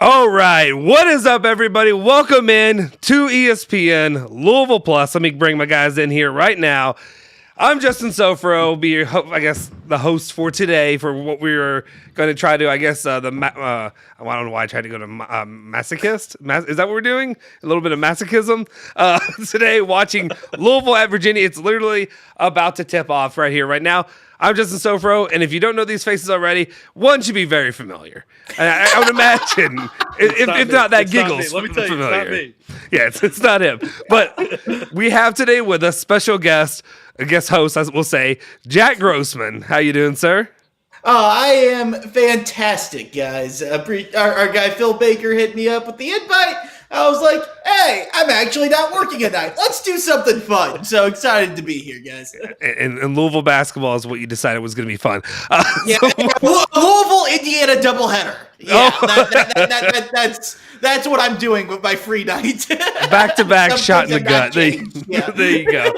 All right, what is up, everybody? Welcome in to ESPN Louisville Plus. Let me bring my guys in here right now. I'm Justin Soforo, be your, the host for today for what we were going to try to, I don't know why I tried to go to masochist. Is that what we're doing? A little bit of masochism today, watching Louisville at Virginia. It's literally about to tip off right here, right now. I'm Justin Soforo, and if you don't know these faces already, one should be very familiar. I would imagine, if not that giggles, let me tell you, familiar. It's not me. Yeah, it's not him. But we have today with us special guest, a guest host, as we'll say, Jack Grossman. How you doing, sir? Oh, I am fantastic, guys. Our guy Phil Baker hit me up with the invite. I was like, hey, I'm actually not working tonight. Let's do something fun. So excited to be here, guys. And Louisville basketball is what you decided was going to be fun. Louisville, Indiana doubleheader. Yeah, that's what I'm doing with my free night. Back-to-back shot in the gut. There you go.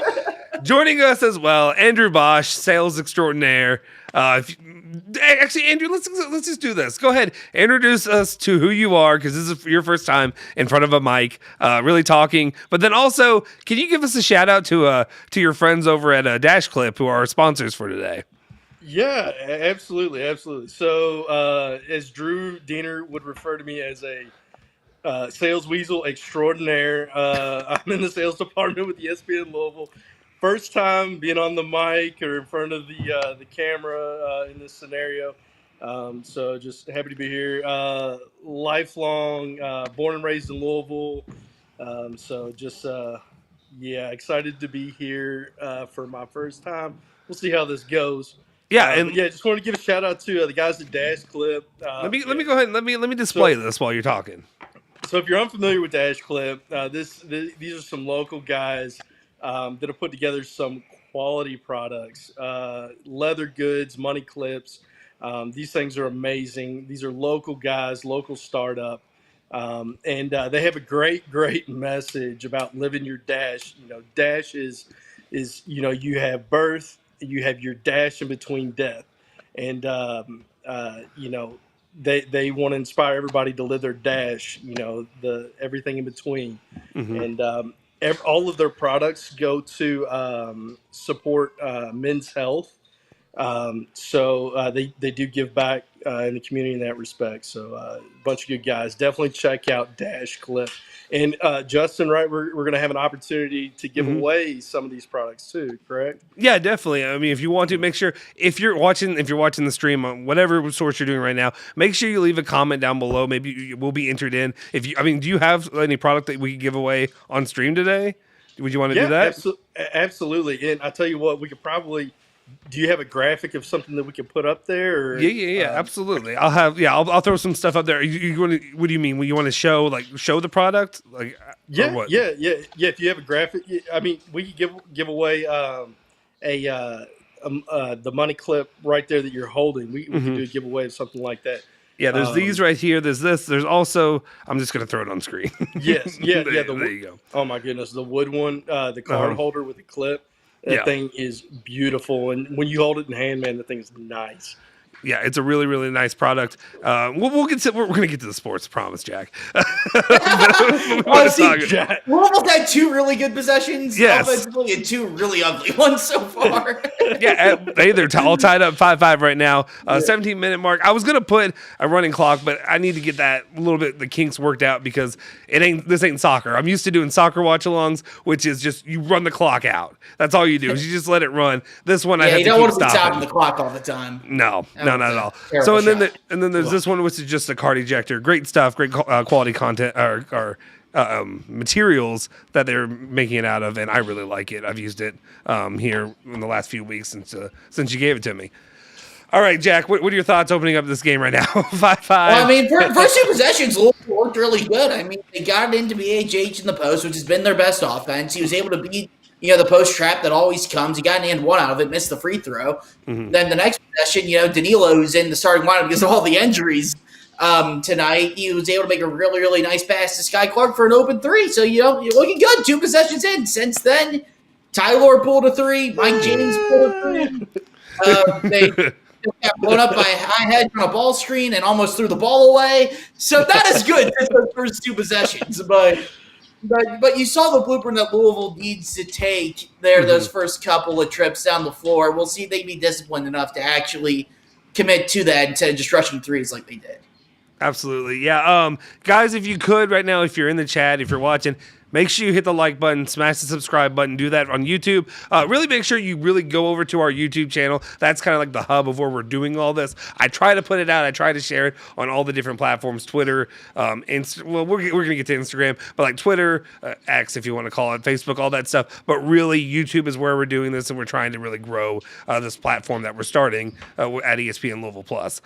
Joining us as well, Andrew Bosch, sales extraordinaire. Actually, Andrew, let's just do this. Go ahead, introduce us to who you are, because this is your first time in front of a mic, really talking. But then also, can you give us a shout out to your friends over at Dash Clip, who are our sponsors for today? Yeah, absolutely. So, as Drew Diener would refer to me as a sales weasel extraordinaire, I'm in the sales department with ESPN Louisville. First time being on the mic or in front of the camera in this scenario. So just happy to be here. Lifelong, born and raised in Louisville. So just, excited to be here for my first time. We'll see how this goes. Yeah, just want to give a shout out to the guys at Dash Clip. Let me go ahead and let me display this while you're talking. So if you're unfamiliar with Dash Clip, these are some local guys that have put together some quality products, leather goods, money clips. These things are amazing. These are local guys, local startup. And they have a great message about living your dash. Dash is you have birth, you have your dash in between death. And, they want to inspire everybody to live their dash, everything in between. Mm-hmm. And, all of their products go to support men's health. So they do give back in the community in that respect. So a bunch of good guys. Definitely check out Dash Clip. And Justin, right, we're going to have an opportunity to give away some of these products too, correct? Yeah, definitely. I mean, if you want to, make sure if you're watching the stream on whatever source you're doing right now, make sure you leave a comment down below. Maybe you will be entered in. Do you have any product that we could give away on stream today? Would you want to do that? Absolutely. And I tell you what, we could probably. Do you have a graphic of something that we can put up there? Or, yeah, absolutely. I'll throw some stuff up there. What do you mean? You want to show the product? Yeah. If you have a graphic, I mean, we could give away the money clip right there that you're holding. We could do a giveaway of something like that. Yeah, there's these right here. There's this. There's also. I'm just gonna throw it on screen. Yes. Yeah. There you go. Oh my goodness, the wood one, the card holder with the clip. That thing is beautiful, and when you hold it in hand, man, the thing is nice. Yeah, it's a really, really nice product. We're going to get to the sports, promise, Jack. Louisville's had two really good possessions offensively and two really ugly ones so far. They're all tied up 5-5 right now. 17-minute mark. I was going to put a running clock, but I need to get that a little bit, the kinks worked out, because this ain't soccer. I'm used to doing soccer watchalongs, which is just you run the clock out. That's all you do is you just let it run. This one I have to keep stopping. You don't want to be stopping the clock all the time. No, not at all. So and then there's this one, which is just a card ejector. Great stuff, great quality content or materials that they're making it out of, and I really like it. I've used it here in the last few weeks since you gave it to me. All right, Jack, what are your thoughts opening up this game right now? 5-5. Well, I mean, first two possessions, Louisville worked really good. I mean, they got it into BHH in the post, which has been their best offense. He was able to beat the post trap that always comes. He got an and one out of it, missed the free throw. Mm-hmm. Then the next possession, Danilo, who's in the starting lineup because of all the injuries tonight, he was able to make a really, really nice pass to Sky Clark for an open three. So, you're looking good. Two possessions in. Since then, Tyler pulled a three. Mike James pulled a three. got blown up by a high hedge on a ball screen and almost threw the ball away. So not as good as those first two possessions, but you saw the blueprint that Louisville needs to take there those first couple of trips down the floor. We'll see if they can be disciplined enough to actually commit to that instead of just rushing threes like they did. Absolutely. Yeah. Guys, if you could right now, if you're in the chat, if you're watching, make sure you hit the like button, smash the subscribe button, do that on YouTube. Really make sure you really go over to our YouTube channel. That's kind of like the hub of where we're doing all this. I try to put it out. I try to share it on all the different platforms, Twitter, we're going to get to Instagram, but like Twitter, X, if you want to call it, Facebook, all that stuff. But really, YouTube is where we're doing this, and we're trying to really grow this platform that we're starting at ESPN Louisville Plus.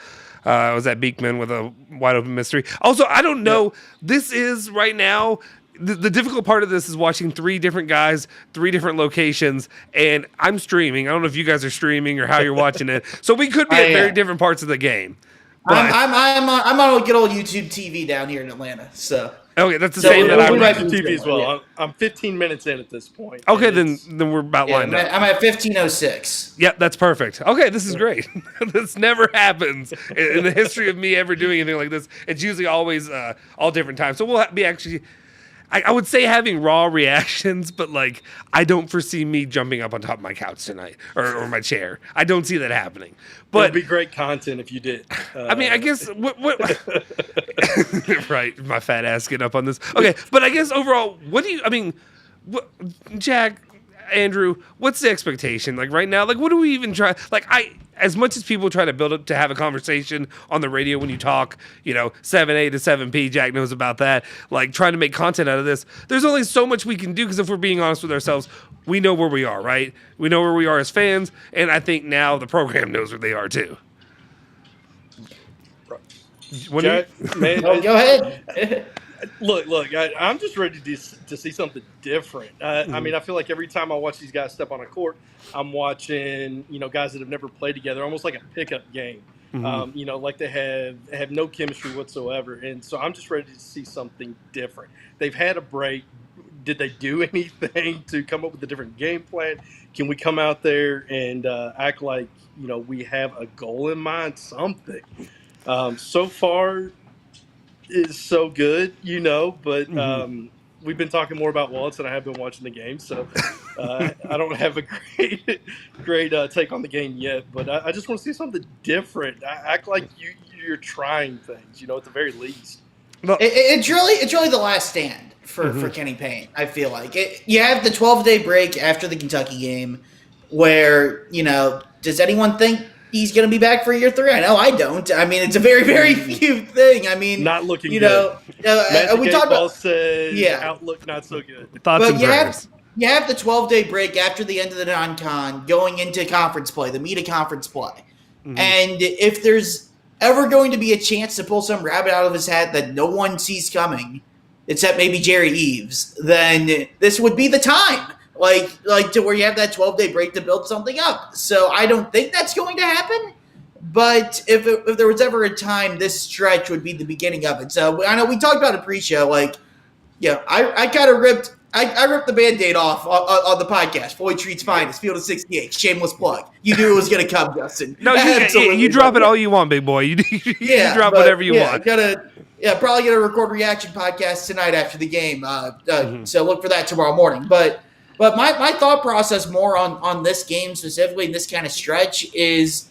Was that Beekman with a wide open mystery? Also, I don't know. This is right now. The difficult part of this is watching three different guys, three different locations, and I'm streaming. I don't know if you guys are streaming or how you're watching it. So we could be at very different parts of the game. But I'm on good old YouTube TV down here in Atlanta. So okay, that's the same. We're right to TV as well. Yeah. I'm 15 minutes in at this point. Okay, then we're about lined up. I'm at 15:06. Yep, that's perfect. Okay, this is great. This never happens in the history of me ever doing anything like this. It's usually always all different times. So we'll be actually. I would say having raw reactions, but like I don't foresee me jumping up on top of my couch tonight or my chair. I don't see that happening. But it'd be great content if you did. I mean, I guess what right, my fat ass getting up on this. Okay, but I guess overall, Jack, Andrew, what's the expectation like right now? Like, what do we even try? Like, as much as people try to build up to have a conversation on the radio when you talk, 7A to 7P, Jack knows about that, like trying to make content out of this, there's only so much we can do because if we're being honest with ourselves, we know where we are, right? We know where we are as fans, and I think now the program knows where they are too. Jack, man, go ahead. Look, I'm just ready to see something different. I mean, I feel like every time I watch these guys step on a court, I'm watching, guys that have never played together, almost like a pickup game. Like they have no chemistry whatsoever. And so I'm just ready to see something different. They've had a break. Did they do anything to come up with a different game plan? Can we come out there and act like, we have a goal in mind, something? So far, is so good, but we've been talking more about wallets than I have been watching the game, so I don't have a great take on the game yet, but I just want to see something different. Act like you're trying things, at the very least. It's really the last stand for Kenny Payne. I feel like you have the 12-day break after the Kentucky game, where does anyone think he's going to be back for year 3? I know I don't. I mean, it's a very, very few thing. I mean, not looking good. We talked about says outlook not so good. Thoughts and prayers. You have the 12-day break after the end of the non-con going into conference play, the meat of conference play. And if there's ever going to be a chance to pull some rabbit out of his hat that no one sees coming, except maybe Jerry Eves, then this would be the time. Like to where you have that 12-day break to build something up. So I don't think that's going to happen. But if there was ever a time, this stretch would be the beginning of it. So I know we talked about it pre-show. I kind of ripped the Band-Aid off on the podcast. Floyd Street's Finest, Field of 68. Shameless plug. You knew it was going to come, Justin. No, you drop it all you want, big boy. You drop whatever you want. Probably going to record reaction podcast tonight after the game. So look for that tomorrow morning. But my thought process more on this game specifically, in this kind of stretch, is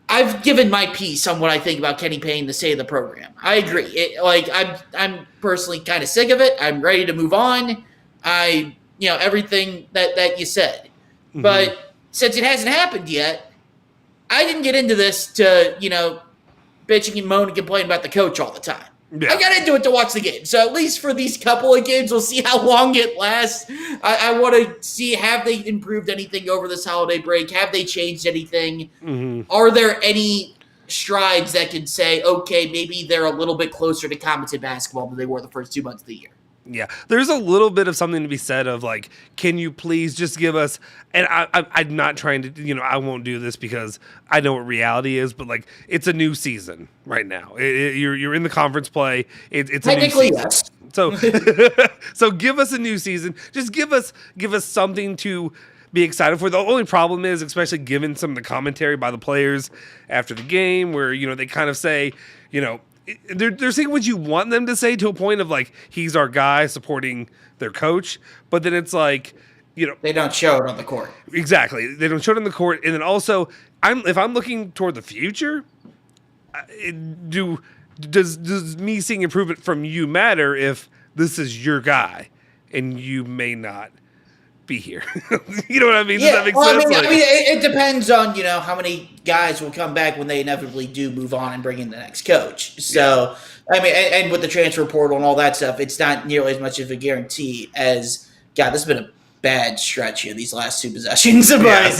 I've given my piece on what I think about Kenny Payne, the state of the program. I agree. I'm personally kind of sick of it. I'm ready to move on. Everything that you said. But since it hasn't happened yet, I didn't get into this to, bitching and moaning and complaining about the coach all the time. Yeah. I got into it to watch the game. So at least for these couple of games, we'll see how long it lasts. I want to see, have they improved anything over this holiday break? Have they changed anything? Are there any strides that can say, okay, maybe they're a little bit closer to competent basketball than they were the first 2 months of the year? Yeah, there's a little bit of something to be said of like, can you please just give us, and I'm not trying to, I won't do this because I know what reality is, but like, it's a new season right now. You're in the conference play. It's a new season. Yes. So give us a new season. Just give us something to be excited for. The only problem is, especially given some of the commentary by the players after the game, where they kind of say, they're saying what you want them to say to a point of like, he's our guy supporting their coach, but then it's like, they don't show it on the court. Exactly, they don't show it on the court, and then also, if I'm looking toward the future, does me seeing improvement from you matter if this is your guy and you may not be here? You know what I mean? Yeah, Does that make sense? I mean, it depends on how many guys will come back when they inevitably do move on and bring in the next coach. So I mean, and with the transfer portal and all that stuff, it's not nearly as much of a guarantee as God. This has been a bad stretch here these last 2 possessions, but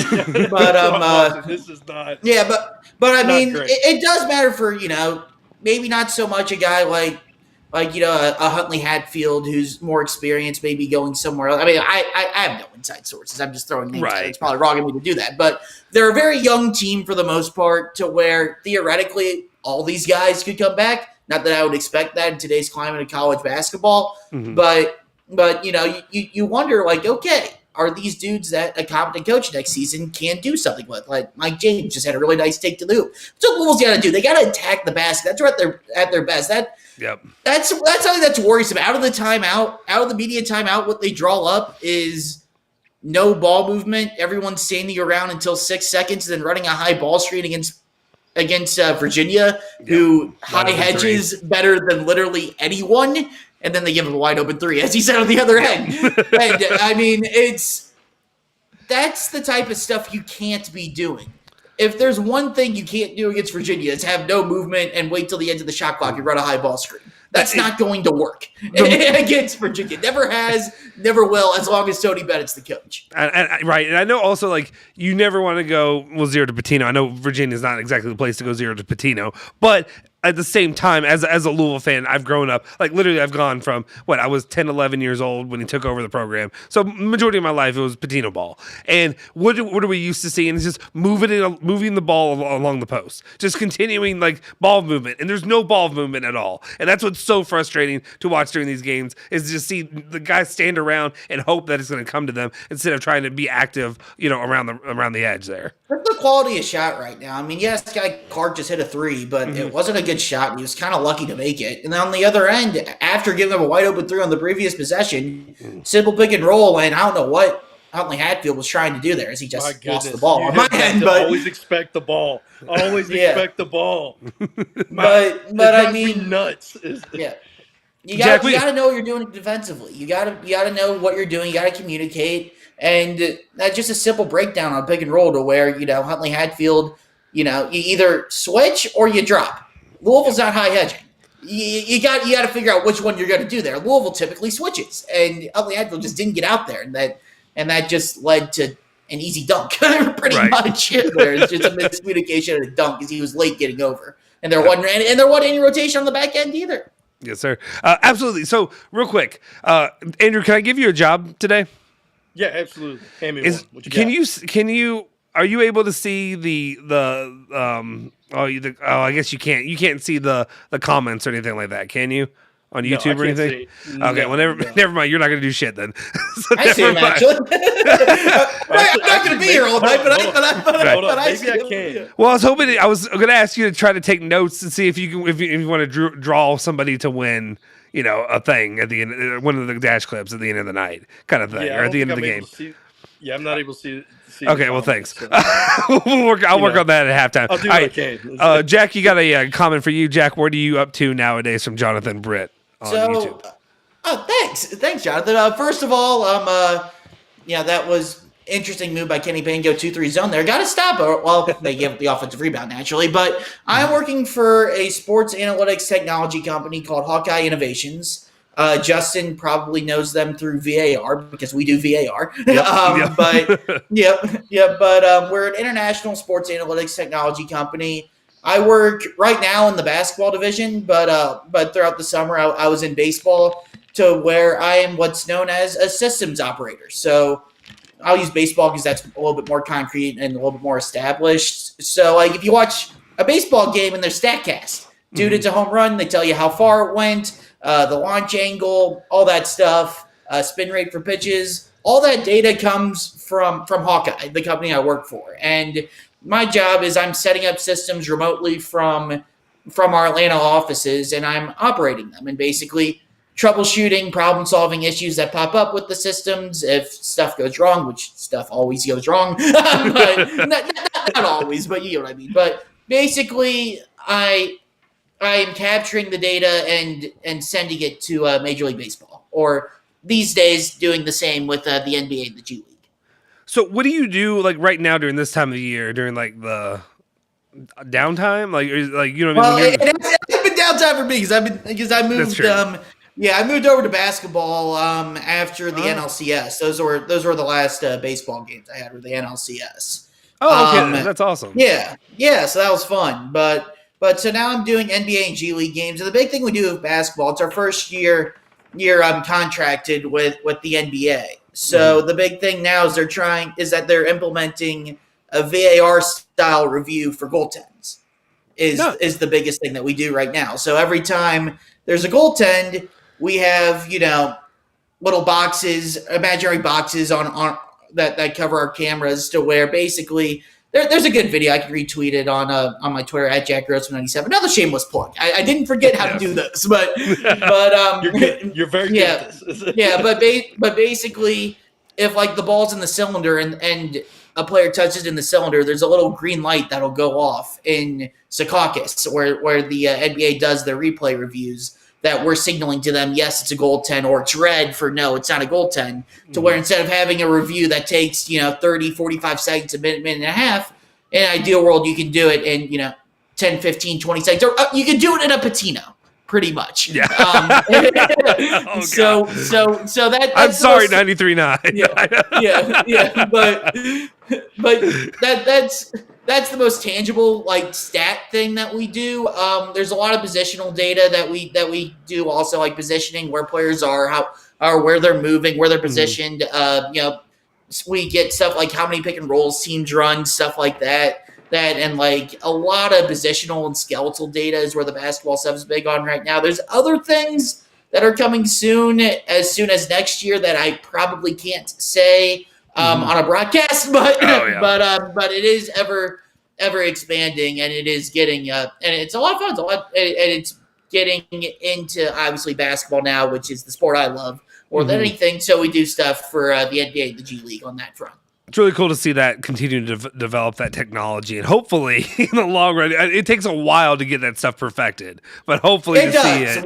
this is not. Yeah, but I mean, it does matter for maybe not so much a guy like a Huntley Hatfield who's more experienced, maybe going somewhere else. I mean, I have no inside sources. I'm just throwing names out. It's probably wrong of me to do that, but they're a very young team for the most part, to where theoretically all these guys could come back. Not that I would expect that in today's climate of college basketball, but you wonder, like, okay, are these dudes that a competent coach next season can do something with? Like Mike James just had a really nice take to the hoop. That's what Louisville's got to do. They got to attack the basket. That's right. At their best. That's something that's worrisome. Out of the timeout, out of the media timeout, what they draw up is no ball movement. Everyone's standing around until 6 seconds, and then running a high ball screen against Virginia, who high hedges better than literally anyone. And then they give him a wide open 3, as he said on the other end. And I mean, that's the type of stuff you can't be doing. If there's one thing you can't do against Virginia, it's have no movement and wait till the end of the shot clock and run a high ball screen. That's not going to work against Virginia. Never has, never will, as long as Tony Bennett's the coach. Right. And I know also, like, you never want to go 0 to Pitino. I know Virginia's not exactly the place to go 0 to Pitino, but at the same time, as a Louisville fan, I've grown up, like, literally I've gone from, I was 10, 11 years old when he took over the program. So majority of my life, it was Pitino ball. And what are we used to seeing is just moving the ball along the post, just continuing, like, ball movement. And there's no ball movement at all. And that's what's so frustrating to watch during these games, is to see the guys stand around and hope that it's going to come to them instead of trying to be active, around the edge there. That's the quality of shot right now. I mean, yes, this guy Clark just hit a 3, but it wasn't a good shot, and he was kind of lucky to make it. And then on the other end, after giving him a wide open 3 on the previous possession, simple pick and roll, and I don't know what Huntley Hatfield was trying to do there, as he just lost the ball on my end. But always expect the ball. Always expect the ball. But I mean, nuts. Yeah. You got to know what you're doing defensively. You got to know what you're doing. You got to communicate, and that's just a simple breakdown on pick and roll, to where Huntley Hatfield, you either switch or you drop. Louisville's not high hedging. You got to figure out which one you're going to do there. Louisville typically switches, and Huntley Hatfield just didn't get out there, and that just led to an easy dunk, pretty much. There's just a miscommunication and a dunk because he was late getting over, and there wasn't any rotation on the back end either. Yes, sir. Absolutely. So, real quick, Andrew, can I give you a job today? Yeah, absolutely. Hand me one. What you can you? Are you able to see I guess you can't. You can't see the comments or anything like that, can you? On YouTube or anything? Okay, well, never mind. You're not going to do shit then. So I see him, actually. I'm not going to be here all night, but I see him. Can. Well, I was going to ask you to try to take notes and see if you want to draw somebody to win, a thing at the end, one of the dash clips at the end of the night, kind of thing, or at the end of the game. I'm not able to see. Okay, well, thanks. So. I'll work on that at halftime. I'll do what I can. Jack, you got a comment for you. Jack, what are you up to nowadays from Jonathan Britt on YouTube? Thanks, Jonathan. First of all, that was interesting move by Kenny Payne, go 2-3 zone there. Got to stop it. Well, they give the offensive rebound naturally, but I'm working for a sports analytics technology company called Hawkeye Innovations. Justin probably knows them through VAR because we do VAR. But we're an international sports analytics technology company. I work right now in the basketball division, but throughout the summer I was in baseball, to where I am what's known as a systems operator. So I'll use baseball because that's a little bit more concrete and a little bit more established. So like if you watch a baseball game and there's StatCast, dude, it's a home run. They tell you how far it went, the launch angle, all that stuff, spin rate for pitches. all that data comes from Hawkeye, the company I work for. And my job is I'm setting up systems remotely from our Atlanta offices, and I'm operating them and basically troubleshooting, problem solving issues that pop up with the systems. If stuff goes wrong, which stuff always goes wrong, but not always, but you know what I mean. But basically, I'm capturing the data and sending it to Major League Baseball, or these days doing the same with the NBA and the G League. So what do you do like right now during this time of the year, during like the downtime? Like you know what I mean? It's been downtime for me because I moved. I moved over to basketball after the NLCS. Those were the last baseball games I had, were the NLCS. Oh, okay, that's awesome. Yeah, so that was fun. But so now I'm doing NBA and G League games. And the big thing we do with basketball, it's our first year I'm contracted with the NBA. So the big thing now is they're implementing a VAR style review for goaltends. Is the biggest thing that we do right now. So every time there's a goaltend, we have little boxes, imaginary boxes on that cover our cameras, to where basically there's a good video. I can retweet it on my Twitter at JackGrossman97. Another shameless plug. I didn't forget how to do this, but you're good. You're very good at this. but basically, if like the ball's in the cylinder and a player touches in the cylinder, there's a little green light that'll go off in Secaucus, where the NBA does their replay reviews, that we're signaling to them, yes, it's a goaltend, or it's red for no, it's not a goaltend, to where instead of having a review that takes 30, 45 seconds, a minute and a half, in an ideal world, you can do it in 10, 15, 20 seconds, or you can do it in a patino, pretty much. Yeah. So that. I'm sorry, 93.9. Yeah, but that's the most tangible stat thing that we do. There's a lot of positional data that we do also, like positioning, where players are, where they're moving, where they're positioned. We get stuff like how many pick and rolls teams run, stuff like that. And a lot of positional and skeletal data is where the basketball stuff is big on right now. There's other things that are coming soon as next year, that I probably can't say on a broadcast, but it is ever expanding, and it is getting and it's a lot of fun. And it's getting into obviously basketball now, which is the sport I love more than anything. So we do stuff for the NBA and the G League on that front. It's really cool to see that continue to develop that technology, and hopefully in the long run, it takes a while to get that stuff perfected, but hopefully see it.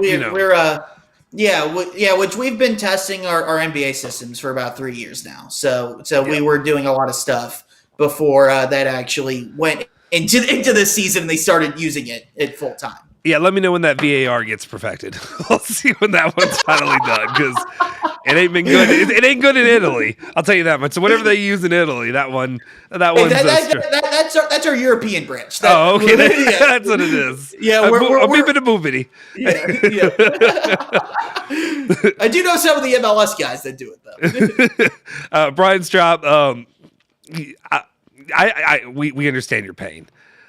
Which we've been testing our NBA systems for about 3 years now. So we were doing a lot of stuff before that actually went into this season, and they started using it at full time. Yeah, let me know when that VAR gets perfected. We'll see when that one's finally done, because it ain't been good. It ain't good in Italy. I'll tell you that much. So whatever they use in Italy, that one's that's our European branch. Okay, that's what it is. Yeah, we're beeping a boobity. Yeah. I do know some of the MLS guys that do it though. Brian Straub, we understand your pain.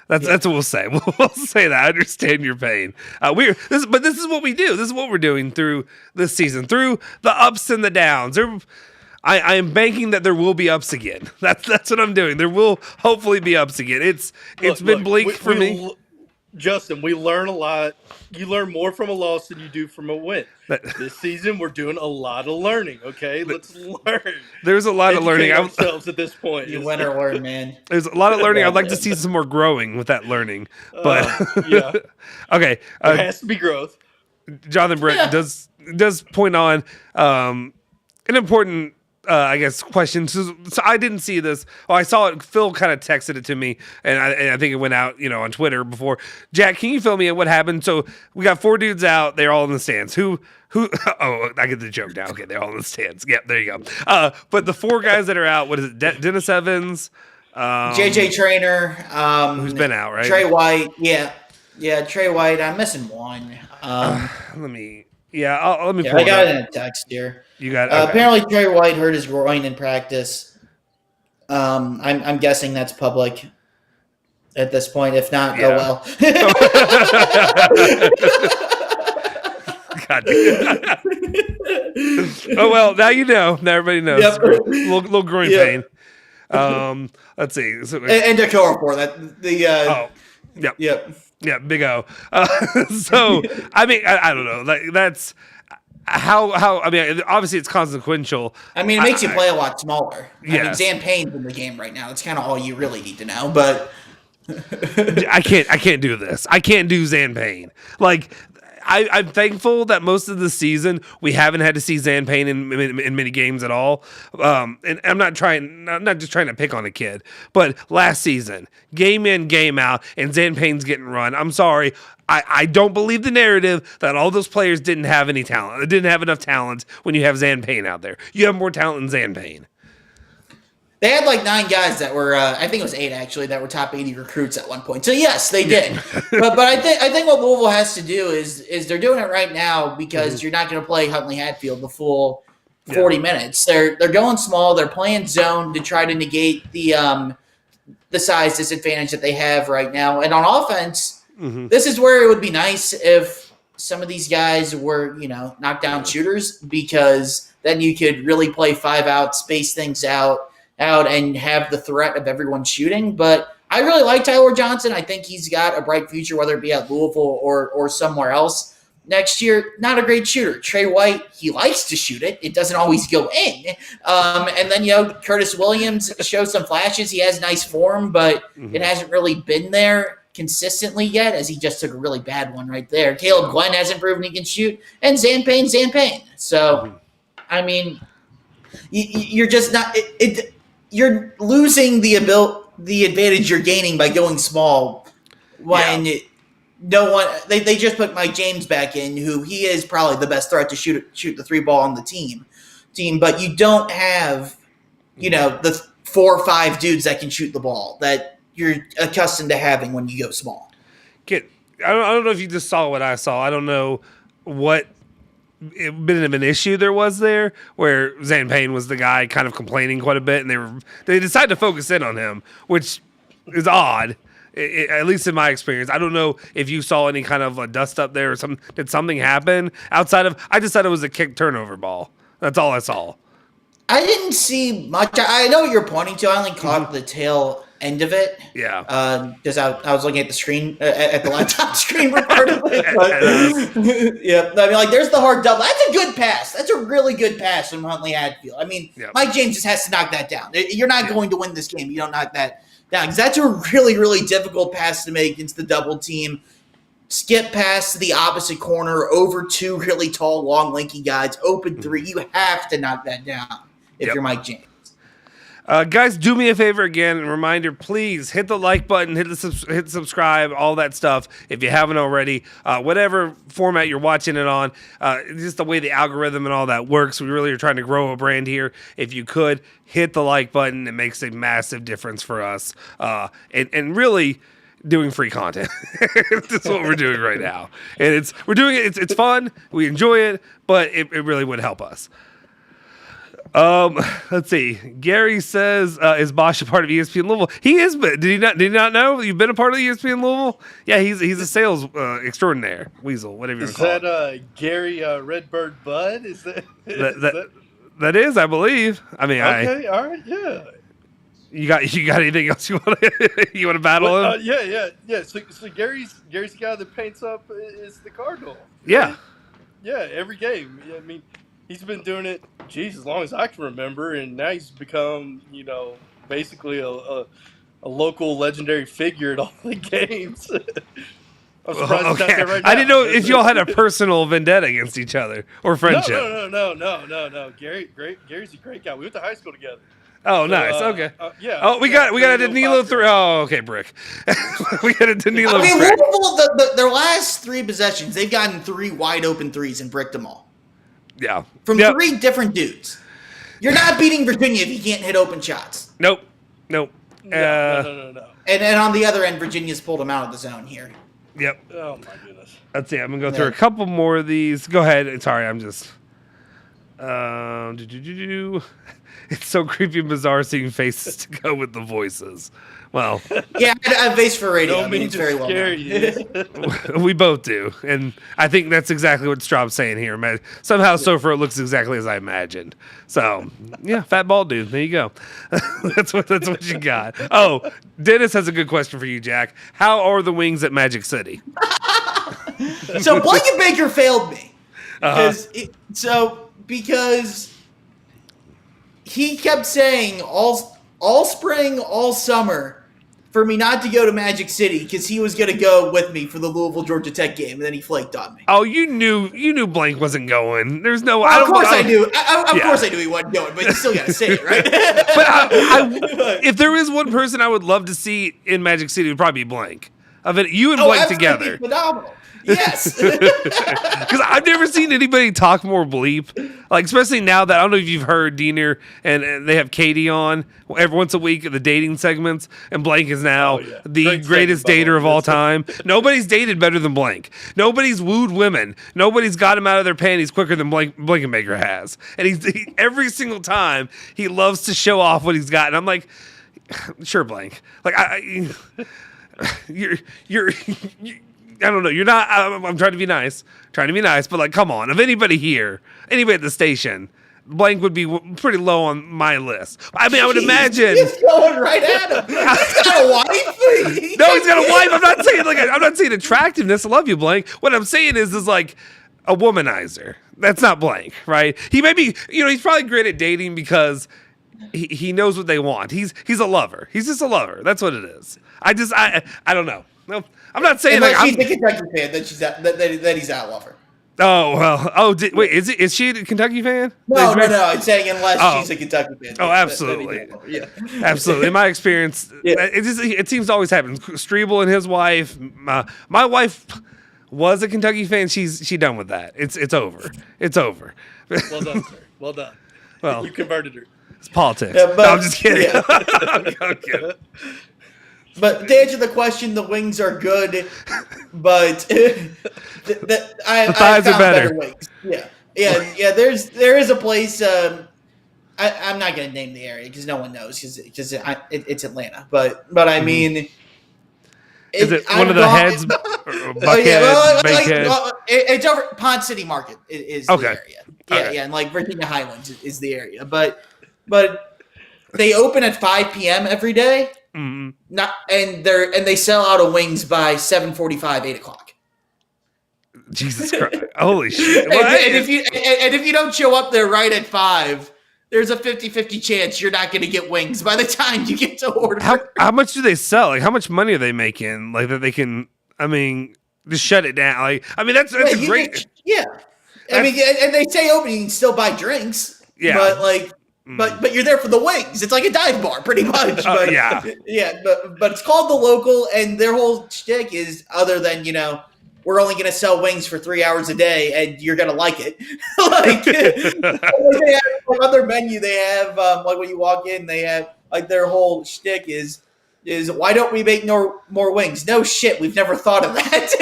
That's what we'll say. We'll say that. I understand your pain. This is what we do. This is what we're doing through this season, through the ups and the downs. I am banking that there will be ups again. That's what I'm doing. There will hopefully be ups again. It's been bleak for me. Justin, we learn a lot. You learn more from a loss than you do from a win. This season, we're doing a lot of learning. Okay, let's learn. There's a lot of learning. Ourselves at this point. You win or learn, man. There's a lot of learning. I'd like to see some more growing with that learning. But yeah, okay. There has to be growth. Jonathan Brett does point on an important. I guess questions. So I didn't see this. Oh, I saw it. Phil kind of texted it to me, and I think it went out, on Twitter before. Jack, can you fill me in what happened? So we got 4 dudes out. They're all in the stands. Who? Oh, I get the joke now. Okay, they're all in the stands. Yep, there you go. But the 4 guys that are out. What is it? Dennis Evans, JJ Traynor, who's been out, right? Trey White. Yeah, Trey White. I'm missing one. Let me. Yeah, let me. I got it in a text here. You got okay. Apparently Trey White hurt his groin in practice. I'm guessing that's public at this point. If not, oh well. God. Oh well, now you know. Now everybody knows. Yep. Little groin pain. Let's see. And to kill for that. Yep. Yep. Yeah, big O. So I mean, I don't know. Like that's how. I mean, obviously it's consequential. I mean, it makes you play a lot smaller. Yes. I mean, Zan Payne's in the game right now. That's kind of all you really need to know. But I can't do this. I can't do Zan Payne. Like I'm thankful that most of the season we haven't had to see Zan Payne in many games at all. And I'm not just trying to pick on a kid, but last season, game in, game out, and Zan Payne's getting run. I'm sorry. I don't believe the narrative that all those players didn't have any talent. Didn't have enough talent when you have Zan Payne out there. You have more talent than Zan Payne. they had like 9 guys that were, I think it was 8 actually, that were top 80 recruits at one point. So yes, they did. but I think what Louisville has to do is they're doing it right now because you're not going to play Huntley Hatfield the full 40 minutes. They're going small. They're playing zone to try to negate the size disadvantage that they have right now. And on offense, this is where it would be nice if some of these guys were, knockdown shooters, because then you could really play 5 out, space things out, and have the threat of everyone shooting. But I really like Tyler Johnson. I think he's got a bright future, whether it be at Louisville or somewhere else next year. Not a great shooter. Trey White, he likes to shoot it. It doesn't always go in. And then, Curtis Williams shows some flashes. He has nice form, but it hasn't really been there consistently yet, as he just took a really bad one right there. Caleb Glenn hasn't proven he can shoot, and Zan Payne. So, I mean, you're just not you're losing the advantage you're gaining by going small when no one they just put Mike James back in, who he is probably the best threat to shoot the 3 ball on the team, but you don't have the 4 or 5 dudes that can shoot the ball that you're accustomed to having when you go small. I don't know if you just saw what I saw. I don't know what bit of an issue there was there, where Zan Payne was the guy kind of complaining quite a bit, and they decided to focus in on him, which is odd, at least in my experience. I don't know if you saw any kind of a dust up there or something. Did something happen outside of? I just thought it was a kick turnover ball. That's all I saw. I didn't see much. I know what you're pointing to. I only caught the tail end of it. Yeah. Because I was looking at the screen, at the laptop screen for part of it. But, yeah. I mean, there's the hard double. That's a good pass. That's a really good pass from Huntley Hatfield. I mean, Mike James just has to knock that down. You're not going to win this game. You don't knock that down. Because that's a really, really difficult pass to make against the double team. Skip past to the opposite corner, over 2 really tall, long, lanky guys, open 3. You have to knock that down if you're Mike James. Guys, do me a favor again, and reminder, please hit the like button, hit subscribe, all that stuff if you haven't already. Whatever format you're watching it on, just the way the algorithm and all that works. We really are trying to grow a brand here. If you could hit the like button, it makes a massive difference for us. And really doing free content. That's what we're doing right now. And it's fun. We enjoy it, but it really would help us. Let's see. Gary says, is Bosch a part of ESPN Louisville? He is, but did he not know you've been a part of ESPN Louisville? Yeah, he's a sales extraordinaire, weasel, whatever you want to call it. Is that Gary Redbird Bud? Is that that is, I believe. I mean, okay, all right, yeah. You got anything else you want to battle him? Yeah. So Gary's the guy that paints up is the Cardinal. Yeah. Yeah, every game. I mean, he's been doing it, as long as I can remember, and now he's become, basically a local legendary figure at all the games. I'm surprised he's not there right now. I didn't know if y'all had a personal vendetta against each other or friendship. No. Gary's a great guy. We went to high school together. Oh, nice. Okay. Yeah. Oh, we got a Danilo through. Oh, okay, Brick. We got a Danilo. I mean, Louisville, their last 3 possessions, they've gotten 3 wide open threes and bricked them all. Yeah. From 3 different dudes. You're not beating Virginia if you can't hit open shots. Nope. No. And then on the other end, Virginia's pulled them out of the zone here. Yep. Oh, my goodness. Let's see. I'm going to go through a couple more of these. Go ahead. Sorry, I'm just... It's so creepy and bizarre seeing faces to go with the voices. Well, Yeah, I have face for radio. Don't mean it's to very well scare known. you. we both do. And I think that's exactly what Straub's saying here, man. Somehow Soforo looks exactly as I imagined. So, yeah, fat bald dude. There you go. that's what you got. Oh, Dennis has a good question for you, Jack. How are the wings at Magic City? So Blanket Baker failed me. Uh-huh. Because he kept saying all spring, all summer for me not to go to Magic City because he was going to go with me for the Louisville Georgia Tech game, and then he flaked on me. Oh, you knew Blank wasn't going. There's no. Well, of course I knew. Of course I knew he wasn't going, but you still got to say it, right? But if there is one person I would love to see in Magic City, it would probably be Blank. Of it, you and Blank together. Phenomenal. Yes. Because I've never seen anybody talk more bleep. Like, especially now that I don't know if you've heard Diener and they have Katie on every once a week at the dating segments, and Blank is now the greatest dater of all time. Nobody's dated better than Blank. Nobody's wooed women. Nobody's got them out of their panties quicker than Blankenmaker has. And he every single time he loves to show off what he's got. And I'm like, sure, Blank. Like you're I don't know. You're not. I'm trying to be nice. But like, come on. If anybody here, anybody at the station, Blank would be pretty low on my list. I mean, I would imagine. He's going right at him. He's got a wife. No, he's got a wife. I'm not saying attractiveness. I love you, Blank. What I'm saying is like a womanizer. That's not Blank, right? He may be. He's probably great at dating because he knows what they want. He's a lover. He's just a lover. That's what it is. I don't know. No, I'm not saying like she's a Kentucky fan that he's that lover. Oh well. Oh, wait. Is she a Kentucky fan? No. I'm saying unless she's a Kentucky fan. Oh, absolutely. Yeah, absolutely. In my experience, it seems to always happen. Strebel and his wife. My wife was a Kentucky fan. She's done with that. It's over. It's over. Well done, sir. Well done. Well, you converted her. It's politics. Yeah, no, I'm just kidding. Yeah. I'm kidding. But to answer the question, the wings are good, but I thighs are better. Wings. Yeah. There is a place. I'm not going to name the area because no one knows because it's Atlanta. But I mean, is it one of the heads? It's over Pond City Market is the area. Yeah, and like Virginia Highlands is the area, but they open at 5 p.m. every day. Mm-hmm. And they sell out of wings by 7:45, 8 o'clock. Jesus Christ! Holy shit! And if you don't show up there right at 5, there's a 50-50 chance you're not going to get wings by the time you get to order. How much do they sell? Like, how much money are they making? Like that they can? I mean, just shut it down. Like, I mean, that's great. I mean, and they say open, you can still buy drinks. Yeah, but like. But you're there for the wings. It's like a dive bar, pretty much. But, but it's called The Local, and their whole shtick is other than we're only going to sell wings for 3 hours a day, and you're going to like it. They have on their menu. They have like when you walk in, they have like their whole shtick is why don't we make more wings? No shit, we've never thought of that.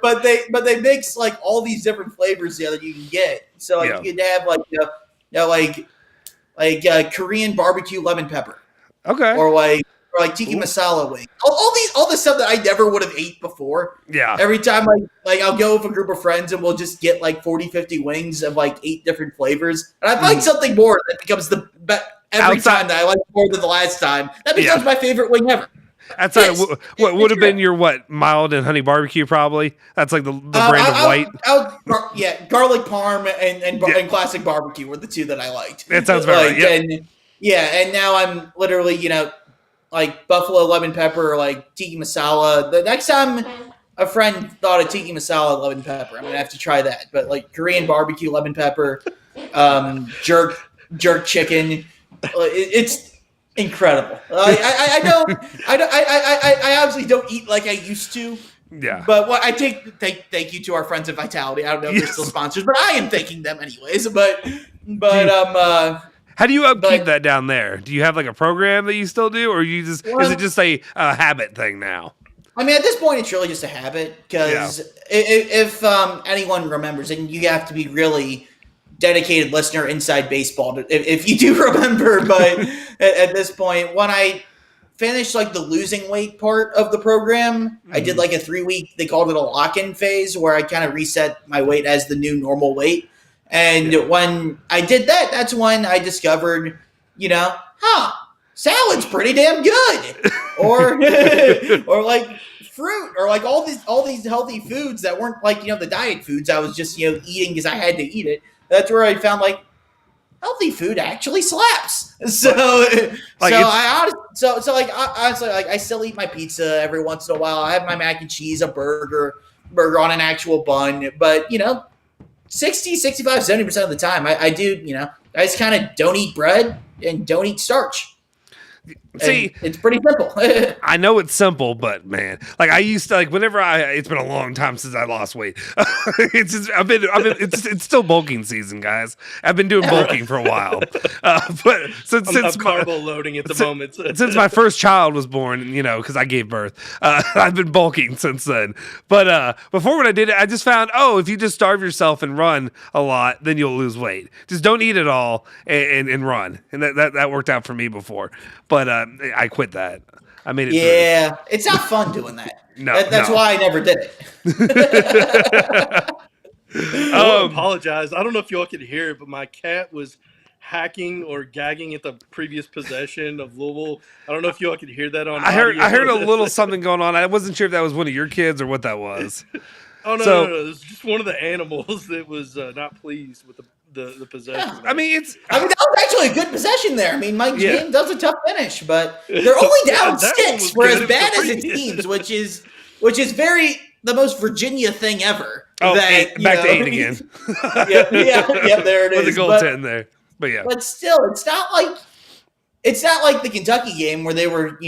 but they mix like all these different flavors that you can get. So like you can have like Korean barbecue lemon pepper. Okay. Or like tiki masala wings. All this stuff that I never would have ate before. Yeah. Every time I'll go with a group of friends and we'll just get like 40, 50 wings of like 8 different flavors. And I find something more that becomes the best every time that I like more than the last time. That becomes my favorite wing ever. Outside of what would have been your mild and honey barbecue probably? That's like the brand of white. Garlic parm and classic barbecue were the two that I liked. That sounds about right. And now I'm literally like buffalo lemon pepper or like tiki masala. The next time a friend thought of tiki masala lemon pepper, I'm gonna have to try that. But like Korean barbecue lemon pepper, jerk chicken, it's incredible. I obviously don't eat like I used to. Yeah. But what thank you to our friends at Vitality. I don't know if they're still sponsors, but I am thanking them anyways. But how do you upkeep that down there? Do you have like a program that you still do, or is it just a habit thing now? I mean, at this point, it's really just a habit because if anyone remembers, and you have to be really dedicated listener inside baseball if you do remember, but at this point, when I finished like the losing weight part of the program, I did like a 3-week, they called it a lock-in phase, where I kind of reset my weight as the new normal weight. And when I did that, that's when I discovered, salad's pretty damn good. Or like fruit, or like all these healthy foods that weren't like, the diet foods I was just, eating because I had to eat it. That's where I found like healthy food actually slaps. Honestly, I still eat my pizza every once in a while. I have my mac and cheese, a burger on an actual bun, but 60, 65, 70% of the time I do, I just kind of don't eat bread and don't eat starch. See, it's pretty simple. I know it's simple, but man, like I used to, like whenever it's been a long time since I lost weight. It's still bulking season, guys. I've been doing bulking for a while, but since carbo loading at the moment. Since my first child was born, because I gave birth, I've been bulking since then. But before when I did it, I just found, if you just starve yourself and run a lot, then you'll lose weight. Just don't eat it all and run, and that worked out for me before. But I quit that. I made it. Yeah, it's not fun doing that. That's why I never did it. I apologize. I don't know if y'all could hear it, but my cat was hacking or gagging at the previous possession of Louisville. I don't know if y'all could hear that on. I heard a little something going on. I wasn't sure if that was one of your kids or what that was. No. It was just one of the animals that was not pleased with the possession. Yeah. I mean, that was actually a good possession there. I mean, Mike James does a tough finish, but they're only down 6 for as bad as it seems, which is very the most Virginia thing ever. Oh, back to 8 again. yeah, there it is. With the goaltend there. But yeah. But still, it's not like the Kentucky game where they were,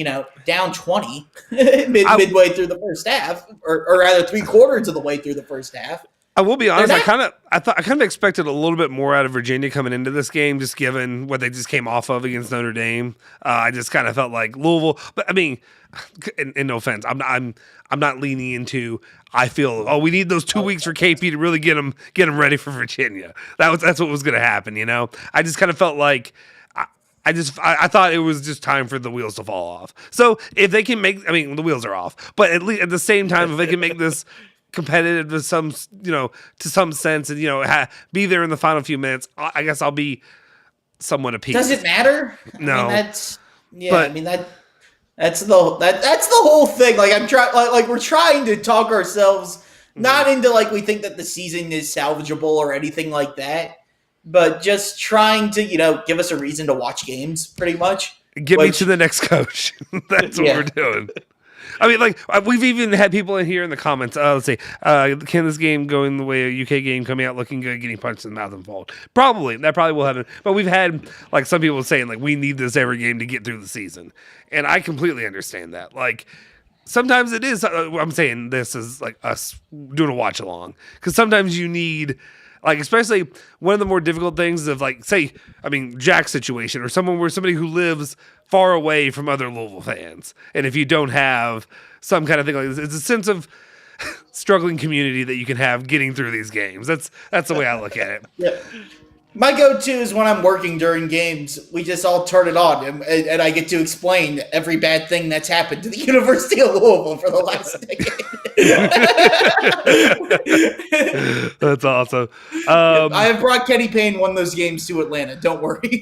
down 20 midway through the first half, or rather 3/4 of the way through the first half. I will be honest. I kind of expected a little bit more out of Virginia coming into this game, just given what they just came off of against Notre Dame. I just kind of felt like Louisville, but I mean, and no offense, I'm not leaning into. I feel we need those 2 weeks for KP to really get them ready for Virginia. That's what was going to happen. I just kind of felt like. I thought it was just time for the wheels to fall off. So if they can the wheels are off, but at least at the same time, if they can make this competitive to some sense, and be there in the final few minutes, I guess I'll be somewhat appeased. Does it matter? No, that's the whole thing. Like we're trying to talk ourselves not into like we think that the season is salvageable or anything like that, but just trying to give us a reason to watch games. Pretty much, get me to the next coach. That's what we're doing. I mean, like, we've even had people in here in the comments. Let's see. Can this game go in the way a UK game coming out looking good, getting punched in the mouth and fold? Probably. That probably will happen. But we've had, like, some people saying, like, we need this every game to get through the season. And I completely understand that. Like, sometimes it is. I'm saying this is, like, us doing a watch-along. Because sometimes you need... Like, especially one of the more difficult things of, like, Jack's situation or somebody who lives far away from other Louisville fans. And if you don't have some kind of thing like this, it's a sense of struggling community that you can have getting through these games. That's the way I look at it. Yeah. My go-to is when I'm working during games, we just all turn it on, and I get to explain every bad thing that's happened to the University of Louisville for the last decade. That's awesome. I have brought Kenny Payne won those games to Atlanta. Don't worry.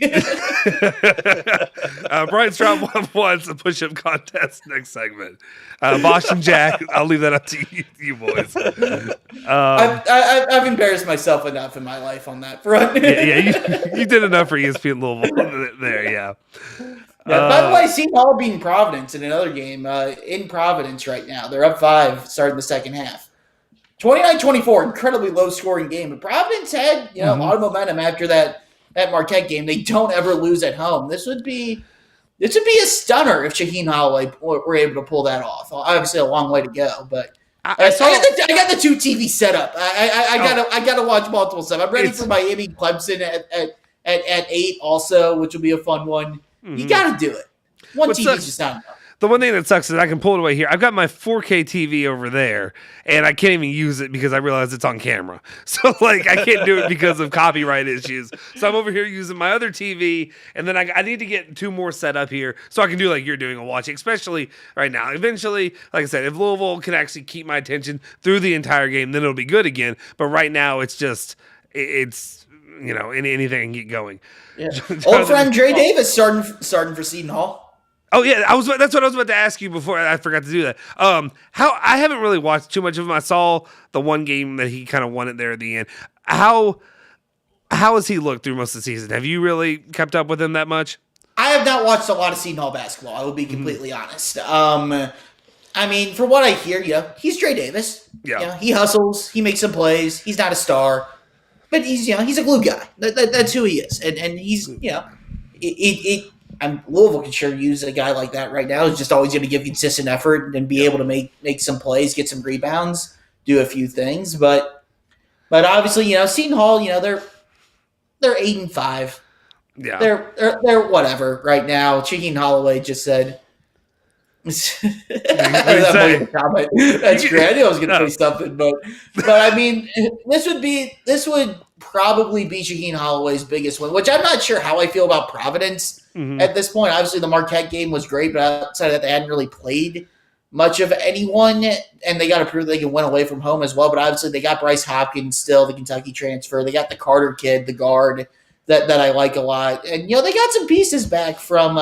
Brian Stroud wants a push-up contest next segment. Bosch and Jack, I'll leave that up to you boys. I've embarrassed myself enough in my life on that front. Yeah, you did enough for ESPN Louisville there, yeah. By the way, Seton Hall beating Providence in another game in Providence right now. They're up 5 starting the second half. 29-24, incredibly low-scoring game. But Providence had a lot of momentum after that Marquette game. They don't ever lose at home. This would be a stunner if Shaheen Holloway were able to pull that off. Obviously, a long way to go, but I got the 2 TV set up. I gotta watch multiple stuff. I'm ready for Miami Clemson at 8 also, which will be a fun one. You got to do it. One TV is just not enough. the one thing that sucks is I can pull it away here. I've got my 4K TV over there, and I can't even use it because I realize it's on camera. So, like, I can't do it because of copyright issues. So I'm over here using my other TV, and then I need to get 2 more set up here so I can do like you're doing and watch, especially right now. Eventually, like I said, if Louisville can actually keep my attention through the entire game, then it'll be good again. But right now, it's just, it's, anything can get going. Yeah. Old friend Dre Davis starting for Seton Hall. Oh yeah, that's what I was about to ask you before I forgot to do that. How I haven't really watched too much of him. I saw the one game that he kind of won it there at the end. How has he looked through most of the season? Have you really kept up with him that much? I have not watched a lot of Seton Hall basketball. I will be completely honest. I mean, for what I hear, he's Dre Davis. Yeah, he hustles. He makes some plays. He's not a star, but he's a glue guy. That's who he is, and he's Louisville can sure use a guy like that right now. Who's just always going to give consistent effort and be able to make some plays, get some rebounds, do a few things. But obviously, Seton Hall, they're 8-5. Yeah, they're whatever right now. Chicken Holloway just said. That's great. I knew I was going to say something, but I mean, this would probably be Shaheen Holloway's biggest win, which I'm not sure how I feel about Providence at this point. Obviously, the Marquette game was great, but outside of that, they hadn't really played much of anyone, and they got to prove they can win away from home as well. But obviously, they got Bryce Hopkins still, the Kentucky transfer. They got the Carter kid, the guard that I like a lot, and they got some pieces back from.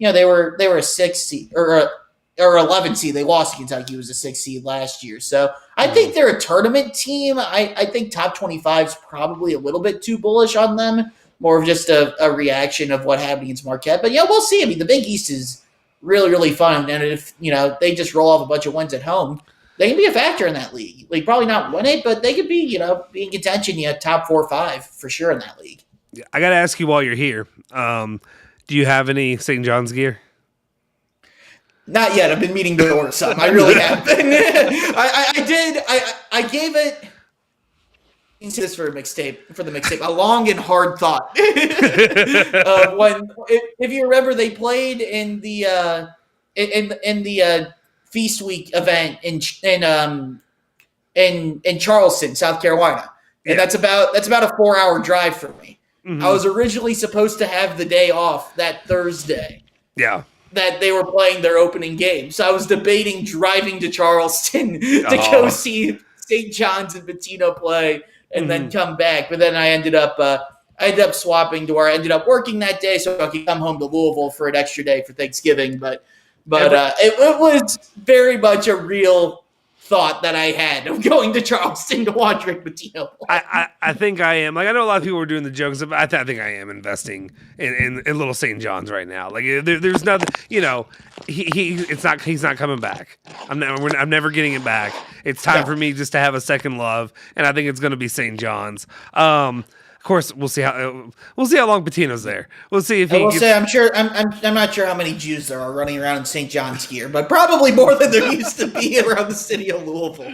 They were a 6 seed or 11 seed. They lost to Kentucky. It was a 6 seed last year. So I think they're a tournament team. I think top 25 is probably a little bit too bullish on them. More of just a reaction of what happened against Marquette. But we'll see. I mean, the Big East is really, really fun. And if, they just roll off a bunch of wins at home, they can be a factor in that league. Like, probably not win it, but they could be, be in contention, top 4 or 5 for sure in that league. I got to ask you while you're here, do you have any St. John's gear? Not yet. I've been meaning to order some. I really have been. I did. I gave it. This for the mixtape. A long and hard thought. If you remember, they played in the Feast Week event in Charleston, South Carolina, and that's about a 4-hour drive for me. Mm-hmm. I was originally supposed to have the day off that Thursday. Yeah. That they were playing their opening game. So I was debating driving to Charleston to go see St. John's and Pitino play and then come back. But then I ended up swapping to where I ended up working that day so I could come home to Louisville for an extra day for Thanksgiving. But it was very much a real thought that I had of going to Charleston to watch Rick Pitino play. I think I am. Like, I know a lot of people were doing the jokes, but I think I am investing in little St. John's right now. Like, there's nothing, he's not coming back. I'm never getting it back. It's time for me just to have a second love, and I think it's going to be St. John's. Of course, we'll see how long Pitino's there. We'll see if he. I'm not sure how many Jews there are running around in St. John's gear, but probably more than there used to be around the city of Louisville.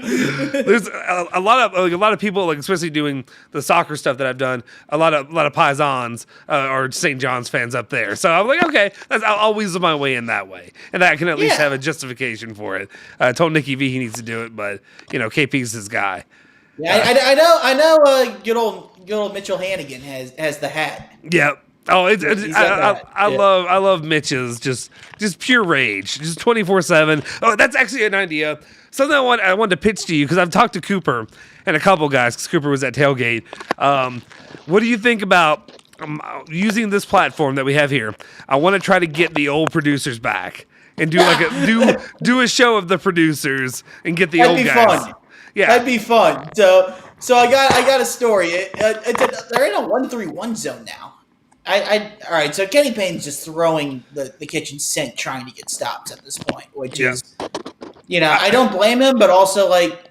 There's a lot of people, like, especially doing the soccer stuff that I've done. A lot of Paisans or St. John's fans up there. So I'm like, okay, I'll weasel my way in that way, and I can at least have a justification for it. I told Nicky V he needs to do it, but KP's his guy. Yeah, I know. Good old Mitchell Hannigan has the hat. Yeah. Oh, I love Mitch's just pure rage, just 24/7. Oh, that's actually an idea. Something I wanted to pitch to you because I've talked to Cooper and a couple guys because Cooper was at tailgate. What do you think about using this platform that we have here? I want to try to get the old producers back and do a show of the producers and get the old guys. That'd be fun. Yeah, that'd be fun. So I got a story. They're in a 1-3-1 zone now. All right. So Kenny Payne's just throwing the kitchen sink trying to get stops at this point, which is, I don't blame him, but also, like,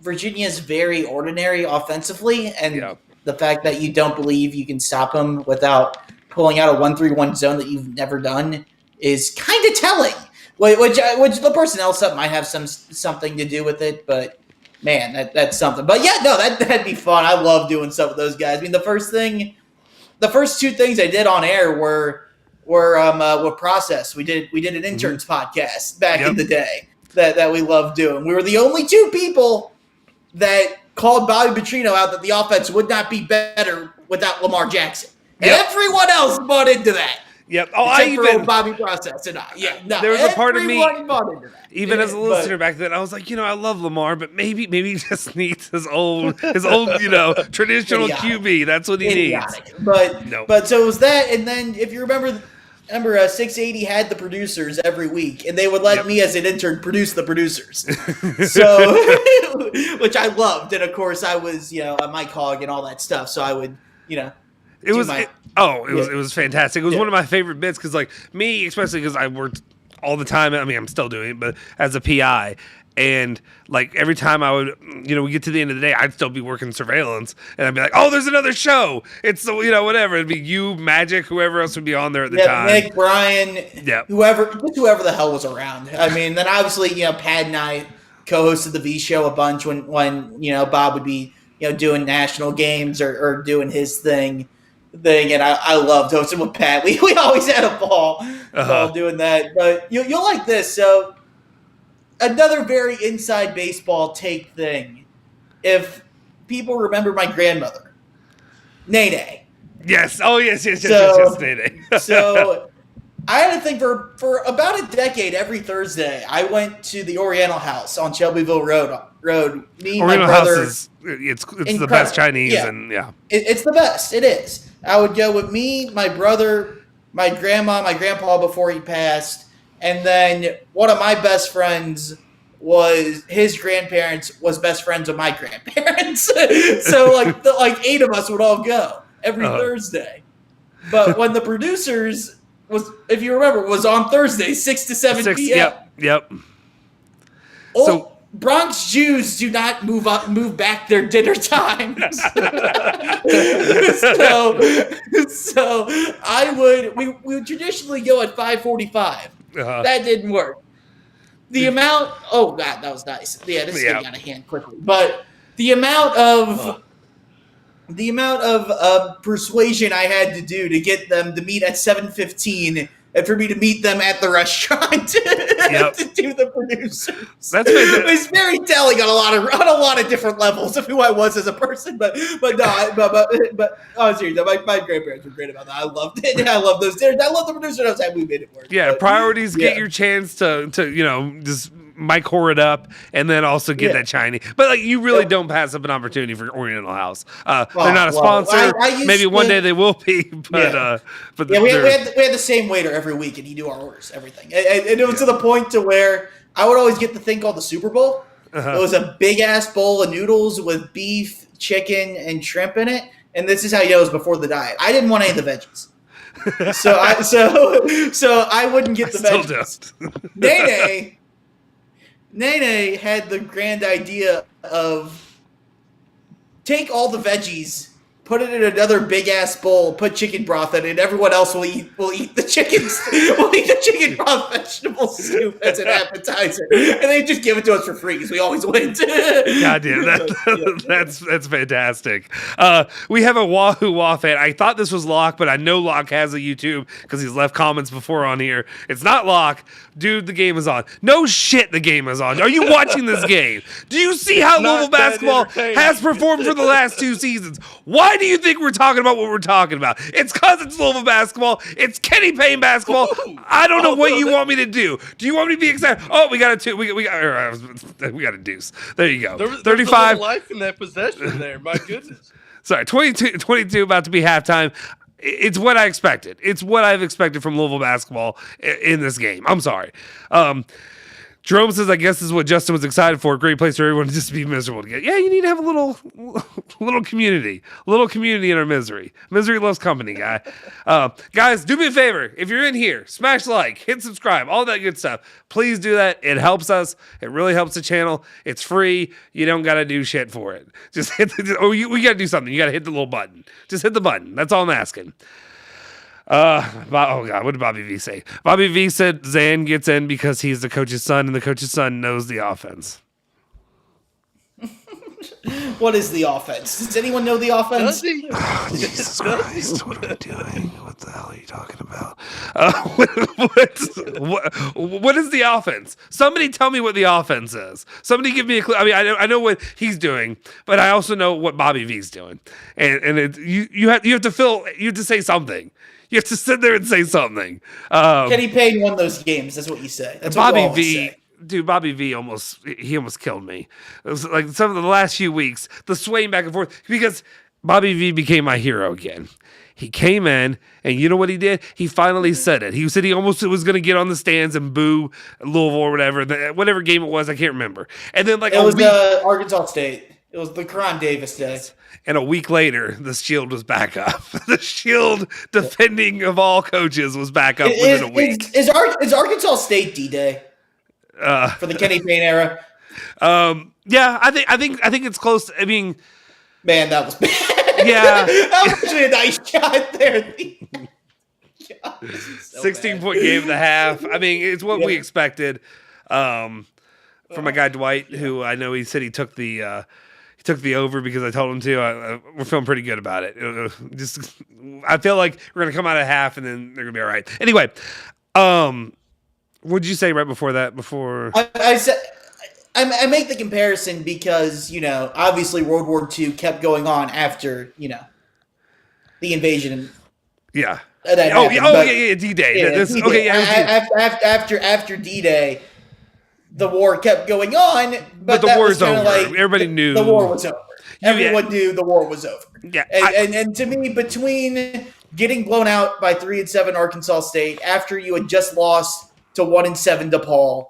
Virginia's very ordinary offensively, and the fact that you don't believe you can stop him without pulling out a 1-3-1 zone that you've never done is kind of telling. Which the personnel stuff might have something to do with it, but. Man, that's something. But that'd be fun. I love doing stuff with those guys. I mean, the first 2 things I did on air were were processed. We did an interns podcast back in the day that we loved doing. We were the only two people that called Bobby Petrino out that the offense would not be better without Lamar Jackson. Everyone else bought into that. Yep. Oh, Except for Bobby Process and I. Yeah, no, there was a part of me, bought into that. even as a listener back then, I was like, I love Lamar, but maybe he just needs his old, traditional QB. That's what he needs. But so it was that, and then if you remember 680 had the producers every week, and they would let me as an intern produce the producers. So, which I loved, and of course I was, Mike Hogg and all that stuff. So I would, It was fantastic. It was one of my favorite bits because, me, especially because I worked all the time. I mean, I'm still doing it, but as a PI. And, every time I would, we get to the end of the day, I'd still be working surveillance. And I'd be like, oh, there's another show. It's, whatever. It'd be you, Magic, whoever else would be on there at the time. Nick, Brian, whoever the hell was around. I mean, then obviously, Pat and I co-hosted the V Show a bunch when Bob would be, doing national games or doing his thing, and I loved hosting with Pat. We always had a ball doing that. But you'll like this. So another very inside baseball take thing. If people remember my grandmother, Nene. Yes. Oh, yes, Nene. So I had a thing for about a decade. Every Thursday, I went to the Oriental House on Shelbyville Road. Me, Oriental my brother. House it's the best Chinese, and it's the best. It is. I would go with me, my brother, my grandma, my grandpa before he passed, and then one of my best friends was his grandparents was best friends with my grandparents. So like 8 of us would all go every Thursday. But when the producers was, if you remember, was on Thursday, 6 to 7 p.m. Yep. So Bronx Jews do not move back their dinner times. so we would traditionally go at 5:45. That didn't work. The amount, oh God, that was nice. Yeah, this is getting out of hand quickly. But the amount of persuasion I had to do to get them to meet at 7:15 and for me to meet them at the restaurant to do the producers. It was very telling on a lot of different levels of who I was as a person. But seriously, my grandparents were great about that. I loved it. I love those dinners. I love the producers. I was happy we made it work. Yeah, priorities get your chance to just Mike Horrid up and then also get that Chinese. But you really don't pass up an opportunity for Oriental House. They're not a sponsor. Maybe one day they will be. But we had the same waiter every week, and he knew our orders, everything. And it was to the point to where I would always get the thing called the Super Bowl. It was a big ass bowl of noodles with beef, chicken, and shrimp in it. And this is how it was before the diet. I didn't want any of the veggies. So I wouldn't get the veggies. Nene had the grand idea of take all the veggies, put it in another big ass bowl, put chicken broth in it, and everyone else will eat the chicken broth vegetable soup as an appetizer. And they just give it to us for free because we always win. God damn, that's fantastic. We have a Wahoo Wah fan. I thought this was Locke, but I know Locke has a YouTube because he's left comments before on here. It's not Locke. Dude, the game is on. No shit, the game is on. Are you watching this game? Do you see how Louisville basketball has performed for the last 2 seasons? Why do you think we're talking about what we're talking about? It's because it's Louisville basketball. It's Kenny Payne basketball. I don't know what you want me to do. Do you want me to be excited? Oh, we got a 2. We got a deuce. There you go. There was 35. A life in that possession there. My goodness. Sorry, 22 about to be halftime. It's what I expected. It's what I've expected from Louisville basketball in this game. I'm sorry. Jerome says, I guess this is what Justin was excited for. A great place for everyone to just be miserable together. Yeah, you need to have a little community. A little community in our misery. Misery loves company, guy. Guys, do me a favor. If you're in here, smash like, hit subscribe, all that good stuff. Please do that. It helps us. It really helps the channel. It's free. You don't got to do shit for it. Just hit we got to do something. You got to hit the little button. Just hit the button. That's all I'm asking. Oh God, what did Bobby V say? Bobby V said Zan gets in because he's the coach's son, and the coach's son knows the offense. What is the offense? Does anyone know the offense? Oh, Jesus Christ, what are we doing? What the hell are you talking about? Louisville. What is the offense? Somebody tell me what the offense is. Somebody give me a clue. I mean, I know what he's doing, but I also know what Bobby V's doing. And you have to say something. You have to sit there and say something. Kenny Payne won those games. That's what you say. That's what Bobby you V. say. Dude, Bobby V almost killed me. It was like some of the last few weeks, the swaying back and forth, because Bobby V became my hero again. He came in, and you know what he did? He finally said it. He said he almost was going to get on the stands and boo Louisville or whatever game it was. I can't remember. And then it was Arkansas State. It was the Karan Davis day. And a week later, the Shield was back up. The Shield, defending of all coaches, was back up within a week. Is Arkansas State D-Day? For the Kenny Payne era. Yeah, I think it's close. I mean, man, that was bad. Yeah, that was actually a nice shot there. 16-point game and a half. I mean, it's what we expected. From my guy Dwight, who I know he said he took the over because I told him to. We're feeling pretty good about it. I feel like we're gonna come out at half and then they're gonna be all right. Anyway, what did you say right before that? I said I make the comparison because obviously World War II kept going on after the invasion. Yeah. Yeah, D-Day. Yeah, D-Day. Okay, yeah. After D-Day, the war kept going on, but the that war was is over. like, everybody knew the war was over. Everyone knew the war was over. Yeah, and to me, between getting blown out by 3-7 Arkansas State after you had just lost to 1-7 DePaul,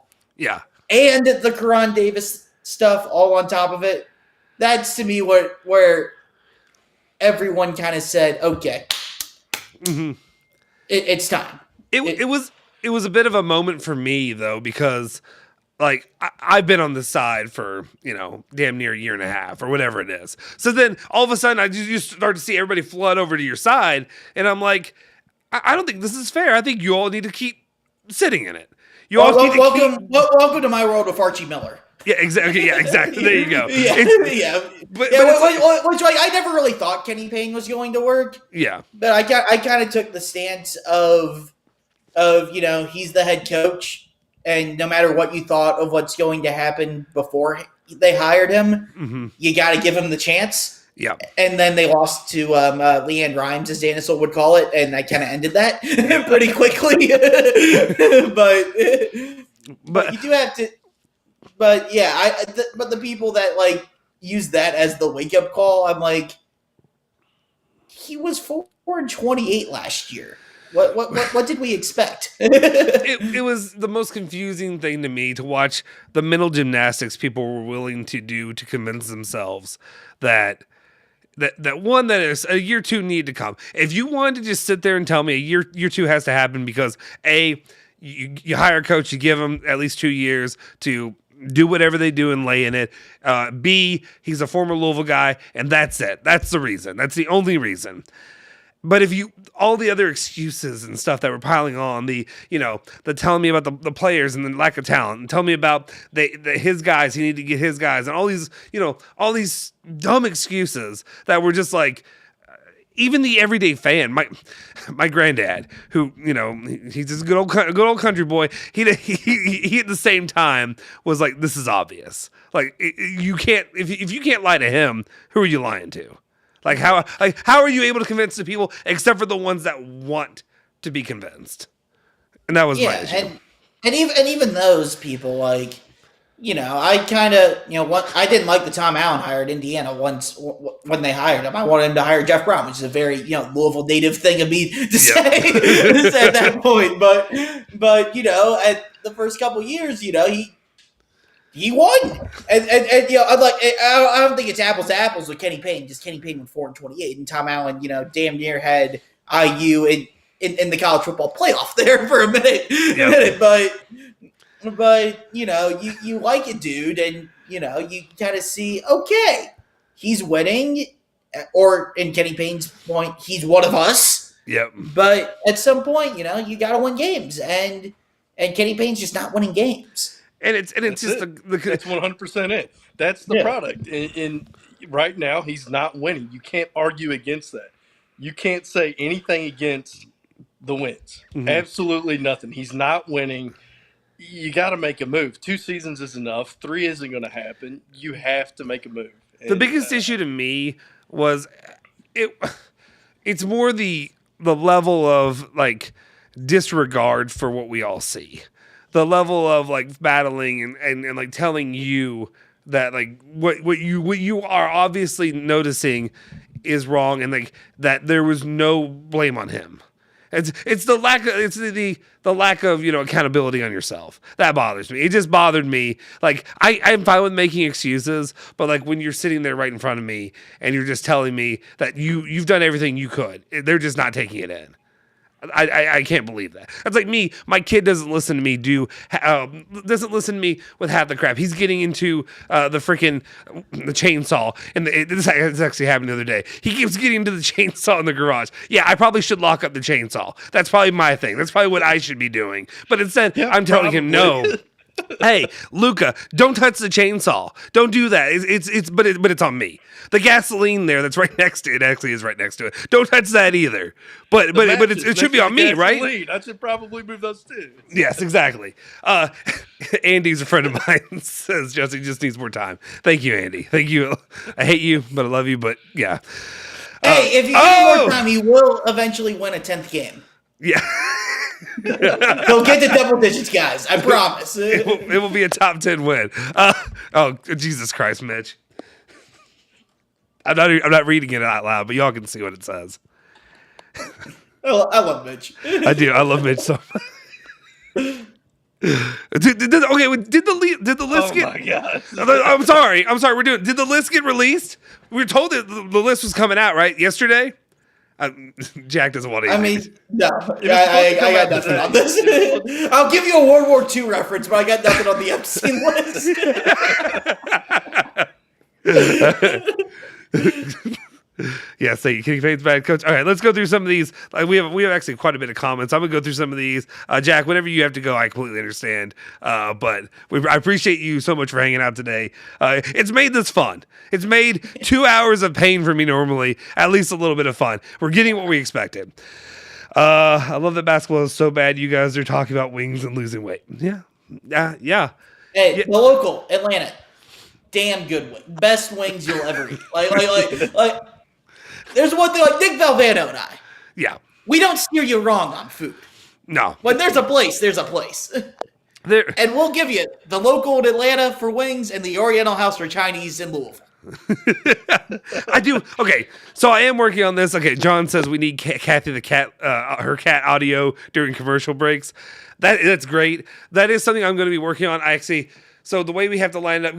and the Karan Davis stuff all on top of it, that's to me where everyone kind of said, okay, it's time. It was a bit of a moment for me though, because like I've been on this side for damn near a year and a half or whatever it is. So then all of a sudden you start to see everybody flood over to your side, and I'm like, I don't think this is fair. I think you all need to keep sitting in it. Welcome to my world with Archie Miller. Yeah, exactly. Yeah, exactly. There you go. Which I never really thought Kenny Payne was going to work. Yeah, but I kind of took the stance of he's the head coach, and no matter what you thought of what's going to happen before they hired him, you got to give him the chance. Yeah, and then they lost to Leanne Rhymes, as Daniel would call it, and I kind of ended that pretty quickly. but you do have to. But yeah, but the people that like use that as the wake up call, I'm like, he was 4-28 last year. What did we expect? It was the most confusing thing to me to watch the mental gymnastics people were willing to do to convince themselves that is a year two need to come. If you wanted to just sit there and tell me a year two has to happen because you hire a coach, you give him at least 2 years to do whatever they do and lay in it. B, he's a former Louisville guy, and that's it. That's the reason. That's the only reason. But all the other excuses and stuff that were piling on, the telling me about the players and the lack of talent, and tell me about his guys, he needed to get his guys, and all these dumb excuses that were just like, even the everyday fan, my granddad, who he's just a good old country boy. He at the same time was like, this is obvious. Like you can't if you can't lie to him, who are you lying to? Like how are you able to convince the people except for the ones that want to be convinced? And that was my issue. And even those people, like, I kind of, I didn't like the Tom Allen hire at Indiana once when they hired him. I wanted him to hire Jeff Brown, which is a very, Louisville native thing of me to say at that point. But at the first couple of years, he won. And I'm like, I don't think it's apples to apples with Kenny Payne, because Kenny Payne went 4-28, and Tom Allen, damn near had IU in the college football playoff there for a minute. But you like it, dude, and you kind of see, okay, he's winning, or in Kenny Payne's point, he's one of us. Yep. But at some point, you got to win games, and Kenny Payne's just not winning games. And it's just that's 100% it. That's the product. And right now, he's not winning. You can't argue against that. You can't say anything against the wins. Absolutely nothing. He's not winning. You got to make a move. 2 seasons is enough. 3 isn't going to happen. You have to make a move. The biggest issue to me was it's more the level of like disregard for what we all see. The level of like battling and like telling you that like what you are obviously noticing is wrong and like that there was no blame on him. It's the lack of the lack of accountability on yourself that bothers me. It just bothered me. Like I'm fine with making excuses, but like when you're sitting there right in front of me and you're just telling me that you've done everything you could, they're just not taking it in. I can't believe that. That's like me. My kid doesn't listen to me doesn't listen to me with half the crap. He's getting into the chainsaw, and this actually happened the other day. He keeps getting into the chainsaw in the garage. Yeah, I probably should lock up the chainsaw. That's probably my thing. That's probably what I should be doing. But instead, I'm telling him no. Hey, Luca, don't touch the chainsaw. Don't do that. But it's on me. The gasoline there that's right next to it actually is right next to it. Don't touch that either. But it should be on me, right? I should probably move those too. Yes, exactly. Andy's a friend of mine. Says Jesse just needs more time. Thank you, Andy. Thank you. I hate you, but I love you. But yeah. Hey, if you give more time, you will eventually win a 10th game. Yeah. They'll get to double digits, guys. I promise. It will be a top 10 win. Jesus Christ, Mitch. I'm not reading it out loud, but y'all can see what it says. I love Mitch. I do. I love Mitch so much. Did the list get? Oh my gosh! I'm sorry. Did the list get released? We were told that the list was coming out right yesterday. Jack doesn't want to. No. I got nothing on this. I'll give you a World War II reference, but I got nothing on the Epstein list. Yeah, so Kenny Payne's bad coach. All right, let's go through some of these. We have actually quite a bit of comments. I'm gonna go through some of these. Jack, whenever you have to go, I completely understand. But I appreciate you so much for hanging out today. It's made this fun. It's made 2 hours of pain for me normally, at least a little bit of fun. We're getting what we expected. I love that basketball is so bad. You guys are talking about wings and losing weight. Yeah. Hey, the local Atlanta, damn good wing. Best wings you'll ever eat. Like. There's one thing, like Nick Valvano and I. Yeah. We don't steer you wrong on food. No. When there's a place, there's a place. And we'll give you the local in Atlanta for wings and the Oriental House for Chinese in Louisville. I do. Okay, so I am working on this. Okay, John says we need Kathy the cat, her cat audio during commercial breaks. That's great. That is something I'm going to be working on. So the way we have to line up,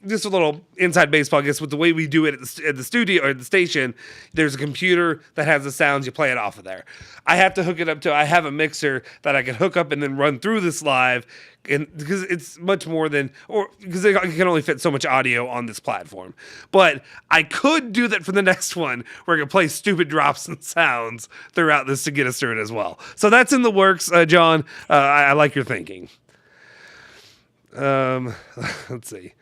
just a little inside baseball, I guess, with the way we do it at the studio or at the station, there's a computer that has the sounds, you play it off of there. I have to hook it up to, I have a mixer that I can hook up and then run through this live, and because it's much more than, or because it can only fit so much audio on this platform. But I could do that for the next one, where I can play stupid drops and sounds throughout this to get us through it as well. So that's in the works, John. I like your thinking. Let's see.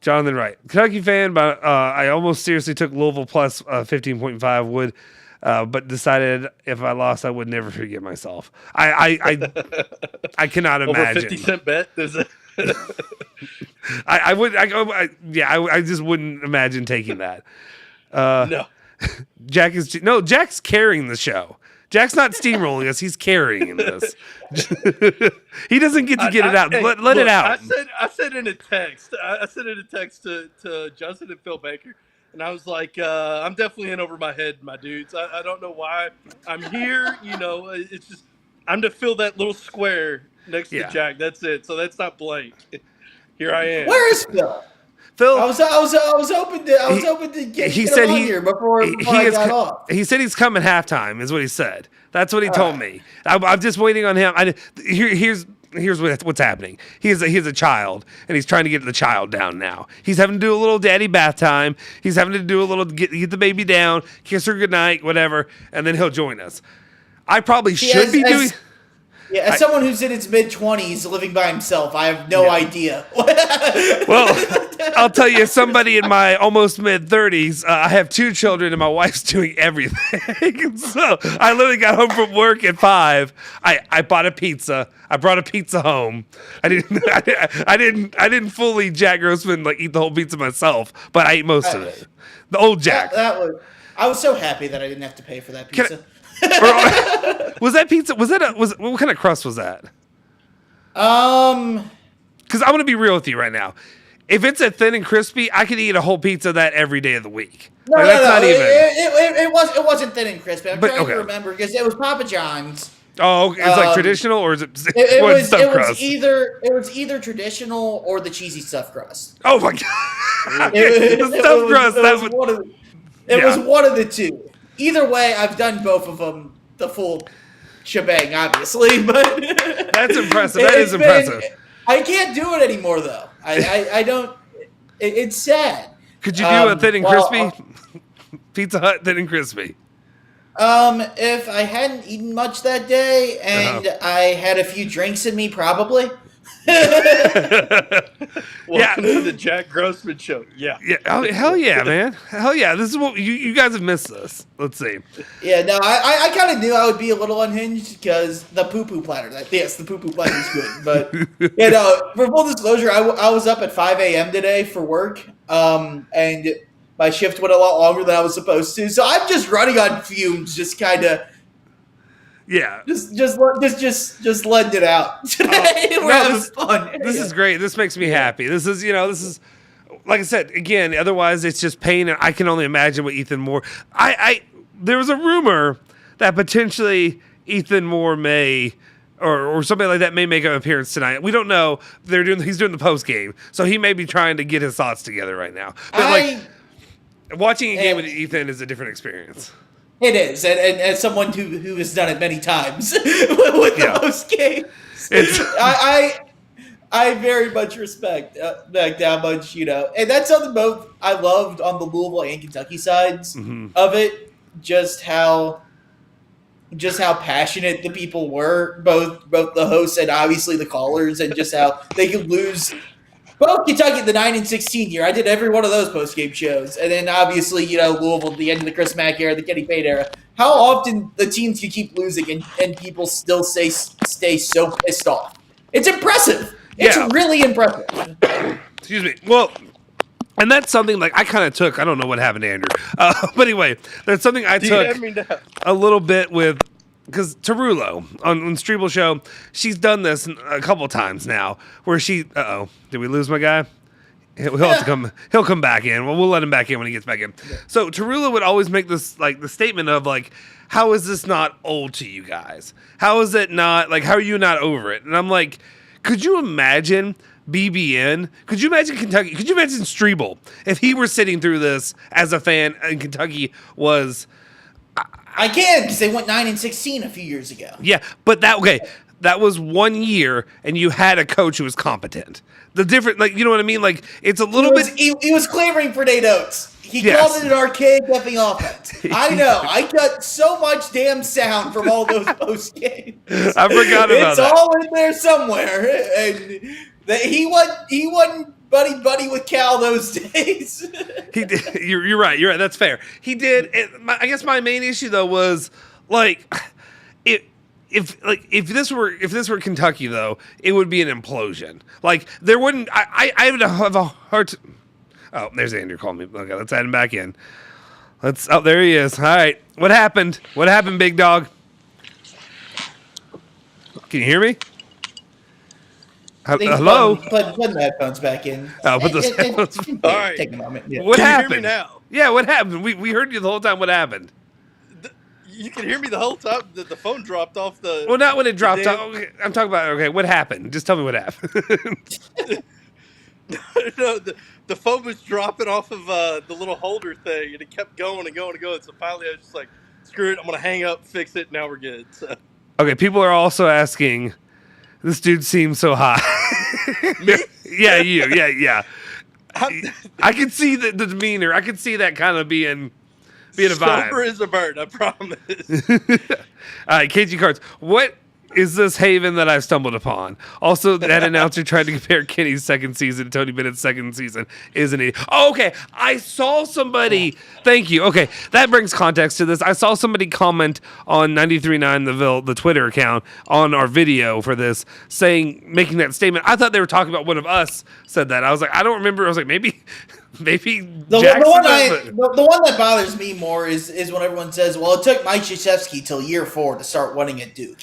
Jonathan Wright, Kentucky fan, but I almost seriously took Louisville plus 15.5 would, but decided if I lost, I would never forgive myself. I cannot imagine. Over 50-cent bet? I just wouldn't imagine taking that. No. Jack's carrying the show. Jack's not steamrolling us. He's carrying this. He doesn't get to get it out. Let it out. I said in a text. I sent in a text to Justin and Phil Baker, and I was like, I'm definitely in over my head, my dudes. I don't know why I'm here. It's just I'm to fill that little square next to Jack. That's it. So that's not blank. Here I am. Where is Phil? Phil, I was hoping to get him on here before I got off. He said he's coming halftime, is what he said. That's what he told me. I'm just waiting on him. Here's what's happening. He has a child, and he's trying to get the child down now. He's having to do a little daddy bath time. He's having to do a little get the baby down, kiss her goodnight, whatever, and then he'll join us. I probably should be doing. Yeah, as someone who's in his mid-20s living by himself, I have no idea. Well, I'll tell you, somebody in my almost mid-30s, I have 2 children and my wife's doing everything. So I literally got home from work at 5. I bought a pizza. I brought a pizza home. I didn't fully Jack Grossman like eat the whole pizza myself, but I ate most of it. The old Jack. I was so happy that I didn't have to pay for that pizza. Was that pizza? What kind of crust was that? Because I'm gonna be real with you right now. If it's a thin and crispy, I could eat a whole pizza of that every day of the week. No, it wasn't thin and crispy. I'm trying to remember because it was Papa John's. Oh, it's like traditional, or is it? It was either traditional or the cheesy stuffed crust. Oh my god! The stuffed crust. It was one of the two. Either way, I've done both of them, the full shebang, obviously. But that's impressive. That is impressive. I can't do it anymore, though. I don't. It's sad. Could you do a thin and crispy? Pizza Hut thin and crispy. If I hadn't eaten much that day and I had a few drinks in me, probably. Welcome to the Jack Grossman Show. Yeah. Oh, hell yeah, man. Hell yeah. This is what you guys have missed this. Let's see. Yeah, no, I kind of knew I would be a little unhinged because the poo-poo platter. The poo-poo platter is good. But, for full disclosure, I was up at 5 a.m. today for work. And my shift went a lot longer than I was supposed to. So I'm just running on fumes, just kind of. Yeah, just letting it out today. We're having fun. This is great. This makes me happy. This is like I said again. Otherwise, it's just pain, and I can only imagine what Ethan Moore. There was a rumor that potentially Ethan Moore may or somebody like that may make an appearance tonight. We don't know. He's doing the post game, so he may be trying to get his thoughts together right now. But watching a game with Ethan is a different experience. It is, and as someone who has done it many times with the post games, I very much respect how much and that's something both I loved on the Louisville and Kentucky sides of it, just how passionate the people were, both the hosts and obviously the callers, and just how they could lose. Both Kentucky, the 9-16 year, I did every one of those post-game shows. And then obviously, Louisville, the end of the Chris Mack era, the Kenny Payne era. How often the teams can keep losing and people still stay so pissed off. It's impressive. It's really impressive. Excuse me. Well, and that's something like I kind of took. I don't know what happened to Andrew. But anyway, that's something I took a little bit with. Because Tarulo on Strebel's show, she's done this a couple times now. Where she, did we lose my guy? He'll have to come. He'll come back in. Well, we'll let him back in when he gets back in. Yeah. So Tarulo would always make this the statement of how is this not old to you guys? How is it not how are you not over it? And I'm like, could you imagine BBN? Could you imagine Kentucky? Could you imagine Strebel if he were sitting through this as a fan and Kentucky was? I can, because they went 9-16 a few years ago. Yeah, but that was 1 year, and you had a coach who was competent. The different, you know what I mean? It's a little bit. He was clamoring for Nate Oates. He called it an archaic effing offense. I know. I got so much damn sound from all those post games. I forgot about that. It's all in there somewhere, and he wasn't buddy with Cal those days. He did. You're right. That's fair. He did. I guess my main issue though was if this were Kentucky though, it would be an implosion. There wouldn't. I would have a hard. Oh, there's Andrew calling me. Okay, let's add him back in. Oh, there he is. All right. What happened? What happened, big dog? Can you hear me? Hello? Put the headphones back in. Oh, put those headphones. All right. Take a moment. Yeah. What happened? Can you hear me now? Yeah, what happened? We heard you the whole time. What happened? You can hear me the whole time. The phone dropped off the... Well, not when it dropped off. Okay, I'm talking about, what happened? Just tell me what happened. No, the phone was dropping off of the little holder thing, and it kept going and going and going. So finally, I was just like, screw it. I'm going to hang up, fix it. Now we're good. So. Okay, people are also asking... This dude seems so high. Me? Yeah, you. Yeah. I can see the demeanor. I can see that kind of being a vibe. Sober as a bird, I promise. All right, KG Cards. What is this haven that I've stumbled upon? Also, that announcer tried to compare Kenny's second season to Tony Bennett's second season. Isn't he? Oh, okay. I saw somebody. Thank you. Okay. That brings context to this. I saw somebody comment on 93.9 The Ville, the Twitter account, on our video for this, making that statement. I thought they were talking about one of us said that. I was like, I don't remember. I was like, maybe Jackson. The one that bothers me more is when everyone says, well, it took Mike Krzyzewski till year 4 to start winning at Duke.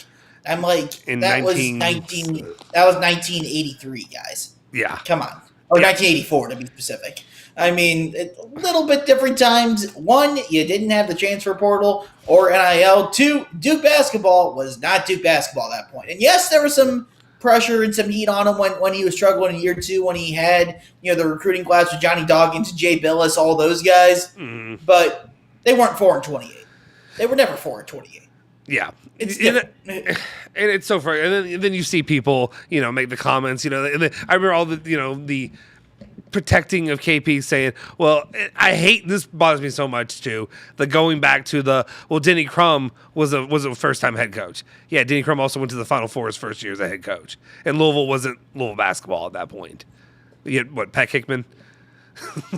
I'm like, that was 1983, guys. Yeah. Come on. Or 1984, to be specific. I mean, a little bit different times. 1, you didn't have the transfer portal or NIL. 2, Duke basketball was not Duke basketball at that point. And yes, there was some pressure and some heat on him when he was struggling in year 2, when he had, the recruiting class with Johnny Dawkins, Jay Billis, all those guys. Mm. But they weren't 4-28. They were never 4-28. Yeah. And it's so funny. And then you see people, make the comments, and then I remember all the, the protecting of KP saying, well, I hate, this bothers me so much too, the going back to Denny Crum was a first-time head coach. Yeah, Denny Crum also went to the Final Four his first year as a head coach. And Louisville wasn't Louisville basketball at that point. You had, Pat Hickman?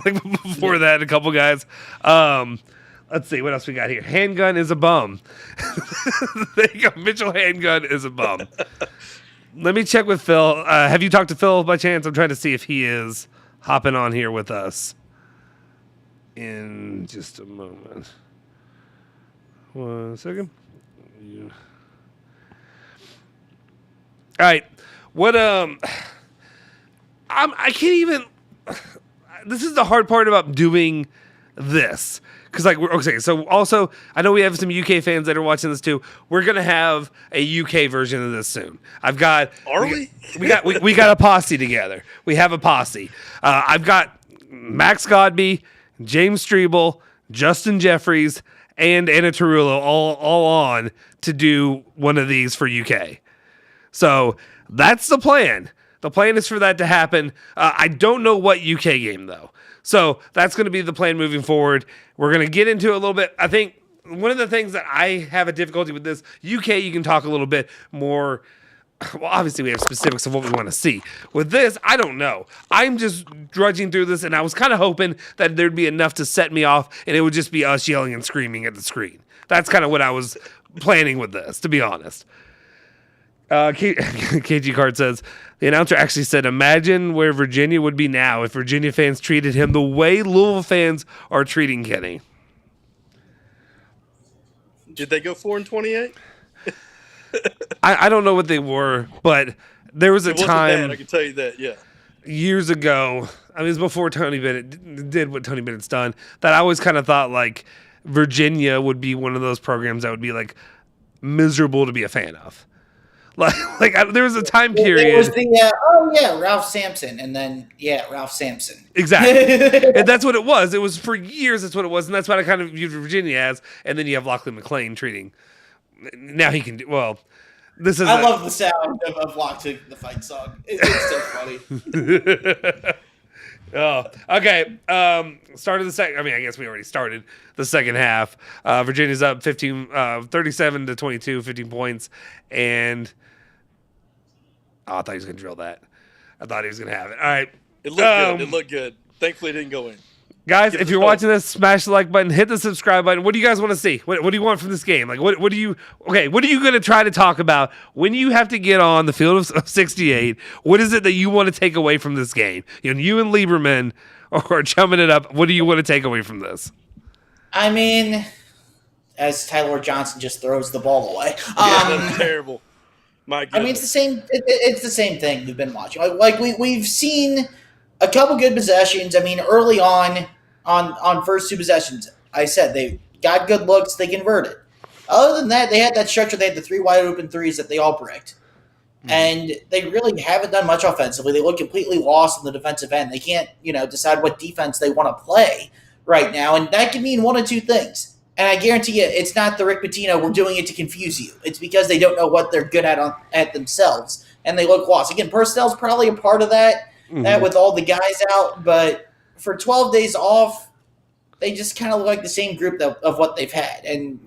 Before that, a couple guys. Let's see, what else we got here? Handgun is a bum. There you go. Mitchell Handgun is a bum. Let me check with Phil. Have you talked to Phil by chance? I'm trying to see if he is hopping on here with us in just a moment. 1 second. Yeah. All right. What I can't even. This is the hard part about doing this. Because, okay, so also, I know we have some UK fans that are watching this too. We're going to have a UK version of this soon. We got a posse together. We have a posse. I've got Max Godby, James Strebel, Justin Jeffries, and Anna Tarullo all on to do one of these for UK. So that's the plan. The plan is for that to happen. I don't know what UK game, though. So that's going to be the plan moving forward. We're going to get into it a little bit. I think one of the things that I have a difficulty with this, UK, you can talk a little bit more. Well, obviously, we have specifics of what we want to see. With this, I don't know. I'm just drudging through this, and I was kind of hoping that there'd be enough to set me off, and it would just be us yelling and screaming at the screen. That's kind of what I was planning with this, to be honest. KG Card says, the announcer actually said, imagine where Virginia would be now if Virginia fans treated him the way Louisville fans are treating Kenny. Did they go 4-28? I don't know what they were, but there was a time. Bad, I can tell you that, yeah. Years ago, I mean, it was before Tony Bennett did what Tony Bennett's done, that I always kind of thought Virginia would be one of those programs that would be miserable to be a fan of. There was a time period. It was Ralph Sampson, and then Ralph Sampson. Exactly, and that's what it was. It was for years. That's what it was, and that's what I kind of viewed Virginia as. And then you have Lockley McClain treating. Now he can do well. This is. I love the sound of Locked the fight song. It's so funny. Oh, okay. Started the second. I mean, I guess we already started the second half. Virginia's up 37-22, 15 points, and I thought he was going to drill that. I thought he was going to have it. All right. It looked good. It looked good. Thankfully, it didn't go in. Guys, if you're watching this, smash the like button, hit the subscribe button. What do you guys want to see? What do you want from this game? What are you going to try to talk about when you have to get on the field of 68? What is it that you want to take away from this game? You and Lieberman are chumming it up. What do you want to take away from this? I mean, as Tyler Johnson just throws the ball away. That's terrible. My goodness. I mean, it's the same. It's the same thing we've been watching. We've seen a couple good possessions. I mean, early on first 2 possessions, I said they got good looks. They converted. Other than that, they had that structure. They had the 3 wide open threes that they all bricked. And they really haven't done much offensively. They look completely lost in the defensive end. They can't, decide what defense they want to play right now. And that can mean one of 2 things. And I guarantee you, it's not the Rick Pitino, we're doing it to confuse you. It's because they don't know what they're good at themselves. And they look lost. Again, personnel's probably a part of that. That with all the guys out, but for 12 days off, they just kind of look like the same group of what they've had. And,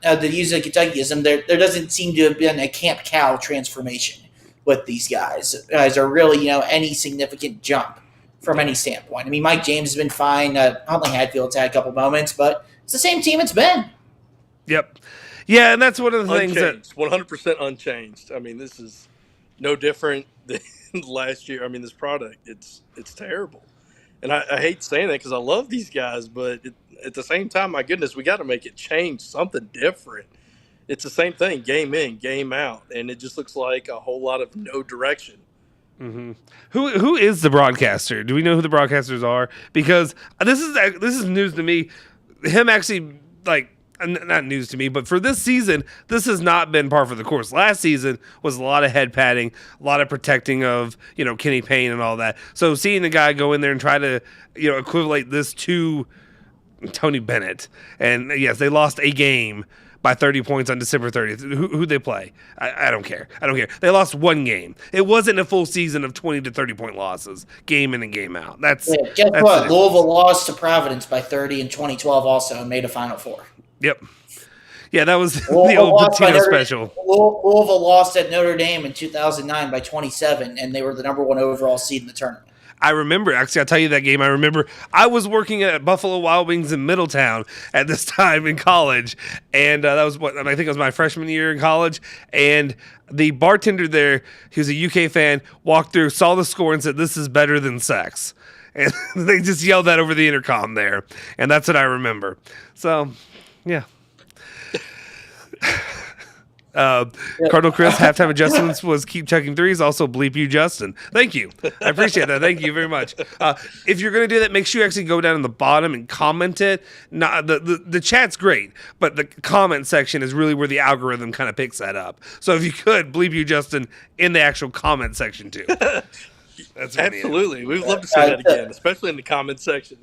to use a Kentuckyism, there doesn't seem to have been a Camp Cow transformation with these guys. Guys are really, any significant jump from any standpoint. I mean, Mike James has been fine. Huntley Hatfield's had a couple moments, but it's the same team it's been. Yep. Yeah, and that's one of the things that 100% unchanged. I mean, this is no different than last year. I mean, this product, it's terrible. And I hate saying that because I love these guys, but at the same time, my goodness, we got to make it change, something different. It's the same thing, game in, game out, and it just looks like a whole lot of no direction. Mm-hmm. Who is the broadcaster? Do we know who the broadcasters are? Because this is news to me. Him actually, like, not news to me, but for this season, this has not been par for the course. Last season was a lot of head padding, a lot of protecting of, Kenny Payne and all that. So seeing the guy go in there and try to, equivalent this to Tony Bennett. And yes, they lost a game by 30 points on December 30th. Who'd they play? I don't care. They lost one game. It wasn't a full season of 20 to 30 point losses, game in and game out. Guess what? Louisville lost to Providence by 30 in 2012 also and made a Final Four. Yep. Yeah, that was the old Patino special. Louisville lost at Notre Dame in 2009 by 27, and they were the number 1 overall seed in the tournament. I remember. Actually, I'll tell you that game. I remember I was working at Buffalo Wild Wings in Middletown at this time in college, and that was I think it was my freshman year in college. And the bartender there, he was a UK fan, walked through, saw the score, and said, "This is better than sex." And they just yelled that over the intercom there, and that's what I remember. So, yeah. Cardinal Chris, halftime adjustments was keep checking threes. Also, bleep you, Justin. Thank you. I appreciate that. Thank you very much. If you're going to do that, make sure you actually go down in the bottom and comment it. Not the chat's great, but the comment section is really where the algorithm kind of picks that up. So if you could, bleep you, Justin, in the actual comment section too. That's absolutely. We'd love to see that again, especially in the comment section.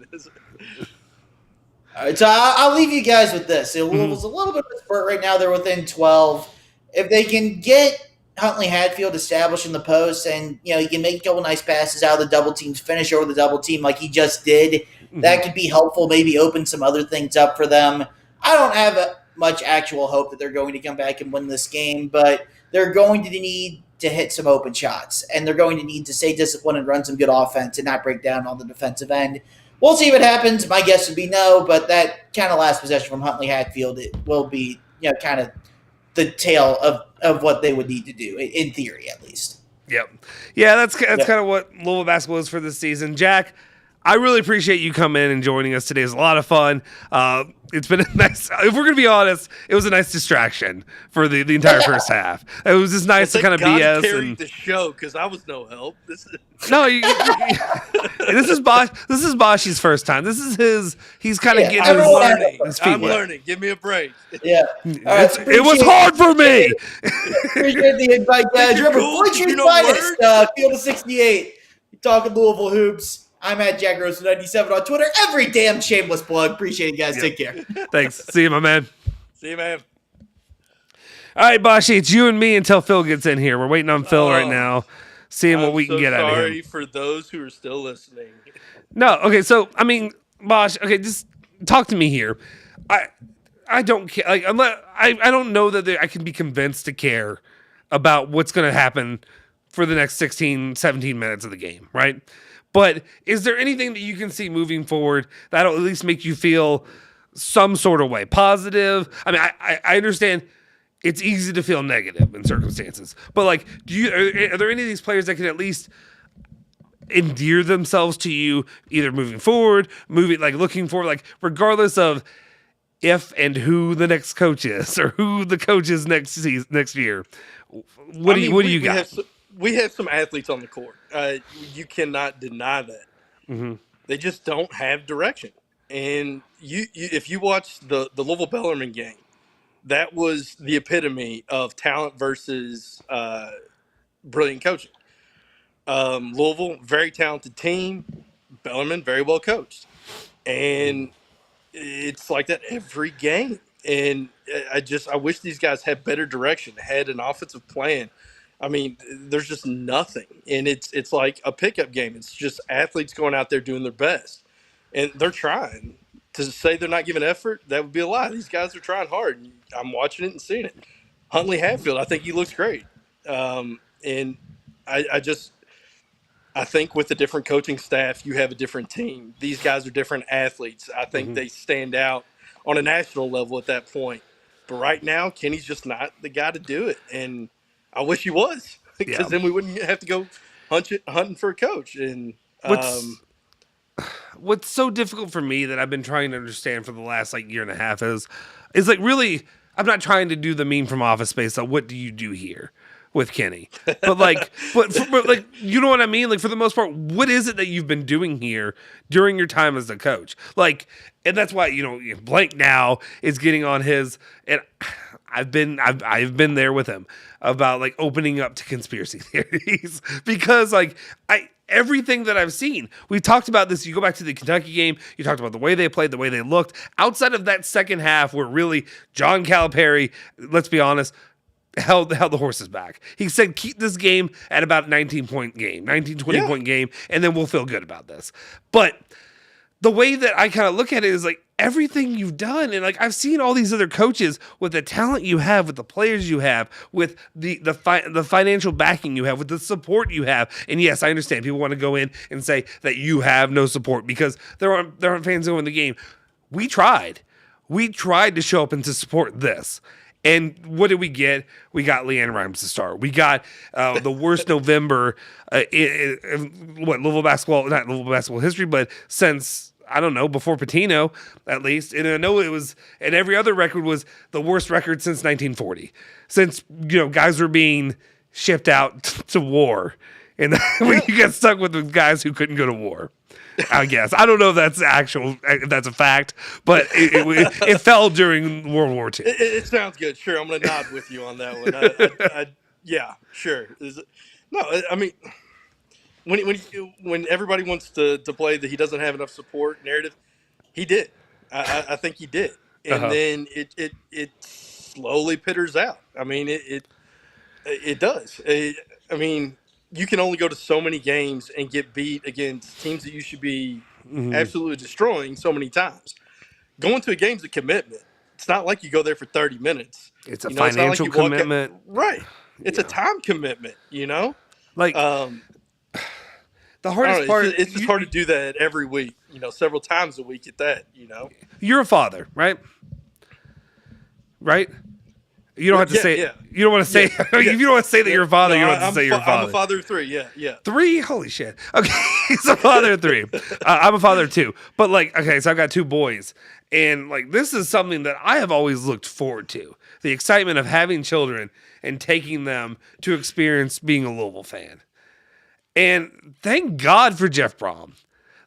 All right, so I'll leave you guys with this. Louisville's a little bit of a spurt right now. They're within 12. If they can get Huntley Hatfield established in the post and, he can make a couple nice passes out of the double teams, finish over the double team like he just did, that could be helpful, maybe open some other things up for them. I don't have much actual hope that they're going to come back and win this game, but they're going to need to hit some open shots, and they're going to need to stay disciplined and run some good offense and not break down on the defensive end. We'll see what happens. My guess would be no, but that kind of last possession from Huntley Hatfield, it will be, kind of the tale of what they would need to do, in theory at least. Yep. Yeah, that's kind of what Louisville basketball is for this season. Jack, I really appreciate you coming in and joining us today. It was a lot of fun. It's been a nice, if we're going to be honest, it was a nice distraction for the entire first half. It was just nice to kind of BS. Carried the show because I was no help. This is Boshy's first time. This is his. He's kind of getting his feet I'm learning. Give me a break. Yeah, it was hard for me. Appreciate the invite, guys. Remember, Fortune Finest, Field of 68. Talking Louisville hoops. I'm at Jack Rose 97 on Twitter. Every damn shameless plug. Appreciate it, guys. Take care. Thanks. See you, my man. See you, man. All right, Boshy, it's you and me until Phil gets in here. We're waiting on Phil right now, seeing what we can get out of him. Sorry for those who are still listening. No, okay. So I mean, Bosh, okay, just talk to me here. I don't care. Like, I don't know that I can be convinced to care about what's going to happen for the next 16, 17 minutes of the game, right? But is there anything that you can see moving forward that'll at least make you feel some sort of way? Positive? I mean, I understand it's easy to feel negative in circumstances. But, like, are there any of these players that can at least endear themselves to you either moving forward, looking forward, like, regardless of if and who the next coach is or who the coach is next year? What do you got? We have some athletes on the court. You cannot deny that. Mm-hmm. They just don't have direction. And if you watch the Louisville Bellarmine game, that was the epitome of talent versus brilliant coaching. Louisville, very talented team. Bellarmine, very well coached. And it's like that every game. And I wish these guys had better direction, had an offensive plan. I mean, there's just nothing. And it's like a pickup game. It's just athletes going out there doing their best. And they're trying. to say they're not giving effort, that would be a lie. These guys are trying hard. I'm watching it and seeing it. Huntley Hatfield, I think he looks great. And I think with a different coaching staff, you have a different team. These guys are different athletes. I think they stand out on a national level at that point. But right now, Kenny's just not the guy to do it. And I wish he was, because then we wouldn't have to go hunting for a coach. And what's so difficult for me that I've been trying to understand for the last like year and a half is like really, I'm not trying to do the meme from Office Space. Like, what do you do here with Kenny? But like, but like, you know what I mean? Like, for the most part, what is it that you've been doing here during your time as the coach? Like, and that's why, Blank now is getting on his, and I've been there with him about like opening up to conspiracy theories because like everything that I've seen, we talked about this. You go back to the Kentucky game, you talked about the way they played, the way they looked. Outside of that second half where really John Calipari, let's be honest, held the horses back. He said, keep this game at about 19-point game, 20-point game, and then we'll feel good about this. But the way that I kind of look at it is like everything you've done, and like I've seen all these other coaches with the talent you have, with the players you have, with the financial backing you have, with the support you have. And yes, I understand people want to go in and say that you have no support because there aren't fans going in the game. We tried to show up and to support this. And what did we get? We got Leanne Rhymes to start. We got the worst November in Louisville basketball, not Louisville basketball history, but since, I don't know, before Patino, at least. And I know it was, and every other record was the worst record since 1940. Since, guys were being shipped out to war. And you get stuck with the guys who couldn't go to war. I guess. I don't know if that's a fact, but it fell during World War II. It sounds good. Sure, I'm going to nod with you on that one. Yeah, sure. No, I mean, when everybody wants to play that he doesn't have enough support narrative, he did. I think he did, and then it slowly pitters out. I mean, it does. I mean, you can only go to so many games and get beat against teams that you should be absolutely destroying so many times. Going to a game's a commitment. It's not like you go there for 30 minutes. It's a financial commitment. Right. It's a time commitment, Like, the hardest part... It's just hard to do that every week, several times a week at that, You're a father, right? Right? You don't have to say. Yeah. You don't want to say. If you don't want to say that you're a father, you don't have to say you're a father. I'm a father of 3. Yeah. 3? Holy shit. Okay, he's a father of 3. I'm a father of 2. But like, okay, so I've got 2 boys, and like, this is something that I have always looked forward to: the excitement of having children and taking them to experience being a Louisville fan. And thank God for Jeff Brom.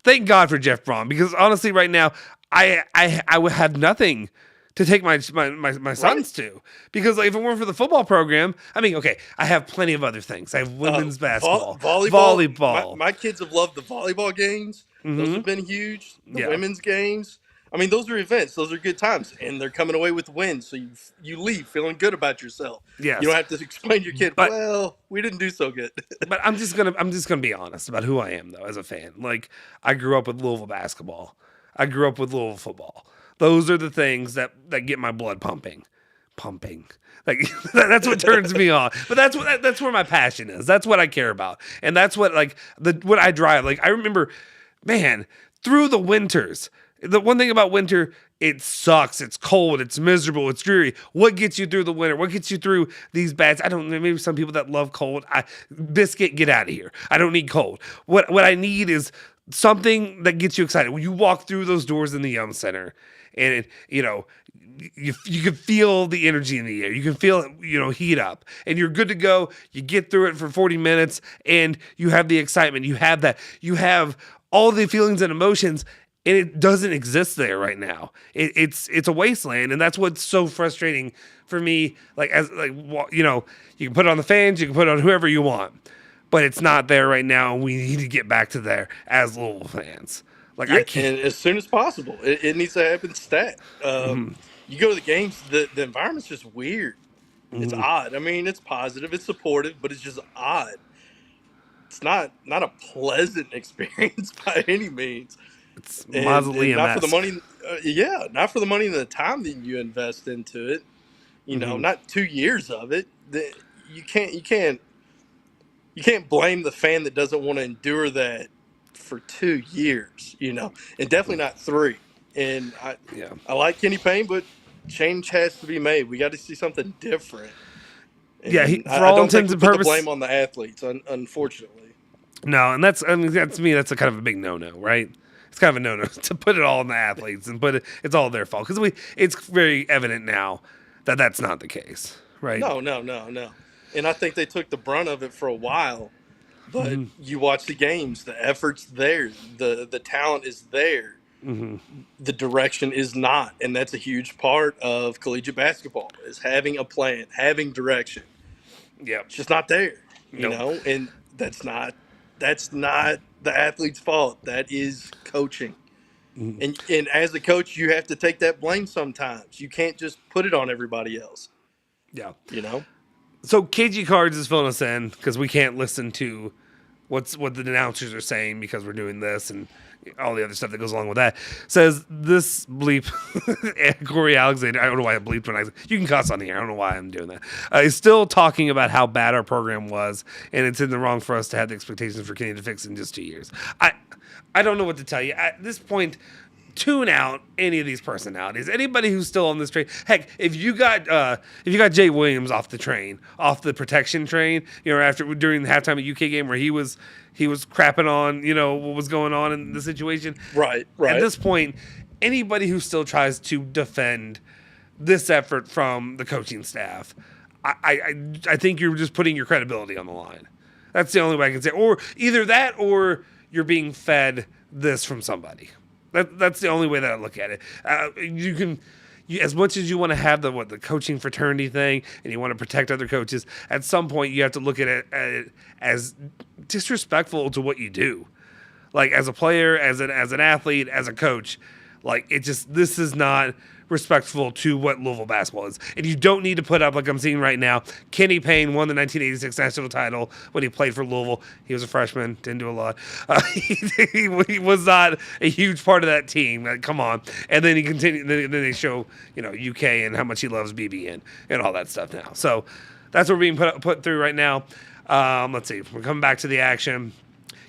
Thank God for Jeff Brom, because honestly, right now, I would have nothing to take my sons to, because like, if it weren't for the football program, I mean, okay, I have plenty of other things. I have women's basketball, volleyball. My kids have loved the volleyball games. Those have been huge. The women's games. I mean, those are events. Those are good times, and they're coming away with wins. So you leave feeling good about yourself. Yes. You don't have to explain to your kid, well, we didn't do so good. But I'm just gonna be honest about who I am though as a fan. Like, I grew up with Louisville basketball. I grew up with Louisville football. Those are the things that get my blood pumping. Like, that's what turns me on. But that's where my passion is. That's what I care about. And that's what what I drive. Like, I remember, man, through the winters. The one thing about winter, it sucks. It's cold. It's miserable. It's dreary. What gets you through the winter? What gets you through these bads? I don't know. Maybe some people that love cold. Biscuit, get out of here. I don't need cold. What I need is something that gets you excited. When you walk through those doors in the Yum Center, and you can feel the energy in the air. You can feel it, heat up, and you're good to go. You get through it for 40 minutes, and you have the excitement. You have that. You have all the feelings and emotions, and it doesn't exist there right now. It's a wasteland, and that's what's so frustrating for me. Like, you can put it on the fans, you can put it on whoever you want, but it's not there right now. And we need to get back to there as Louisville fans. Like, I can't. And as soon as possible. It needs to happen stat. You go to the games, the environment's just weird. It's odd. I mean, it's positive, it's supportive, but it's just odd. It's not a pleasant experience by any means. It's mausoleum. Not for the money. Yeah, not for the money and the time that you invest into it. Not 2 years of it. You can't blame the fan that doesn't want to endure that for 2 years. And definitely not 3. And Yeah. I like Kenny Payne, but change has to be made. We got to see something different. Yeah, And for I all don't think intents we and put the purposes. blame on the athletes, unfortunately. No, and that's to me that's a kind of a big no-no, right? It's kind of a no-no to put it all on the athletes and it's all their fault because it's very evident now that that's not the case, right? No. And I think they took the brunt of it for a while. But you watch the games, the effort's there, the talent is there. The direction is not, and that's a huge part of collegiate basketball is having a plan, having direction. Yep. It's just not there, Nope. and that's not the athlete's fault. That is coaching. And as a coach, you have to take that blame sometimes. You can't just put it on everybody else. Yeah. You know? So KG Cards is filling us in because we can't listen to what the announcers are saying because we're doing this and all the other stuff that goes along with that. Says this bleep Corey Alexander. I don't know why I bleeped when you can cuss on here. I don't know why I'm doing that. He's still talking about how bad our program was, and it's in the wrong for us to have the expectations for Kenny to fix in just 2 years. I don't know what to tell you at this point. Tune out any of these personalities. Anybody who's still on this train. Heck, if you got Jay Williams off the protection train, after during the halftime of UK game where he was crapping on, what was going on in the situation. Right. At this point, anybody who still tries to defend this effort from the coaching staff, I think you're just putting your credibility on the line. That's the only way I can say. Or either that, or you're being fed this from somebody. That's the only way that I look at it. As much as you want to have the coaching fraternity thing, and you want to protect other coaches, at some point you have to look at it as disrespectful to what you do, like as a player, as an athlete, as a coach. Like this is not respectful to what Louisville basketball is, and you don't need to put up like I'm seeing right now. Kenny Payne won the 1986 national title when he played for Louisville. He was a freshman, didn't do a lot. He was not a huge part of that team. Like, come on, and then he continued. Then they show UK and how much he loves BBN and all that stuff now. So that's what we're being put through right now. Let's see. We're coming back to the action.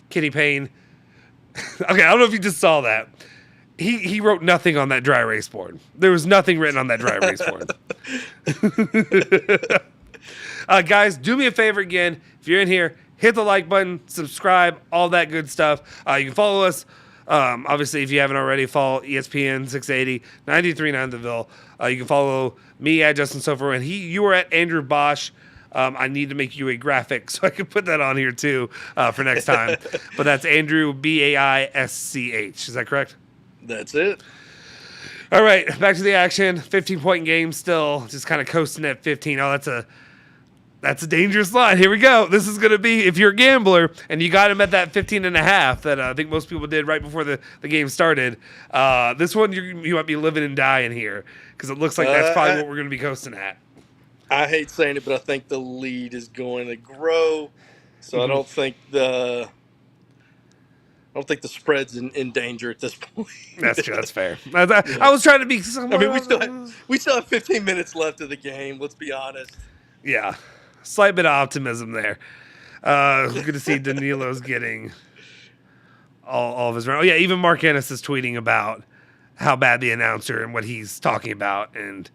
Kenny Payne. Okay, I don't know if you just saw that. He wrote nothing on that dry erase board. There was nothing written on that dry erase board. Guys, do me a favor again. If you're in here, hit the like button, subscribe, all that good stuff. You can follow us. Obviously, if you haven't already, follow ESPN 680, 93.9 The Ville. You can follow me at Justin Soforo, and you are at Andrew Bosch. I need to make you a graphic so I can put that on here too for next time. But that's Andrew Baisch. Is that correct? That's it. All right, back to the action. 15-point game still, just kind of coasting at 15. Oh, that's a dangerous line. Here we go. This is going to be, if you're a gambler and you got him at that 15.5 that I think most people did right before the game started, this one you might be living and dying here because it looks like that's probably what we're going to be coasting at. I hate saying it, but I think the lead is going to grow. So I don't think the spread's in danger at this point. That's true. That's fair. I was trying to be. I mean, we still have 15 minutes left of the game. Let's be honest. Yeah, slight bit of optimism there. Good to see Danilo's getting all of his run. Oh yeah, even Mark Ennis is tweeting about how bad the announcer and what he's talking about, and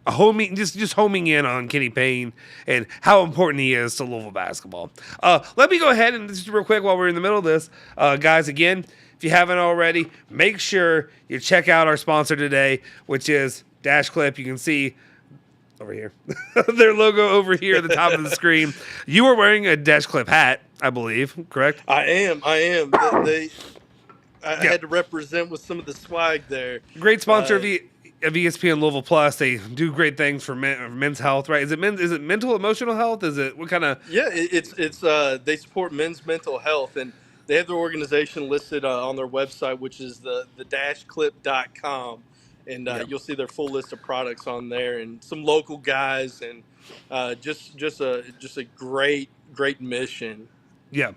just homing in on Kenny Payne and how important he is to Louisville basketball. Let me go ahead and just real quick while we're in the middle of this, guys. Again, if you haven't already, make sure you check out our sponsor today, which is Dash Clip. You can see over here their logo over here at the top of the screen. You are wearing a Dash Clip hat, I believe, correct? I am. I had to represent with some of the swag there. Great sponsor of ESPN Louisville Plus. They do great things for men's health, right? Is it mental, emotional health? Is it what kind of? Yeah, it's they support men's mental health, and they have their organization listed on their website, which is the dashclip.com, and you'll see their full list of products on there, and some local guys, and just a great mission. Yeah,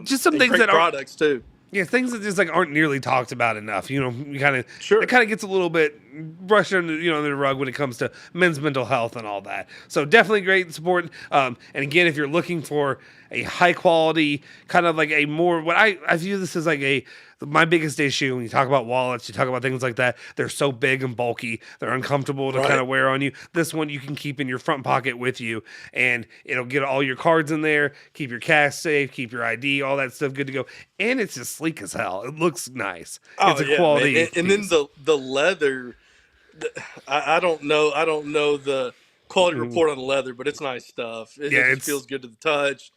just some things great that products too. Yeah, things that just like aren't nearly talked about enough. You kind of Sure. it kind of gets a little bit brushed under under the rug when it comes to men's mental health and all that. So definitely great support. And again, if you're looking for a high quality kind of like a more what I view this as like my biggest issue when you talk about wallets, you talk about things like that. They're so big and bulky, they're uncomfortable to Right. kind of wear on you. This one you can keep in your front pocket with you, and it'll get all your cards in there, keep your cash safe, keep your ID, all that stuff good to go. And it's just sleek as hell. It looks nice. Oh, It's a yeah, quality. man. And then piece. the leather, I don't know the quality report on the leather, but it's nice stuff. It Yeah, just feels good to the touch.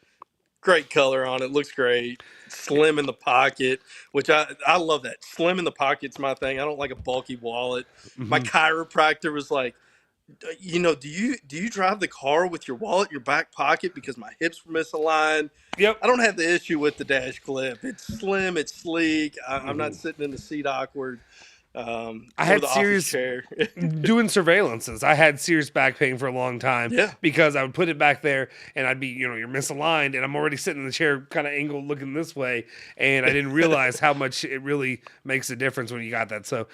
Great color on it. Looks great. Slim in the pocket, which I love that. Slim in the pocket's my thing. I don't like a bulky wallet. My chiropractor was like, do you drive the car with your wallet in your back pocket because my hips were misaligned? Yep. I don't have the issue with the dash clip. It's slim, it's sleek. I'm not sitting in the seat awkward. I Or had the office serious chair. doing surveillances. I had serious back pain for a long time Yeah. because I would put it back there and I'd be, you're misaligned and I'm already sitting in the chair kind of angled looking this way. And I didn't realize how much it really makes a difference when you got that. So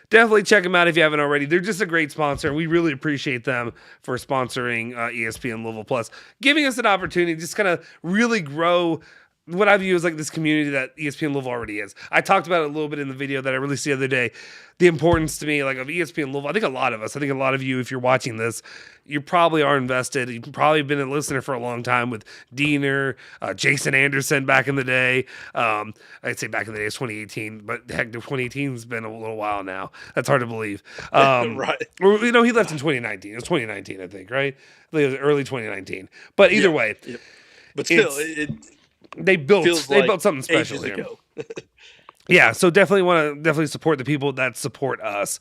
definitely check them out if you haven't already. They're just a great sponsor, and we really appreciate them for sponsoring ESPN Louisville Plus, giving us an opportunity to just kind of really grow what I view as like this community that ESPN Louisville already is. I talked about it a little bit in the video that I released the other day. The importance to me, like of ESPN Louisville. I think a lot of you, if you're watching this, you probably are invested. You've probably been a listener for a long time with Diener, Jason Anderson back in the day. I'd say back in the day it's 2018, but heck, 2018's been a little while now. That's hard to believe. Right. Or, he left in 2019. It was 2019, I think, right? I think it was early 2019. But either way, Yep. But still, it's- it they built feels like something special ages here. ago. Yeah, so definitely want to support the people that support us.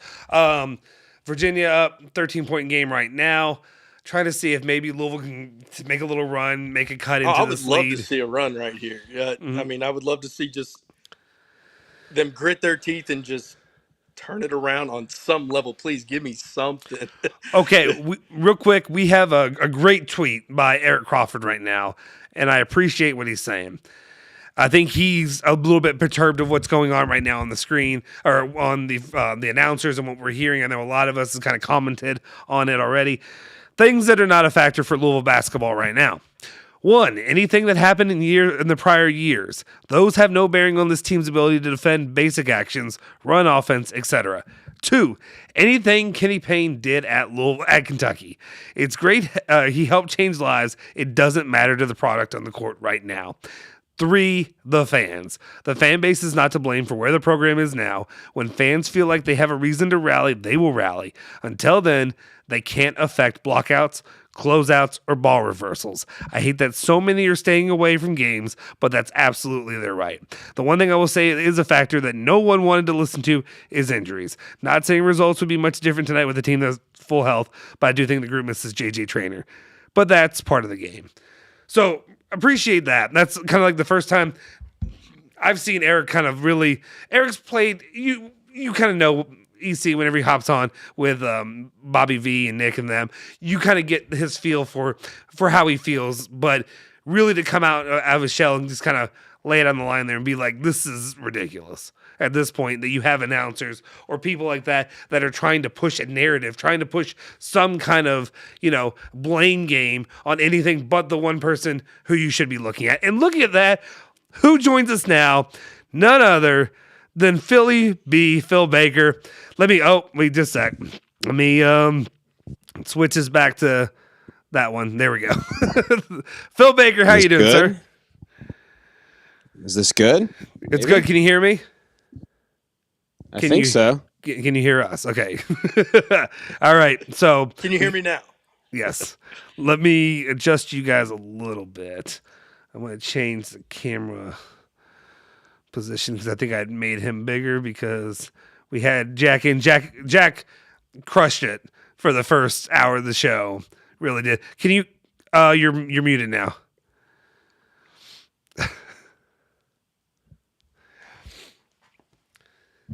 Virginia up 13-point game right now. Trying to see if maybe Louisville can make a little run, make a cut into I this would love lead. to see a run right here. I mean, I would love to see just them grit their teeth and just turn it around on some level. Please give me something. Okay, real quick, we have a great tweet by Eric Crawford right now, and I appreciate what he's saying. I think he's a little bit perturbed of what's going on right now on the screen or on the announcers and what we're hearing. I know a lot of us has kind of commented on it already. Things that are not a factor for Louisville basketball right now. One, anything that happened in the prior years, those have no bearing on this team's ability to defend basic actions, run offense, etc. Two, anything Kenny Payne did at Kentucky. It's great. He helped change lives. It doesn't matter to the product on the court right now. Three, the fans. The fan base is not to blame for where the program is now. When fans feel like they have a reason to rally, they will rally. Until then, they can't affect blockouts, closeouts, or ball reversals. I hate that so many are staying away from games, but that's absolutely their right. The one thing I will say is a factor that no one wanted to listen to is injuries. Not saying results would be much different tonight with a team that's full health, but I do think the group misses JJ Traynor. But that's part of the game. So appreciate that. That's kind of like the first time I've seen Eric kind of really. Eric's played. You kind of know EC whenever he hops on with Bobby V and Nick and them. You kind of get his feel for how he feels, but really to come out of his shell and just kind of lay it on the line there and be like, this is ridiculous. At this point, that you have announcers or people like that are trying to push a narrative, trying to push some kind of, blame game on anything but the one person who you should be looking at. And looking at that, who joins us now? None other than Phil Baker. Wait just a sec. Let me switch this back to that one. There we go. Phil Baker, how you doing, sir? Is this good? It's good. Can you hear me? I think so. Can you hear us? Okay. All right. So Can you hear me now? yes. Let me adjust you guys a little bit. I'm going to change the camera position because I think I made him bigger because we had Jack in. Jack crushed it for the first hour of the show. Really did. Can you? You're muted now.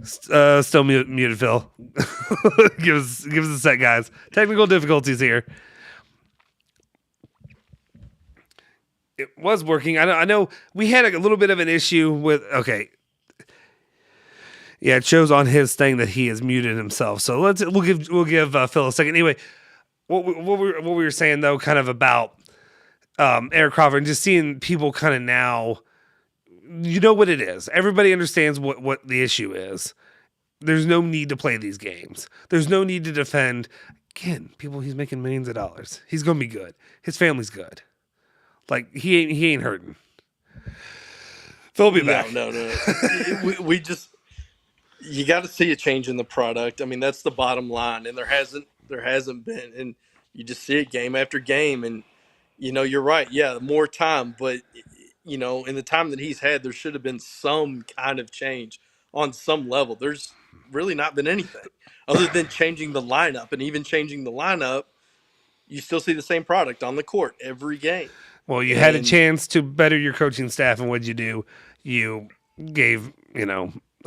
Still muted, Phil. give us a sec, guys. Technical difficulties here. It was working. I know we had a little bit of an issue with. Okay, Yeah, it shows on his thing that he has muted himself. So we'll give Phil a second. Anyway, what we were saying though, kind of about Eric Crawford, and just seeing people kind of now, you know what it is. Everybody understands what the issue is. There's no need to play these games. There's no need to defend. Again, people, he's making millions of dollars. He's gonna be good. His family's good. Like he ain't hurting. Phil will be back. No. we just, you got to see a change in the product. I mean, that's the bottom line, and there hasn't been, and you just see it game after game, and you're right. Yeah, more time, but in the time that he's had, there should have been some kind of change on some level. There's really not been anything other than changing the lineup, and even changing the lineup, you still see the same product on the court every game. Well, you had a chance to better your coaching staff, and what'd you do? You gave, you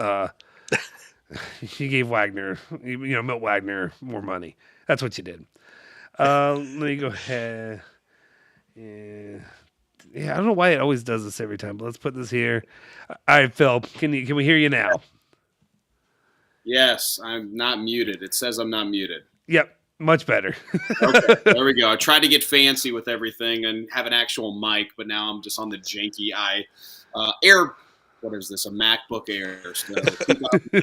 gave Wagner, Milt Wagner more money. That's what you did. Let me go ahead. Yeah, I don't know why it always does this every time, but let's put this here. All right, Phil, can we hear you now? Yes, I'm not muted. It says I'm not muted. Yep, much better. Okay, there we go. I tried to get fancy with everything and have an actual mic, but now I'm just on the janky Air. What is this? A MacBook Air. So, there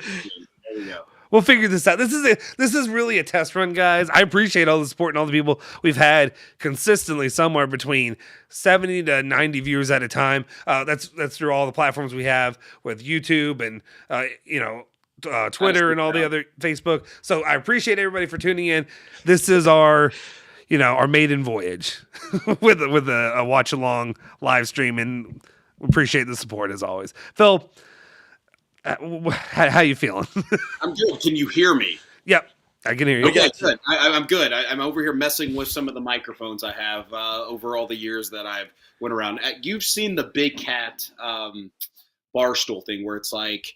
we go. We'll figure this out. This is really a test run, guys. I appreciate all the support and all the people we've had consistently, somewhere between 70 to 90 viewers at a time. That's through all the platforms we have with YouTube and Twitter and all the other Facebook. So I appreciate everybody for tuning in. This is our maiden voyage with a watch along live stream, and we appreciate the support as always. Phil, how you feeling? I'm good. Can you hear me? Yep, I can hear you. Okay, good. I'm good. I'm over here messing with some of the microphones I have over all the years that I've went around. You've seen the Big Cat Barstool thing where it's like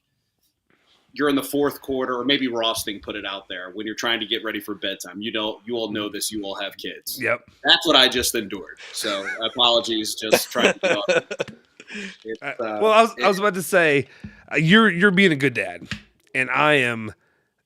you're in the fourth quarter, or maybe Rosting put it out there when you're trying to get ready for bedtime. You all know this. You all have kids. Yep. That's what I just endured. So apologies. Just trying to get off. I was about to say, you're being a good dad, and I am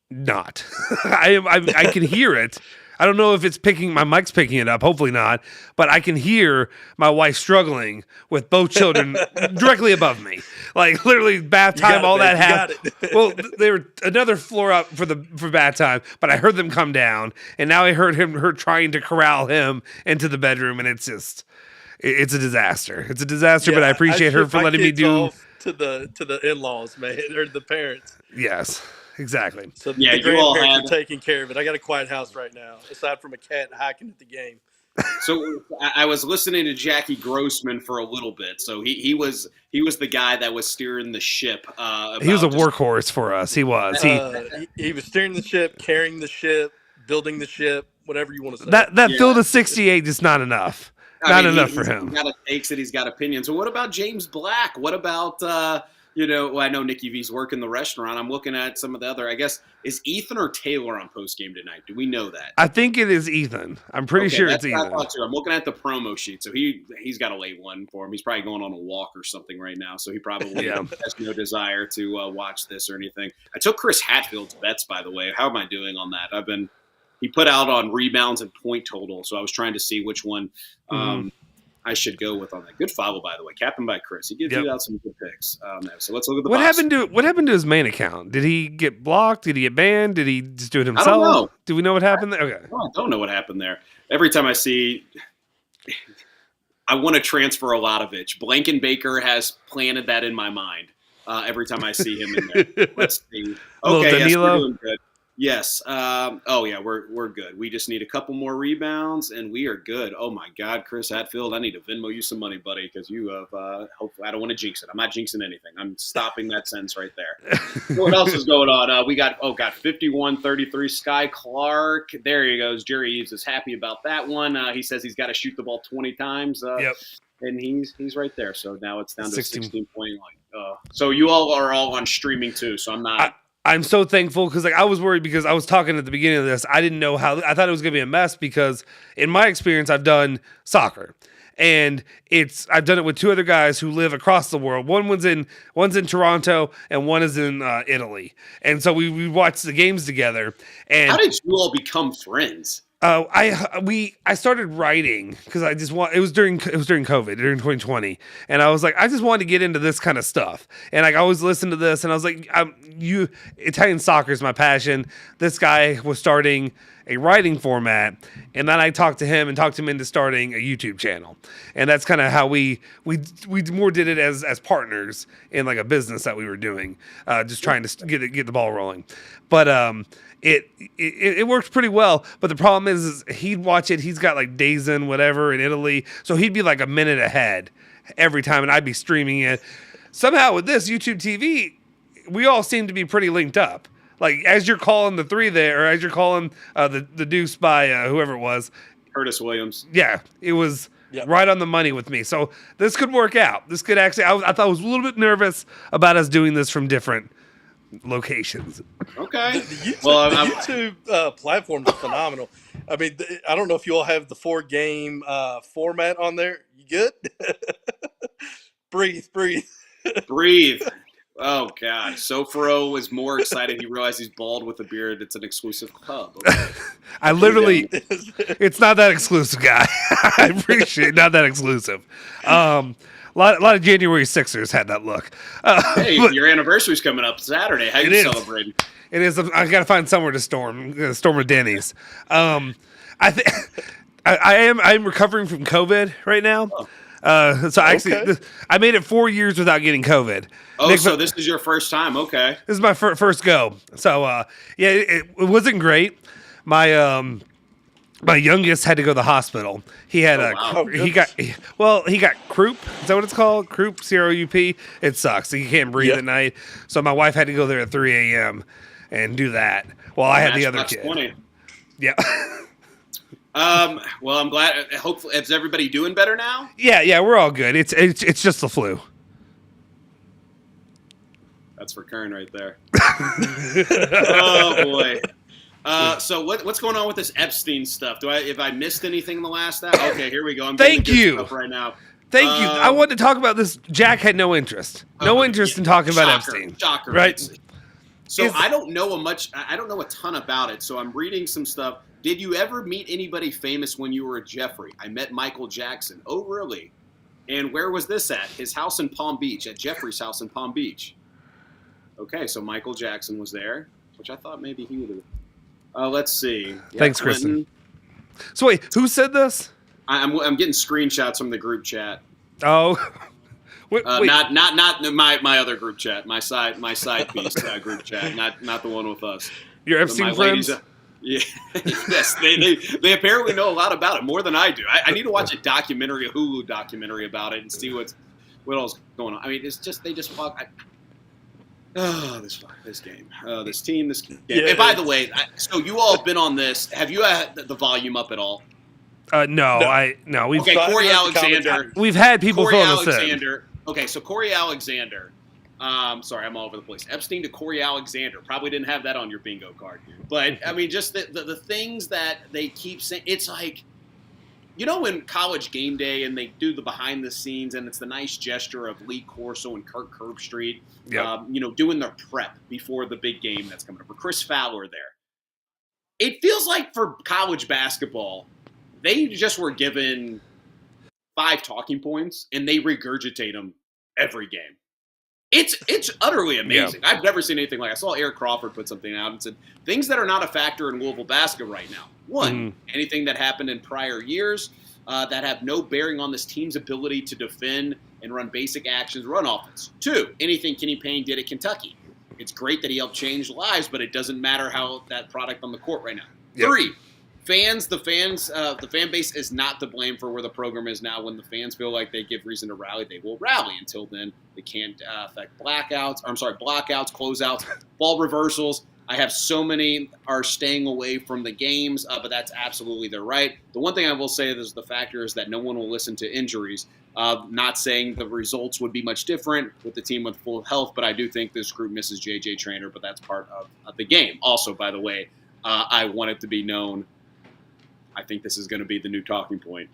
not. I can hear it. I don't know if it's my mic's picking it up. Hopefully not. But I can hear my wife struggling with both children directly above me. Like literally bath time, all that happened. Well, they were another floor up for bath time, but I heard them come down, and now I heard her trying to corral him into the bedroom, and it's a disaster. It's a disaster, but I appreciate her for letting me do to the in-laws, man, or the parents. Yes. Exactly. So the grandparents are taking care of it. I got a quiet house right now, aside from a cat hacking at the game. So I was listening to Jackie Grossman for a little bit. So he was the guy that was steering the ship. He was a workhorse for us. He was. He was steering the ship, carrying the ship, building the ship, whatever you want to say. That field of 68 is not enough. Not enough for him. He's got takes it. He's got opinions. So what about James Black? What about I know Nikki V's working the restaurant. I'm looking at some of the other. I guess is Ethan or Taylor on post game tonight? Do we know that? I think it is Ethan. I'm pretty sure it's Ethan. I'm looking at the promo sheet, so he's got a late one for him. He's probably going on a walk or something right now, so he probably has no desire to watch this or anything. I took Chris Hatfield's bets, by the way. How am I doing on that? He put out on rebounds and point total, so I was trying to see which one I should go with on that. Good follow, by the way, captain by Chris. He gives you out some good picks. So let's look at the box. What happened to his main account? Did he get blocked? Did he get banned? Did he just do it himself? I don't know. Do we know what happened there? Okay. I don't know what happened there. Every time I see, I want to transfer Olatovich. Blankenbaker has planted that in my mind. Every time I see him in there. Let's see. Okay, yes, we're doing good. Yes. We're good. We just need a couple more rebounds, and we are good. Oh, my God, Chris Hatfield, I need to Venmo you some money, buddy, because you have hopefully I don't want to jinx it. I'm not jinxing anything. I'm stopping that sentence right there. What else is going on? We got 51-33, Sky Clark. There he goes. Jerry Eves is happy about that one. He says he's got to shoot the ball 20 times. And he's right there. So now it's down to 16.1. So you all are all on streaming, too, so I'm not – I'm so thankful because I was worried because I was talking at the beginning of this. I didn't know how. I thought it was going to be a mess because in my experience, I've done soccer. And I've done it with two other guys who live across the world. One's in Toronto and one is in Italy. And so we watched the games together. And how did you all become friends? I started writing because it was during COVID, during 2020, and I was like, I just wanted to get into this kind of stuff, and like I always listened to this, and I was like, Italian soccer is my passion. This guy was starting a writing format, and then I talked to him into starting a YouTube channel, and that's kind of how we more did it as partners in like a business that we were doing, just trying to get the ball rolling, but It worked pretty well, but the problem is he'd watch it. He's got like days in whatever in Italy, so he'd be like a minute ahead every time, and I'd be streaming it. Somehow with this YouTube TV, we all seem to be pretty linked up. Like as you're calling the three there, or as you're calling the deuce by whoever it was, Curtis Williams. Yeah, it was right on the money with me. So this could work out. This could actually. I thought I was a little bit nervous about us doing this from different locations. Okay. The YouTube platform is phenomenal. I mean, I don't know if you all have the 4-game format on there. You good? Breathe. Breathe. Oh, God. Soforo was more excited. He realized he's bald with a beard. It's an exclusive club. Okay. I literally, it's not that exclusive, guy. I appreciate it. Not that exclusive. A lot of January Sixers had that look. Hey, your anniversary's coming up Saturday. How you celebrating? It is. I got to find somewhere to storm a Denny's. I'm recovering from COVID right now. So I made it 4 years without getting COVID. Oh, Nick, so this is your first time? Okay. This is my first go. So it wasn't great. My youngest had to go to the hospital. He had he got croup. Is that what it's called? Croup, CROUP. It sucks. He can't breathe at night. So my wife had to go there at 3 a.m. and do that while I had the other kid. 20. Yeah. Well, I'm glad. Hopefully, is everybody doing better now? Yeah, we're all good. It's just the flu. That's for Kern right there. Oh boy. So what's going on with this Epstein stuff? Have I missed anything in the last hour? Okay, here we go. I'm Thank you. Stuff right now. Thank you. I wanted to talk about this. Jack had no interest. No interest in talking about Epstein. Shocker. Right. So I don't know a ton about it. So I'm reading some stuff. Did you ever meet anybody famous when you were at Jeffrey? I met Michael Jackson. Oh, really? And where was this at? His house in Palm Beach, at Jeffrey's house in Palm Beach. Okay, so Michael Jackson was there, which I thought maybe he would have. Let's see. Yeah, thanks, Kristen. So wait, who said this? I'm getting screenshots from the group chat. Oh, wait. Not my other group chat, my side piece group chat, not the one with us. Your Epstein friends. Yeah, yes, they apparently know a lot about it, more than I do. I need to watch a Hulu documentary about it and see what else is going on. I mean, it's just they just fuck. This game, this team, this game. Yeah, and by the way, so you all have been on this. Have you had the volume up at all? No. We've Corey Alexander. We've had people fill us in. Okay, so Corey Alexander. Sorry, I'm all over the place. Epstein to Corey Alexander. Probably didn't have that on your bingo card. But, I mean, just the things that they keep saying. It's like, you know, in College Game Day and they do the behind the scenes and it's the nice gesture of Lee Corso and Kirk Herbstreit, doing their prep before the big game that's coming up. Or Chris Fowler there. It feels like for college basketball, they just were given 5 talking points and they regurgitate them every game. It's utterly amazing. Yeah. I've never seen anything like it. I saw Eric Crawford put something out and said, things that are not a factor in Louisville basketball right now. One, anything that happened in prior years that have no bearing on this team's ability to defend and run basic actions, run offense. 2, anything Kenny Payne did at Kentucky. It's great that he helped change lives, but it doesn't matter how that product on the court right now. Yep. 3, the fan base is not to blame for where the program is now. When the fans feel like they give reason to rally, they will rally. Until then, they can't affect blockouts, closeouts, ball reversals. I have so many are staying away from the games, but that's absolutely their right. The one thing I will say is the factor is that no one will listen to injuries. Not saying the results would be much different with the team with full health, but I do think this group misses J.J. Traynor, but that's part of the game. Also, by the way, I want it to be known, I think this is going to be the new talking point.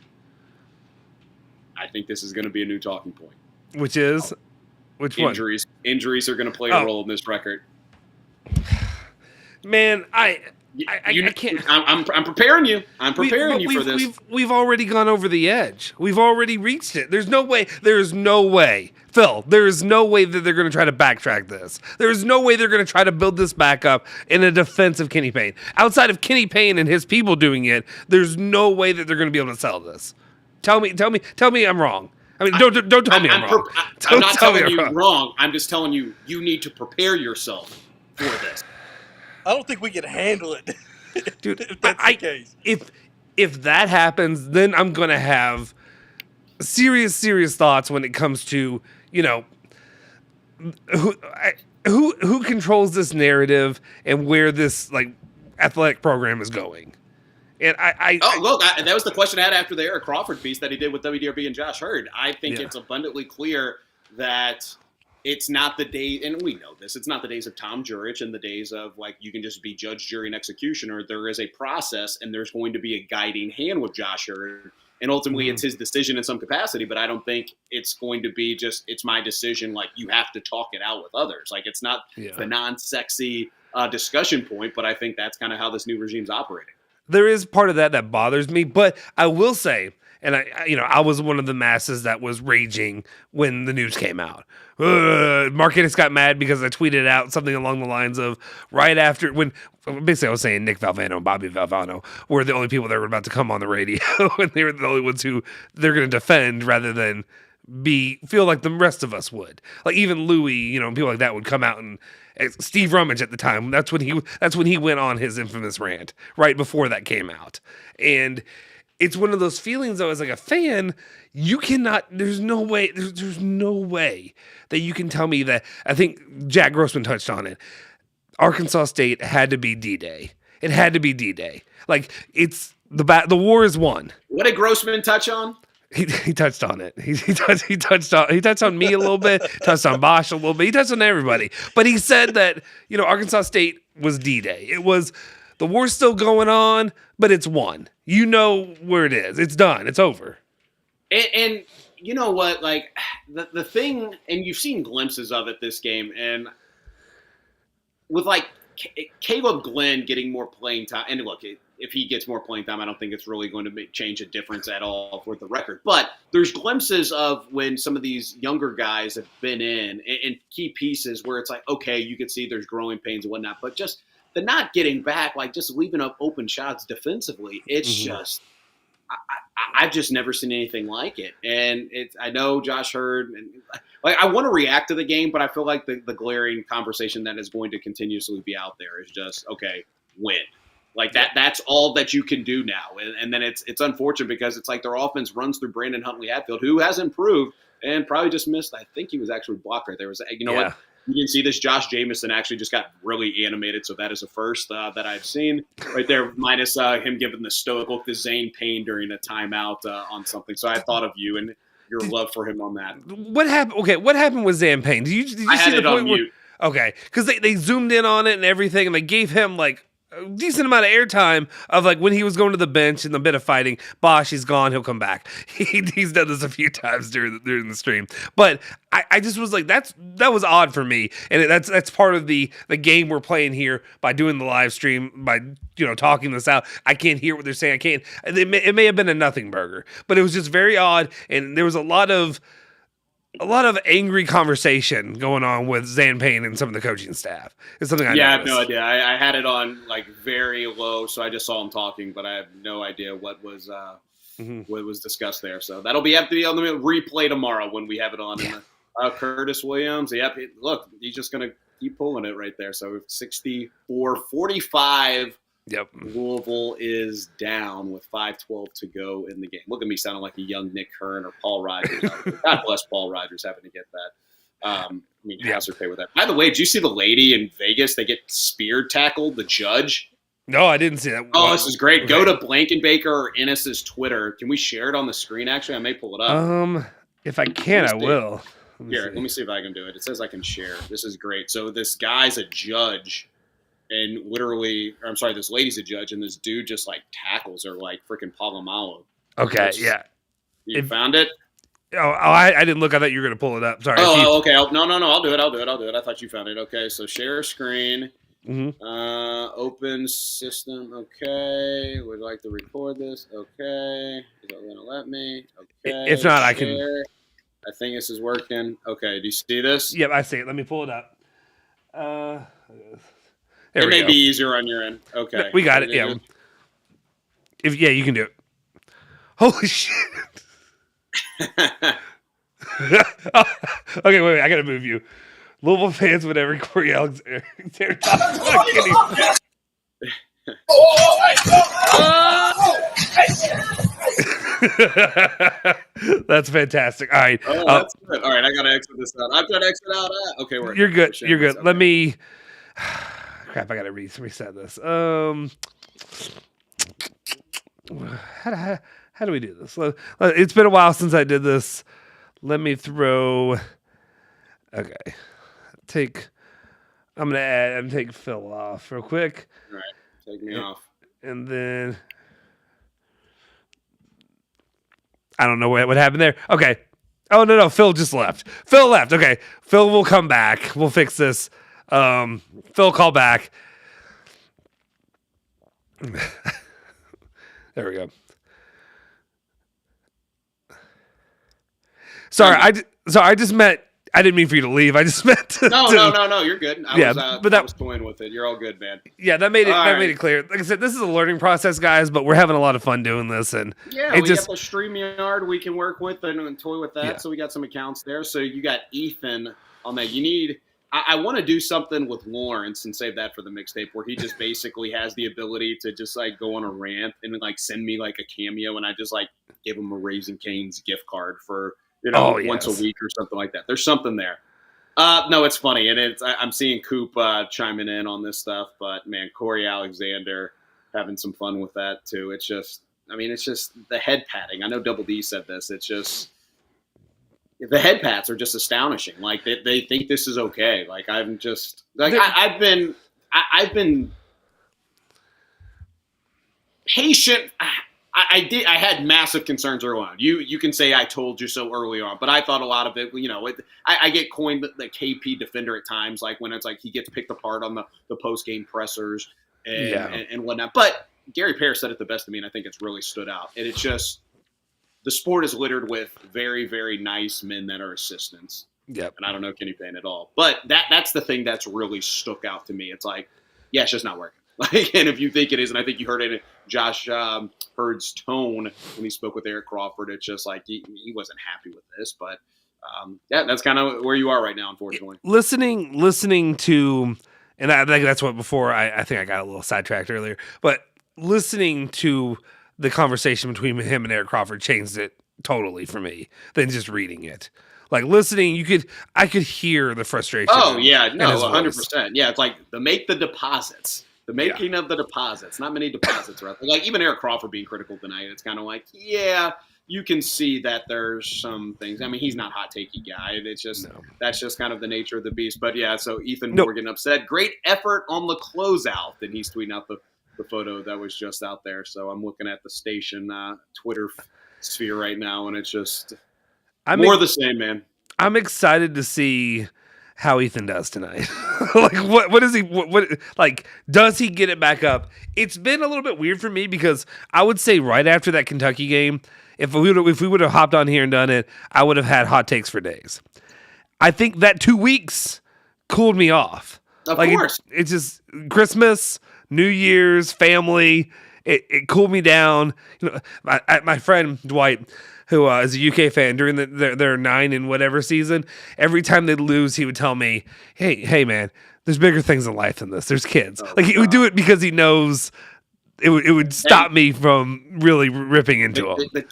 I think this is going to be a new talking point. Which is? Which one? Injuries are going to play a role in this record. Man, I can't. I'm preparing you. I'm preparing you for this. We've already gone over the edge. We've already reached it. There's no way. There is no way, Phil. There is no way that they're going to try to backtrack this. There is no way they're going to try to build this back up in a defense of Kenny Payne. Outside of Kenny Payne and his people doing it, there's no way that they're going to be able to sell this. Tell me I'm wrong. I mean, don't tell me I'm wrong. I'm not telling you wrong. I'm just telling you need to prepare yourself for this. I don't think we can handle it, dude. If that's the case. If that happens, then I'm gonna have serious thoughts when it comes to who controls this narrative and where this athletic program is going. And that was the question I had after the Eric Crawford piece that he did with WDRB and Josh Hurd. I think it's abundantly clear that it's not the day, and we know this, it's not the days of Tom Jurich and the days of you can just be judge, jury, and executioner. There is a process, and there's going to be a guiding hand with Josh Hurd, and ultimately it's his decision in some capacity, but I don't think it's going to be just, it's my decision, you have to talk it out with others. It's not the non-sexy discussion point, but I think that's kind of how this new regime's operating. There is part of that bothers me, but I will say, and I was one of the masses that was raging when the news came out. Marquez got mad because I tweeted out something along the lines of right after when basically I was saying Nick Valvano and Bobby Valvano were the only people that were about to come on the radio, and they were the only ones who they're going to defend rather than feel like the rest of us would. Even Louis, people like that would come out and Steve Rummage at the time. That's when he went on his infamous rant right before that came out, and it's one of those feelings though, as a fan, you cannot, there's no way that you can tell me that. I think Jack Grossman touched on it. Arkansas State had to be D-Day. It had to be D-Day. It's the war is won. What did Grossman touch on? He touched on it. He touched on me a little bit, touched on Bosch a little bit. He touched on everybody. But he said that, Arkansas State was D-Day. It was, the war's still going on, but it's won. You know where it is. It's done. It's over. And you know what? The thing, and you've seen glimpses of it this game, and with Caleb Glenn getting more playing time, and look, if he gets more playing time, I don't think it's really going to change a difference at all for the record. But there's glimpses of when some of these younger guys have been in key pieces where it's okay, you can see there's growing pains and whatnot, but just the not getting back, just leaving up open shots defensively, it's just I've just never seen anything like it. And I know Josh Hurd, and I want to react to the game, but I feel like the glaring conversation that is going to continuously be out there is just, okay, win. That's all that you can do now. And then it's unfortunate because it's their offense runs through Brandon Huntley Hatfield, who has improved and probably just missed. I think he was actually blocked right there. What? You didn't see this. Josh Jamison actually just got really animated, so that is a first that I've seen right there, minus him giving the stoic look to Zane Payne during a timeout on something. So I thought of you and your love for him on that. What happened? Okay, what happened with Zane Payne? Did you see the point where? Okay, because they zoomed in on it and everything, and they gave him a decent amount of airtime of when he was going to the bench and a bit of fighting. Bosch, he's gone. He'll come back. He's done this a few times during the stream. But I just was that was odd for me, and that's part of the game we're playing here by doing the live stream, by talking this out. I can't hear what they're saying. I can't. It may have been a nothing burger, but it was just very odd, and there was a lot of angry conversation going on with Zane Payne and some of the coaching staff. It's something I have no idea. I had it on very low, so I just saw him talking, but I have no idea what was discussed there. So that'll have to be on the replay tomorrow when we have it on. Yeah. Curtis Williams, look, he's just going to keep pulling it right there. So 64-45. Yep. Louisville is down with 5:12 to go in the game. Look at me sounding like a young Nick Hearn or Paul Rogers. God bless Paul Rogers having to get that. Hazard pay with that. By the way, did you see the lady in Vegas? They get spear tackled, the judge. No, I didn't see that. Oh, this is great. Okay. Go to Blankenbaker or Ennis's Twitter. Can we share it on the screen? Actually, I may pull it up. If I can, I will. Let me see if I can do it. It says I can share. This is great. So this guy's a judge. And this lady's a judge, and this dude just tackles her like freaking Palomalo. Okay, yeah. You found it? I didn't look. I thought you were going to pull it up. Sorry. Okay. No. I'll do it. I thought you found it. Okay, so share screen. Mm-hmm. Open system. Okay. Would like to record this. Okay. Is it going to let me? Okay. If not, share. I can. I think this is working. Okay. Do you see this? Yep, I see it. Let me pull it up. There it we may go. be easier on your end. Okay. We got it. Yeah. You can do it. Holy shit. Okay, wait. I got to move you. Louisville fans, whatever Corey Alexander talks about getting. That's fantastic. All right. That's good. All right, I gotta exit this out. I'm trying to exit out. Okay, you're good. You're good. Okay. Let me. Crap! I gotta reset this. How do we do this? It's been a while since I did this. Let me throw. Okay. I'm gonna take Phil off real quick. All right. Take me off. And then I don't know what happened there. Okay. Oh no, Phil just left. Phil left. Okay. Phil will come back. We'll fix this. Phil, call back. There we go. Sorry, I just meant. I didn't mean for you to leave. I just meant to. No. You're good. I was toying with it. You're all good, man. Yeah, that made it clear. Like I said, this is a learning process, guys. But we're having a lot of fun doing this, and we got the StreamYard we can work with and toy with that. Yeah. So we got some accounts there. So you got Ethan on that. You need. I want to do something with Lawrence and save that for the mixtape, where he just basically has the ability to just like go on a rant and like send me like a cameo, and I just like give him a Raising Cane's gift card for. Once a week or something like that. There's something there. No, it's funny, and I'm seeing Coop chiming in on this stuff, but man, Corey Alexander having some fun with that too. It's just the head patting. I know Double D said this. It's just the head pats are just astonishing. Like they think this is okay. Like I'm just like I've been patient. I had massive concerns early on. You can say I told you so early on, but I thought a lot of it, I get coined the KP defender at times, like when it's like he gets picked apart on the post-game pressers and whatnot. But Gary Pear said it the best to me, and I think it's really stood out. And it's just the sport is littered with very, very nice men that are assistants. Yep. And I don't know Kenny Payne at all. But that's the thing that's really stuck out to me. It's like, yeah, it's just not working. And if you think it is, and I think you heard it in Josh Hurd's tone when he spoke with Eric Crawford, it's just like he wasn't happy with this. But that's kind of where you are right now, unfortunately. Listening to, and I think that's what before I think I got a little sidetracked earlier, but listening to the conversation between him and Eric Crawford changed it totally for me than just reading it. Like listening, I could hear the frustration. Oh yeah, no, 100%. Yeah, it's like the deposits. The making of the deposits. Not many deposits, right? Like even Eric Crawford being critical tonight, it's kind of like, yeah, you can see that there's some things. I mean, he's not hot takey guy. It's just that's just kind of the nature of the beast. But yeah, so Ethan Morgan upset. Great effort on the closeout. And he's tweeting out the photo that was just out there. So I'm looking at the station Twitter sphere right now, and it's just more of the same, man. I'm excited to see how Ethan does tonight. Like what is he what like does he get it back up? It's been a little bit weird for me because I would say right after that Kentucky game, if we would have hopped on here and done it, I would have had hot takes for days. I think that 2 weeks cooled me off. Of course. It's just Christmas, New Year's, family, it cooled me down. My friend Dwight, who is a UK fan, during their 9 and whatever season, every time they'd lose, he would tell me, hey man, there's bigger things in life than this. There's kids. He would do it because he knows it would stop me from really ripping into him. The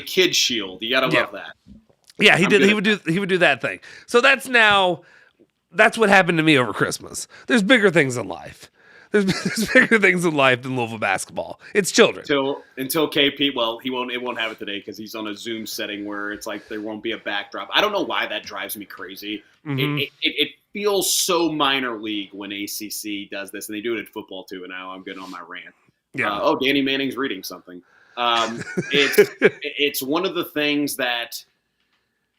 kid shield. You gotta love that. Yeah, he would do that thing. So that's what happened to me over Christmas. There's bigger things in life. There's bigger things in life than Louisville basketball. It's children. Until KP, well, it won't have it today because he's on a Zoom setting where it's like there won't be a backdrop. I don't know why that drives me crazy. Mm-hmm. It feels so minor league when ACC does this, and they do it in football too. And now I'm getting on my rant. Yeah. Danny Manning's reading something. It's one of the things that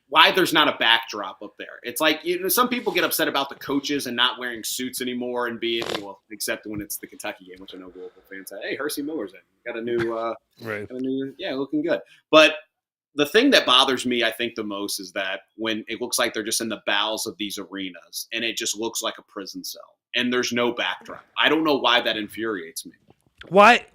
why there's not a backdrop up there. It's like, some people get upset about the coaches and not wearing suits anymore and except when it's the Kentucky game, which I know Louisville fans say, hey, Hersey Miller's in. Got a new, looking good. But the thing that bothers me, I think, the most is that when it looks like they're just in the bowels of these arenas and it just looks like a prison cell and there's no backdrop. I don't know why that infuriates me. Why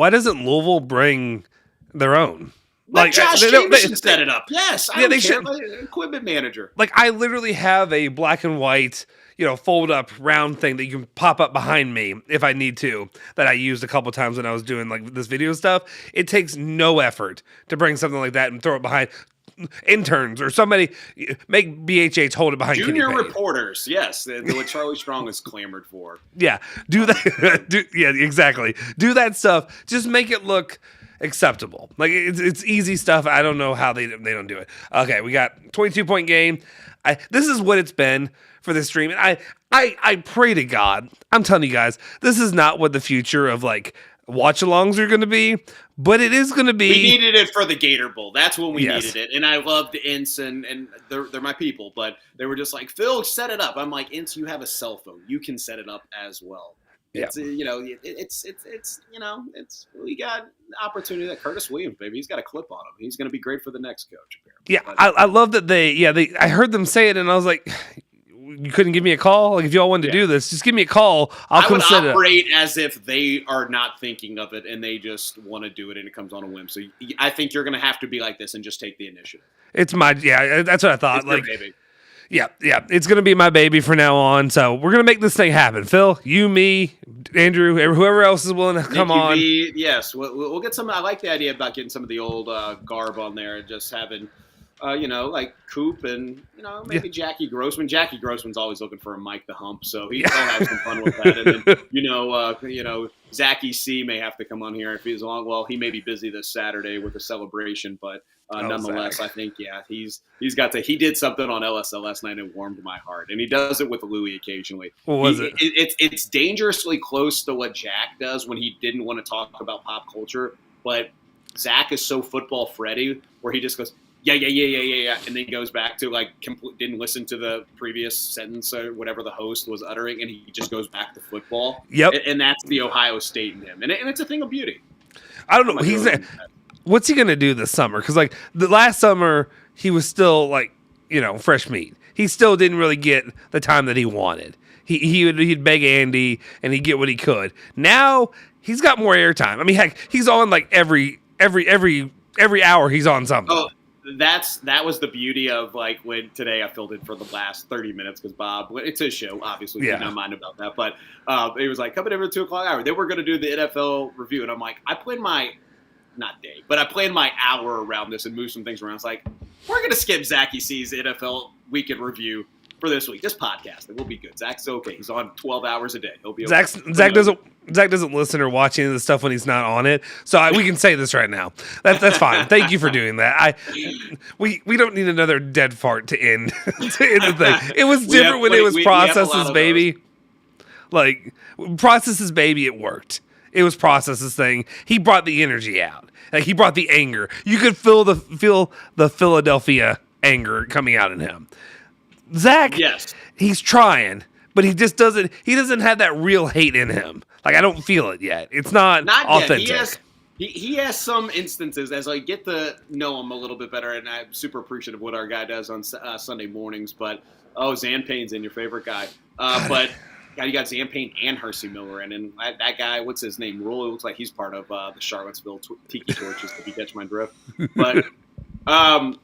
doesn't Louisville bring their own? Like Josh Jameson set it up. Yes, they should. Equipment manager. Like, I literally have a black and white, fold up round thing that you can pop up behind me if I need to, that I used a couple times when I was doing like this video stuff. It takes no effort to bring something like that and throw it behind interns or somebody. Make BHH hold it behind junior reporters. Yes, what Charlie Strong has clamored for. Yeah, do that. Exactly. Do that stuff. Just make it look acceptable. Like, it's easy stuff. I don't know how they don't do it. Okay, we got 22-point game. This is what it's been for this stream. And I pray to God, I'm telling you guys, this is not what the future of like watch-alongs are going to be, but it is going to be. We needed it for the Gator Bowl. That's when we needed it. And I loved Ince, and they're my people, but they were just like, Phil, set it up. I'm like, Ince, you have a cell phone. You can set it up as well. It's we got opportunity that Curtis Williams, baby. He's got a clip on him. He's going to be great for the next coach. Apparently. Yeah, I love that I heard them say it, and I was like, you couldn't give me a call? Like, if y'all wanted to do this, just give me a call. I would operate as if they are not thinking of it and they just want to do it and it comes on a whim. So I think you're going to have to be like this and just take the initiative. That's what I thought. It's like, baby. Yeah, it's going to be my baby from now on. So we're going to make this thing happen. Phil, you, me, Andrew, whoever else is willing to come on. Yes, we'll get some. I like the idea about getting some of the old garb on there and just having, like Coop and, maybe Jackie Grossman. Jackie Grossman's always looking for a Mike the Hump, so he'll have some fun with that. And then, Zachy C may have to come on here if he's long. Well, he may be busy this Saturday with a celebration, but nonetheless, Zach. I think, he's got to. He did something on LSL last night and warmed my heart, and he does it with Louis occasionally. What was it? It's dangerously close to what Jack does when he didn't want to talk about pop culture, but Zach is so football Freddy where he just goes, yeah, and then he goes back to didn't listen to the previous sentence or whatever the host was uttering, and he just goes back to football. Yep, and that's the Ohio State in him, and it's a thing of beauty. I don't know. What's he gonna do this summer? Because the last summer he was still fresh meat. He still didn't really get the time that he wanted. He'd beg Andy and he'd get what he could. Now he's got more airtime. I mean, heck, he's on every hour he's on something. Oh, that was the beauty of when today I filled in for the last 30 minutes because Bob, it's his show, obviously, we don't mind about that, but it was coming over 2 o'clock hour. They were going to do the NFL review, and I'm like, I planned my hour around this and moved some things around. It's like, we're going to skip Zachy C's NFL weekend review for this week. Just podcast. It will be good. Zach's okay. He's on 12 hours a day. He'll be okay. Zach doesn't listen or watch any of the stuff when he's not on it. So we can say this right now. That's fine. Thank you for doing that. We don't need another dead fart to end the thing. It was different when it was Process's baby. Process's baby, it worked. It was Process's thing. He brought the energy out. He brought the anger. You could feel the Philadelphia anger coming out in him. Zach, yes, he's trying, but he just doesn't. He doesn't have that real hate in him. I don't feel it yet. It's not authentic. Yet. He has some instances as I get to know him a little bit better, and I'm super appreciative of what our guy does on Sunday mornings. But Zampaine's in your favorite guy, but. God, you got Zampaine and Hersey Miller in, and that guy, what's his name? Rule looks like he's part of the Charlottesville Tiki Torches, if you catch my drift. But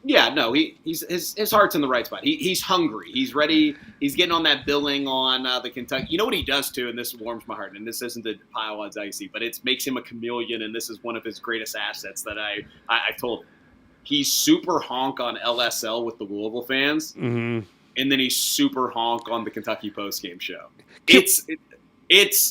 his heart's in the right spot. He's hungry. He's ready. He's getting on that billing on the Kentucky. You know what he does too, and this warms my heart. And this isn't the pile odds I see, but it makes him a chameleon, and this is one of his greatest assets that I told him. He's super honk on LSL with the Louisville fans. Mm-hmm. And then he's super honk on the Kentucky postgame show. It's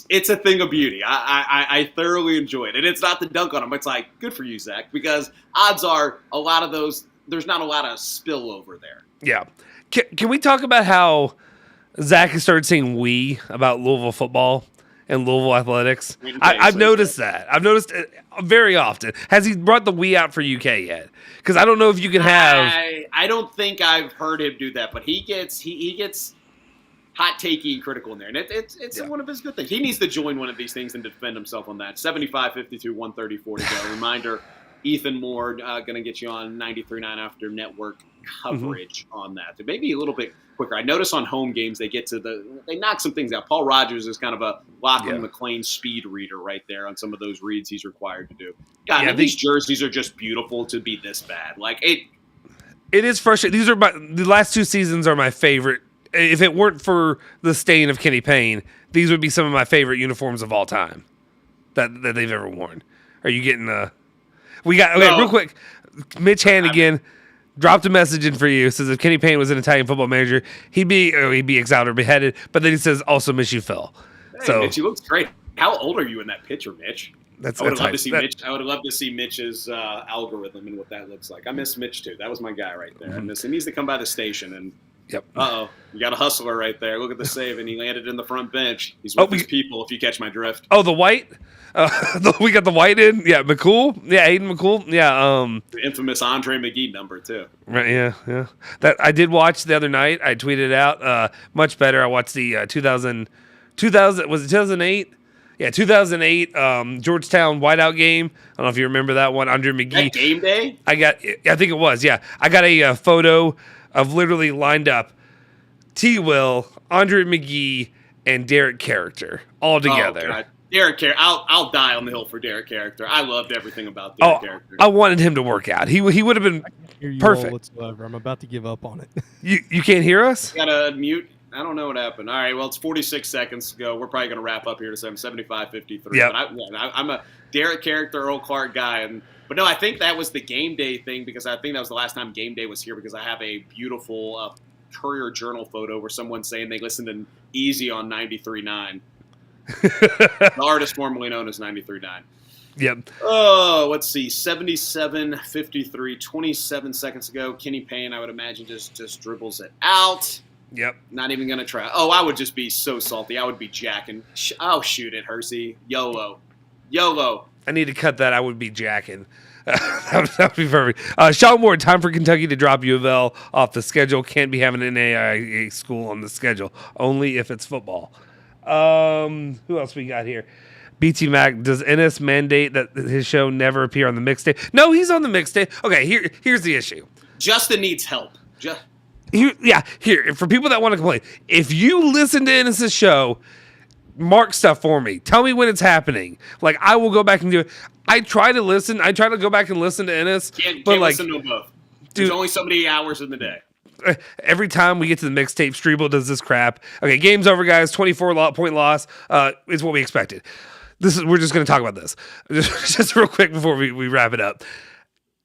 a thing of beauty. I thoroughly enjoy it. And it's not the dunk on him. It's good for you, Zach, because odds are a lot of those, there's not a lot of spillover there. Yeah. Can we talk about how Zach has started saying we about Louisville football? in Louisville athletics. Okay, I've so noticed that. I've noticed it very often. Has he brought the we out for UK yet? Because I don't know if you can have. I don't think I've heard him do that, but he gets hot takey and critical in there, and it's one of his good things. He needs to join one of these things and defend himself on that. 75-52, 134 to go. Reminder: Ethan Moore going to get you on 93.9 after network coverage on that. Maybe a little bit quicker. I notice on home games they knock some things out. Paul Rogers is kind of a Lachlan McLean speed reader right there on some of those reads he's required to do. God, these jerseys are just beautiful to be this bad. Like it is frustrating. The last 2 seasons are my favorite. If it weren't for the stain of Kenny Payne, these would be some of my favorite uniforms of all time that they've ever worn. Are you getting real quick. Mitch Hannigan dropped a message in for you. Says if Kenny Payne was an Italian football manager, he'd be exiled or beheaded. But then he says also miss you, Phil. Hey, so Mitch, he looks great. How old are you in that picture, Mitch? I would love to see Mitch. I would love to see Mitch's algorithm and what that looks like. I miss Mitch too. That was my guy right there. I miss him. He needs to come by the station and. Yep. You got a hustler right there. Look at the save, and he landed in the front bench. He's with his people, if you catch my drift. Oh, the white? We got the white in? Yeah, McCool? Yeah, Aiden McCool? Yeah. The infamous Andre McGee number, too. Right, yeah. That I did watch the other night. I tweeted out. Much better. I watched the 2000, was it 2008? Yeah, 2008 Georgetown whiteout game. I don't know if you remember that one. Andre McGee. That game day? I think it was, yeah. I got a photo of literally lined up T. Will, Andre McGee, and Derek Character all together. Oh, Derek Character, I'll die on the hill for Derek Character. I loved everything about Derek Character. I wanted him to work out. He would have been perfect. Whatsoever. I'm about to give up on it. You can't hear us? You gotta mute. I don't know what happened. All right, well, it's 46 seconds to go. We're probably going to wrap up here to 75-53. Yep. But I'm a Derek Character, Earl Clark guy. But no, I think that was the game day thing because I think that was the last time game day was here because I have a beautiful Courier Journal photo where someone's saying they listened to Easy on 93.9. The artist formerly known as 93.9. Yep. Oh, let's see. 77-53, 27 seconds ago. Kenny Payne, I would imagine, just dribbles it out. Yep. Not even going to try. Oh, I would just be so salty. I would be jacking. Oh, shoot it, Hersey. YOLO. I need to cut that. I would be jacking. That would be perfect. Sean Moore, time for Kentucky to drop U of L off the schedule. Can't be having an NAIA school on the schedule. Only if it's football. Who else we got here? BT Mac, does Ennis mandate that his show never appear on the mixtape? No, he's on the mixtape. Okay, here's the issue. Justin needs help. Here, for people that want to complain, if you listen to Ennis's show, mark stuff for me. Tell me when it's happening. Like, I will go back and do it. I try to go back and listen to Ennis. Can't like, listen to them both. There's only so many hours in the day. Every time we get to the mixtape, Strebel does this crap. Okay, game's over, guys. 24-point loss is what we expected. We're just going to talk about this. Just real quick before we wrap it up.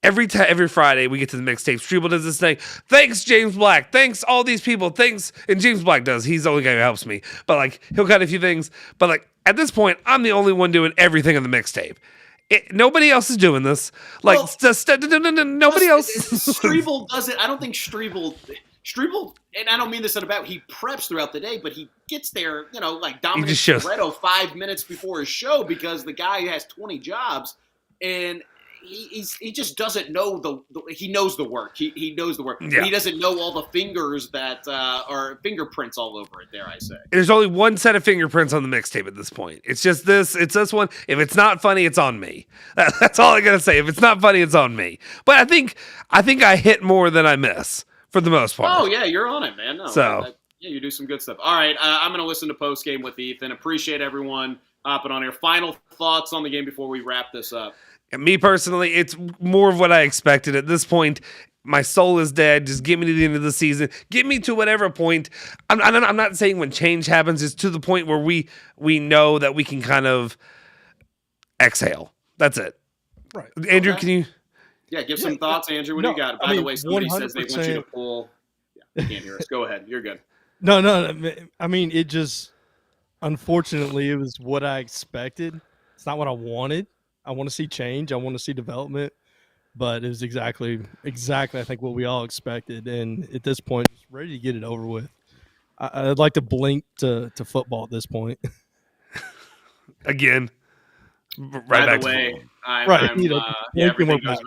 Every Friday we get to the mixtape, Strebel does this thing. Thanks, James Black. Thanks, all these people. Thanks. And James Black does. He's the only guy who helps me. But, like, he'll cut a few things. But, like, at this point, I'm the only one doing everything on the mixtape. Nobody else is doing this. Like, nobody else. Strebel does it. I don't think Strebel, and I don't mean this in a bad way, he preps throughout the day, but he gets there, like Dominic Toretto 5 minutes before his show because the guy has 20 jobs. And he just doesn't know he knows the work. He knows the work. Yeah. He doesn't know all the fingers that are fingerprints all over it, dare I say. There's only one set of fingerprints on the mixtape at this point. It's just this. It's this one. If it's not funny, it's on me. That's all I gotta say. If it's not funny, it's on me. But I think I hit more than I miss for the most part. Oh yeah, you're on it, man. No, you do some good stuff. All right, I'm gonna listen to post game with Ethan. Appreciate everyone hopping on here. Final thoughts on the game before we wrap this up. And me personally, it's more of what I expected. At this point, my soul is dead. Just get me to the end of the season. Get me to whatever point. I'm not saying when change happens. It's to the point where we know that we can kind of exhale. That's it. Right. Andrew, can you? Yeah, give some thoughts, Andrew. What do you got? By the way, somebody says they want you to pull. Yeah, you can't hear us. Go ahead. You're good. No. I mean, it just, unfortunately, it was what I expected. It's not what I wanted. I want to see change. I want to see development, but it was exactly I think what we all expected. And at this point, just ready to get it over with. I'd like to blink to football at this point. again. By Back the to way, football.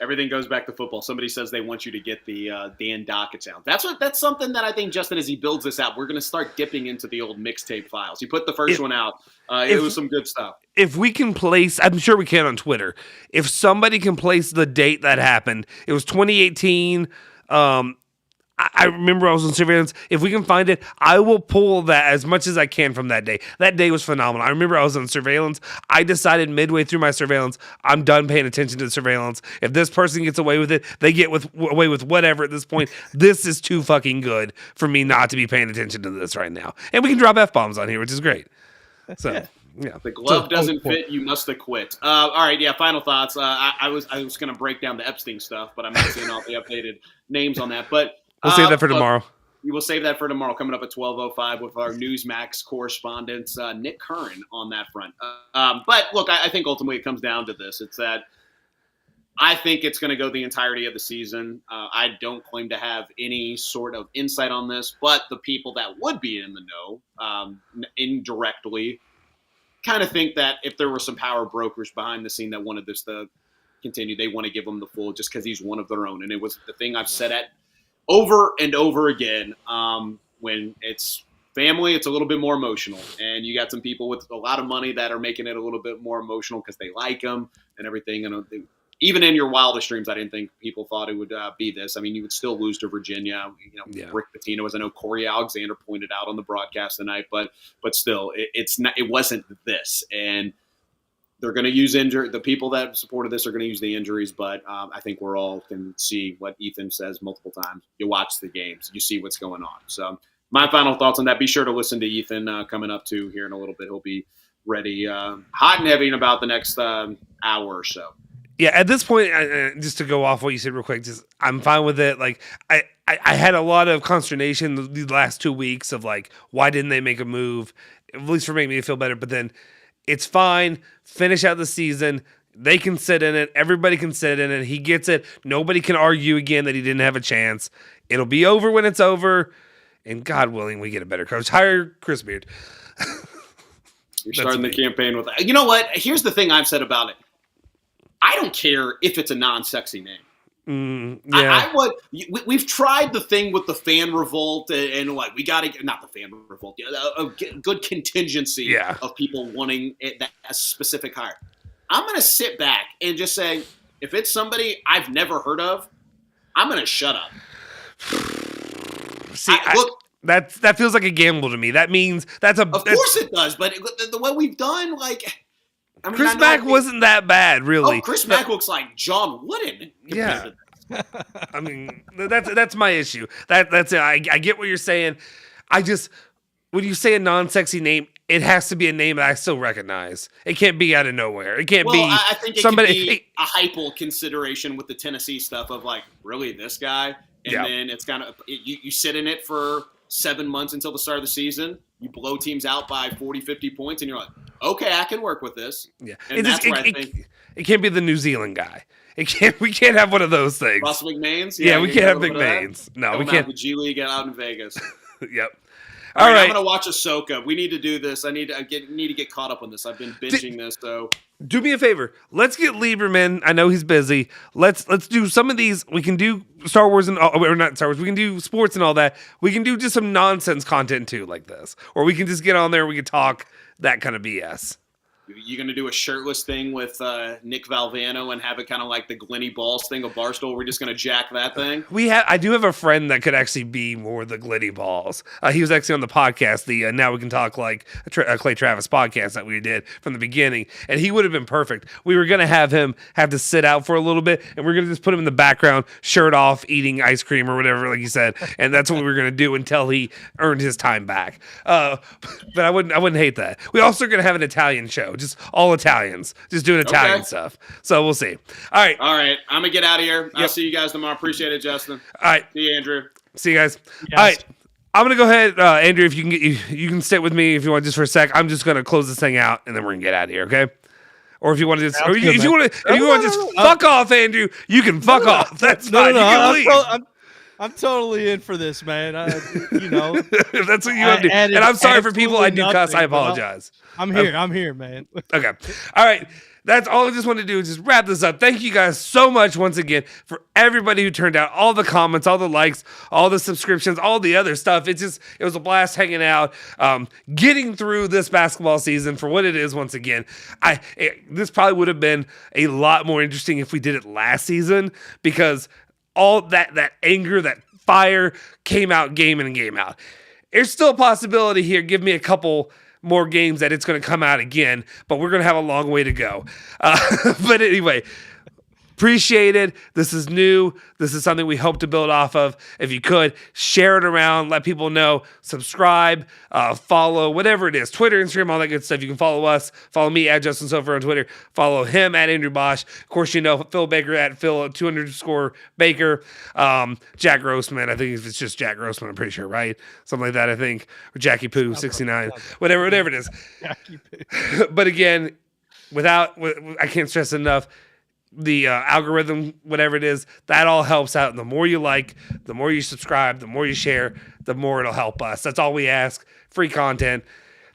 everything goes back to football. Somebody says they want you to get the Dan Dockett sound. That's something that I think, Justin, as he builds this out, we're going to start dipping into the old mixtape files. He put the first one out. It was some good stuff. If we can place, I'm sure we can on Twitter, if somebody can place the date that happened, it was 2018. I remember I was on surveillance. If we can find it, I will pull that as much as I can from that day. That day was phenomenal. I remember I was on surveillance. I decided midway through my surveillance, I'm done paying attention to the surveillance. If this person gets away with it, they get away with whatever at this point. This is too fucking good for me not to be paying attention to this right now. And we can drop F-bombs on here, which is great. So, yeah. The glove doesn't fit. You must have quit. All right. Yeah. Final thoughts. I was going to break down the Epstein stuff, but I'm not seeing all the updated names on that. But we'll save that for tomorrow. We will save that for tomorrow, coming up at 12:05 with our Newsmax correspondent, Nick Curran, on that front. But look, I think ultimately it comes down to this. It's that I think it's going to go the entirety of the season. I don't claim to have any sort of insight on this, but the people that would be in the know, indirectly, kind of think that if there were some power brokers behind the scene that wanted this to continue, they want to give him the full just because he's one of their own. And it was the thing I've said at over and over again. When it's family, it's a little bit more emotional. And you got some people with a lot of money that are making it a little bit more emotional because they like him and everything. And even in your wildest dreams, I didn't think people thought it would be this. I mean, you would still lose to Virginia. Rick Pitino, as I know Corey Alexander pointed out on the broadcast tonight, but still, it wasn't this. And they're going to use the people that supported this are going to use the injuries, but I think we're all can see what Ethan says multiple times. You watch the games, you see what's going on. So my final thoughts on that. Be sure to listen to Ethan coming up too here in a little bit. He'll be ready, hot and heavy in about the next hour or so. Yeah, at this point, just to go off what you said real quick, I'm fine with it. Like, I had a lot of consternation the last 2 weeks of like, why didn't they make a move? At least for making me feel better. But then it's fine. Finish out the season. They can sit in it. Everybody can sit in it. He gets it. Nobody can argue again that he didn't have a chance. It'll be over when it's over. And God willing, we get a better coach. Hire Chris Beard. You're starting the campaign with that. You know what? Here's the thing I've said about it. I don't care if it's a non-sexy name. Yeah. We've tried the thing with the fan revolt and like, we got to, not the fan revolt, a good contingency of people wanting that specific hire. I'm going to sit back and just say, if it's somebody I've never heard of, I'm going to shut up. See, that feels like a gamble to me. That means Of course it does, but the way we've done, like, I mean, Chris Mack wasn't that bad, really. Oh, Chris Mack looks like John Wooden. Yeah. I mean, that's my issue. That's it. I get what you're saying. When you say a non-sexy name, it has to be a name that I still recognize. It can't be out of nowhere. It can't be I think somebody. It could be a hypo consideration with the Tennessee stuff of like, really, this guy? And then it's kind of, you sit in it for 7 months until the start of the season. You blow teams out by 40, 50 points, and you're like, okay, I can work with this. Yeah. And that's where I think it can't be the New Zealand guy. We can't have one of those things. Russ McMains? Yeah, we can't have McMains. No, we can't. The G League out in Vegas. Yep. All right. I'm going to watch Ahsoka. We need to do this. I need to get caught up on this. I've been binging this, so. Do me a favor. Let's get Lieberman. I know he's busy. Let's do some of these. We can do Star Wars or not Star Wars. We can do sports and all that. We can do just some nonsense content too, like this. Or we can just get on there and we can talk that kind of BS. You going to do a shirtless thing with Nick Valvano and have it kind of like the Glenny Balls thing of Barstool? We're just going to jack that thing? I do have a friend that could actually be more the Glenny Balls. He was actually on the podcast, the Now We Can Talk Like Clay Travis podcast that we did from the beginning, and he would have been perfect. We were going to have him have to sit out for a little bit, and we're going to just put him in the background, shirt off, eating ice cream or whatever, like you said, and that's what we were going to do until he earned his time back. But I wouldn't hate that. We also are going to have an Italian show. Just all Italians, just doing Italian stuff. So we'll see. All right. I'm gonna get out of here. I'll see you guys tomorrow. Appreciate it, Justin. All right. See you, Andrew. See you guys. Yes. All right. I'm gonna go ahead, Andrew. If you can you can sit with me if you want just for a sec. I'm just gonna close this thing out and then we're gonna get out of here. Okay. Or if you want to just, if you want to just fuck off, Andrew, you can fuck off. That's fine. You can leave. I'm totally in for this, man. You know, That's what you want to do. And I'm sorry for people I do cuss. I apologize. I'm here, man. Okay. All right. That's all I just wanted to do is just wrap this up. Thank you guys so much once again for everybody who turned out, all the comments, all the likes, all the subscriptions, all the other stuff. It was a blast hanging out, getting through this basketball season for what it is once again. This probably would have been a lot more interesting if we did it last season because all that anger, that fire came out game in and game out. There's still a possibility here. Give me a couple more games that it's going to come out again, but we're going to have a long way to go. But anyway, appreciate it. This is new. This is something we hope to build off of. If you could, share it around, let people know, subscribe, follow, whatever it is, Twitter, Instagram, all that good stuff. You can follow us. Follow me at Justin Soforo on Twitter. Follow him at Andrew Bosch. Of course, you know Phil Baker at Phil 200_Baker. Jack Grossman. I think it's just Jack Grossman. I'm pretty sure, right? Something like that, I think. Or Jackie Poo 69. Whatever it is. Jackie Poo. But again, I can't stress enough, the algorithm, whatever it is, that all helps out. And the more you like, the more you subscribe, the more you share, the more it'll help us. That's all we ask. Free content.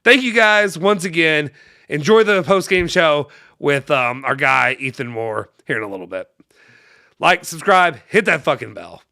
Thank you guys once again. Enjoy the post-game show with our guy, Ethan Moore, here in a little bit. Like, subscribe, hit that fucking bell.